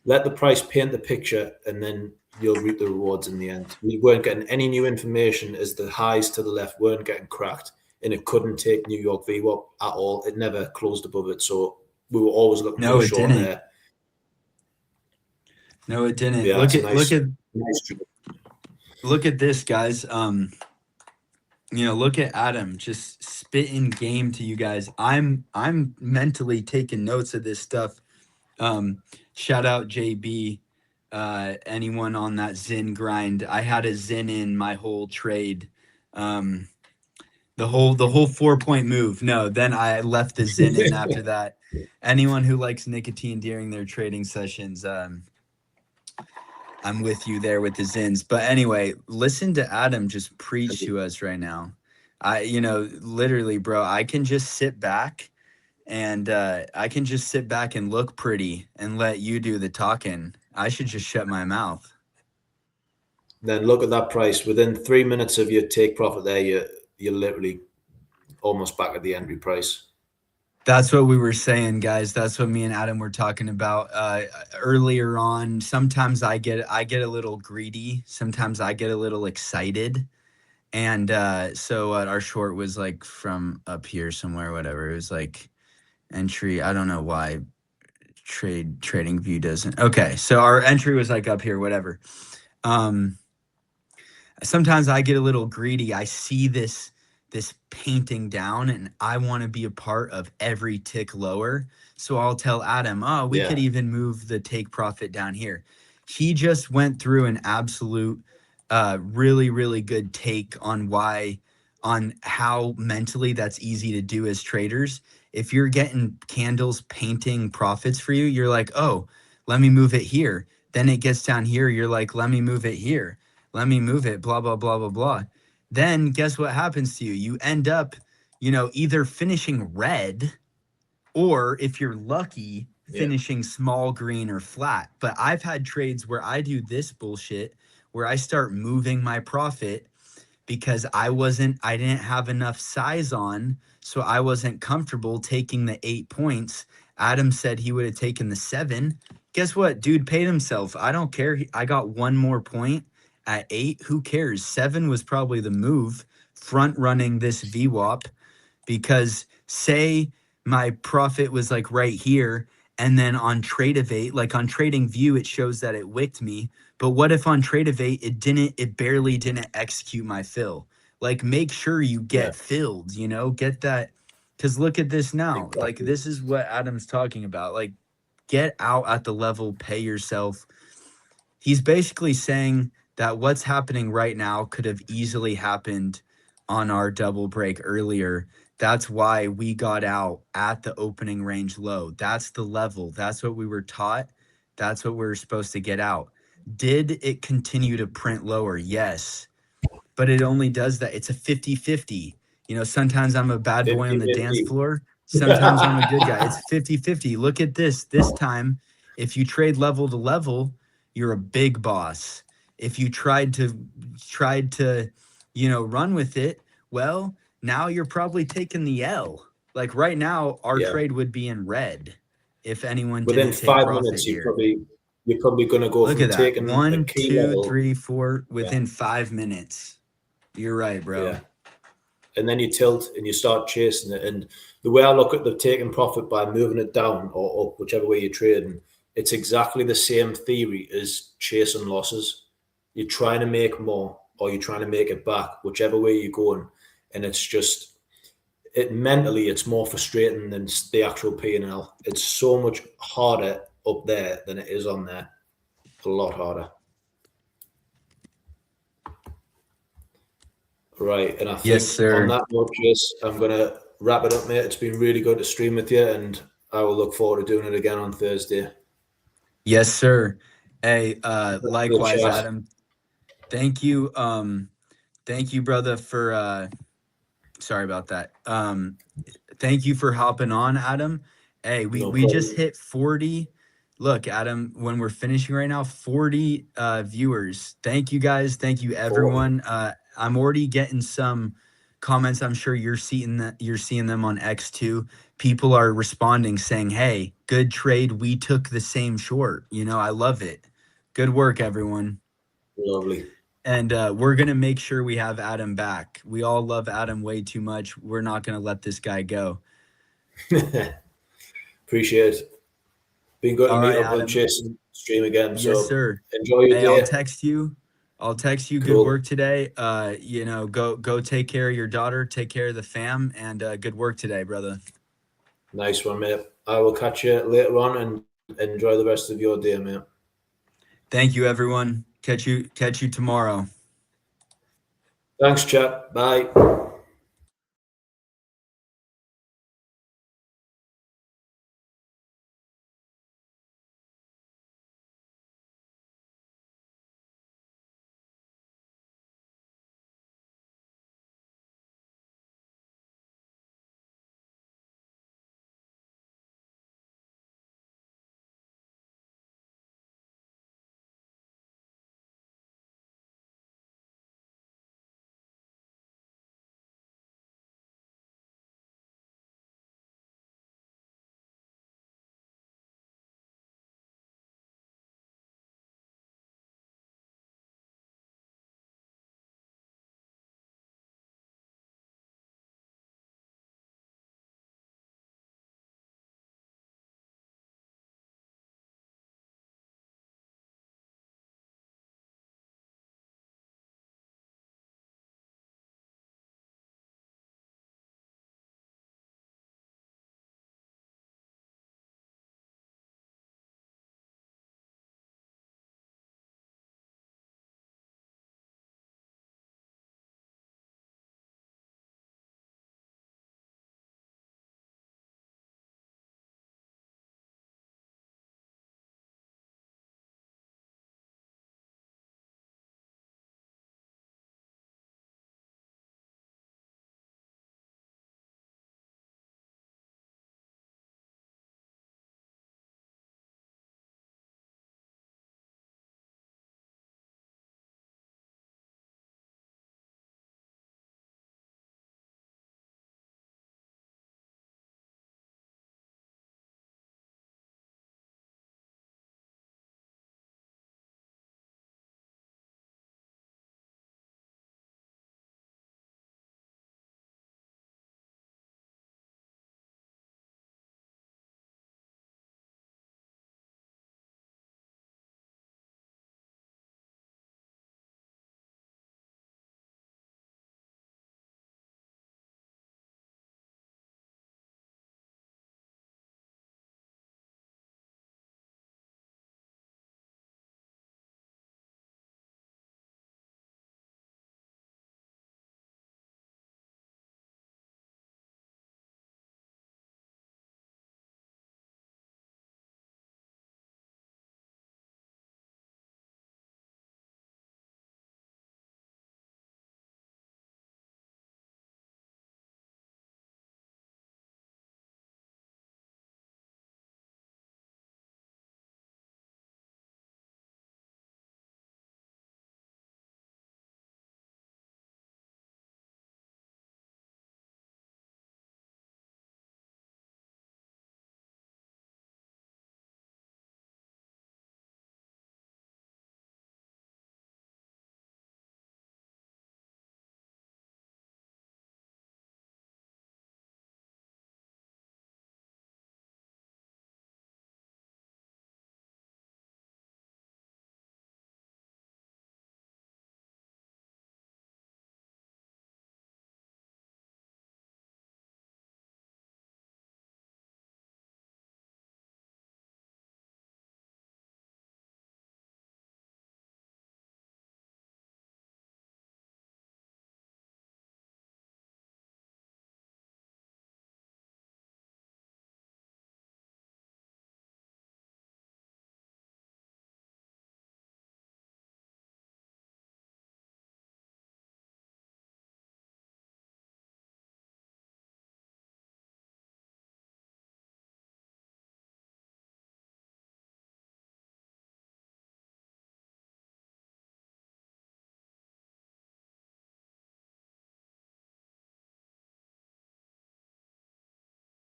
B: let the price paint the picture, and then you'll reap the rewards in the end. We weren't getting any new information as the highs to the left weren't getting cracked, and it couldn't take New York VWAP at all. It never closed above it, so we were always looking for
A: No,
B: a
A: it
B: short
A: didn't.
B: there.
A: No, it didn't.
B: Yeah,
A: Look
B: it's a
A: at
B: nice trade.
A: look at this, guys. Look at Adam just spitting game to you guys. I'm mentally taking notes of this stuff. Shout out JB. Anyone on that Zin grind? I had a Zin in my whole trade. The whole 4-point move. No, then I left the Zin in after that. Anyone who likes nicotine during their trading sessions, I'm with you there with the Zins. But anyway, listen to Adam just preach to us right now. Literally, bro, I can just sit back and look pretty and let you do the talking. I should just shut my mouth.
B: Then look at that price. Within 3 minutes of your take profit there, you're literally almost back at the entry price.
A: That's what we were saying, guys. That's what me and Adam were talking about earlier on. Sometimes I get a little greedy. Sometimes I get a little excited. And so our short was like from up here somewhere, whatever. It was like entry. I don't know why trading view doesn't. Okay, so our entry was like up here, whatever. Sometimes I get a little greedy. I see this painting down and I want to be a part of every tick lower. So I'll tell Adam, oh, we could even move the take profit down here. He just went through an absolute really, really good take on how mentally that's easy to do as traders. If you're getting candles painting profits for you, you're like, oh, let me move it here. Then it gets down here. You're like, let me move it here. Let me move it, blah, blah, blah, blah, blah. Then guess what happens to you? You end up, either finishing red or if you're lucky, finishing small green or flat. But I've had trades where I do this bullshit where I start moving my profit because I didn't have enough size on, so I wasn't comfortable taking the 8 points. Adam said he would have taken the 7. Guess what? Dude paid himself. I don't care. I got 1 more point at 8. Who cares? 7 was probably the move, front running this VWAP, because say my profit was like right here, and then on Tradeovate, like on Trading View, it shows that it wicked me. But what if on Tradeovate it barely didn't execute my fill? Like, make sure you get filled, get that. Because look at this now. Exactly. Like, this is what Adam's talking about. Like, get out at the level, pay yourself. He's basically saying that what's happening right now could have easily happened on our double break earlier. That's why we got out at the opening range low. That's the level. That's what we were taught. That's what we were supposed to get out. Did it continue to print lower? Yes. But it only does that. It's a 50-50. Sometimes I'm a bad boy on the dance floor. Sometimes I'm a good guy. It's 50-50. Look at this. This time, if you trade level to level, you're a big boss. If you tried to run with it, well, now you're probably taking the L. Like right now, our trade would be in red if anyone
B: within
A: didn't take
B: 5
A: profit
B: minutes.
A: here.
B: You're probably going to go.
A: Look
B: from
A: at that.
B: taking
A: 1, 2,
B: level,
A: 3, 4 within 5 minutes. You're right, bro.
B: Yeah. And then you tilt and you start chasing it. And the way I look at the taking profit by moving it down or up, whichever way you're trading, it's exactly the same theory as chasing losses. You're trying to make more or you're trying to make it back, whichever way you're going. And it's just, mentally, it's more frustrating than the actual P&L. It's so much harder up there than it is on there. A lot harder. Right, and I think on that note, Chase, I'm going to wrap it up, mate. It's been really good to stream with you, and I will look forward to doing it again on Thursday.
A: Yes, sir. Hey, likewise, Adam. Thank you. Thank you, brother, for sorry about that. Thank you for hopping on, Adam. Hey, we just hit 40 look, Adam, when we're finishing right now, 40 viewers. Thank you guys. Thank you everyone. I'm already getting some comments. I'm sure you're seeing them on X too. People are responding saying, "Hey, good trade. We took the same short." You know, I love it. Good work, everyone.
B: Lovely.
A: And we're going to make sure we have Adam back. We all love Adam way too much. We're not going to let this guy go.
B: Appreciate it. Been good to
A: All
B: meet
A: right,
B: up on
A: Adam.
B: Jason stream again.
A: Yes,
B: So
A: sir.
B: enjoy your
A: Hey,
B: day.
A: I'll text you. Good
B: Cool.
A: work today. You know, go take care of your daughter, take care of the fam, and good work today, brother.
B: Nice one, mate. I will catch you later on and enjoy the rest of your day, mate.
A: Thank you, everyone. Catch you tomorrow.
B: Thanks, chap. Bye.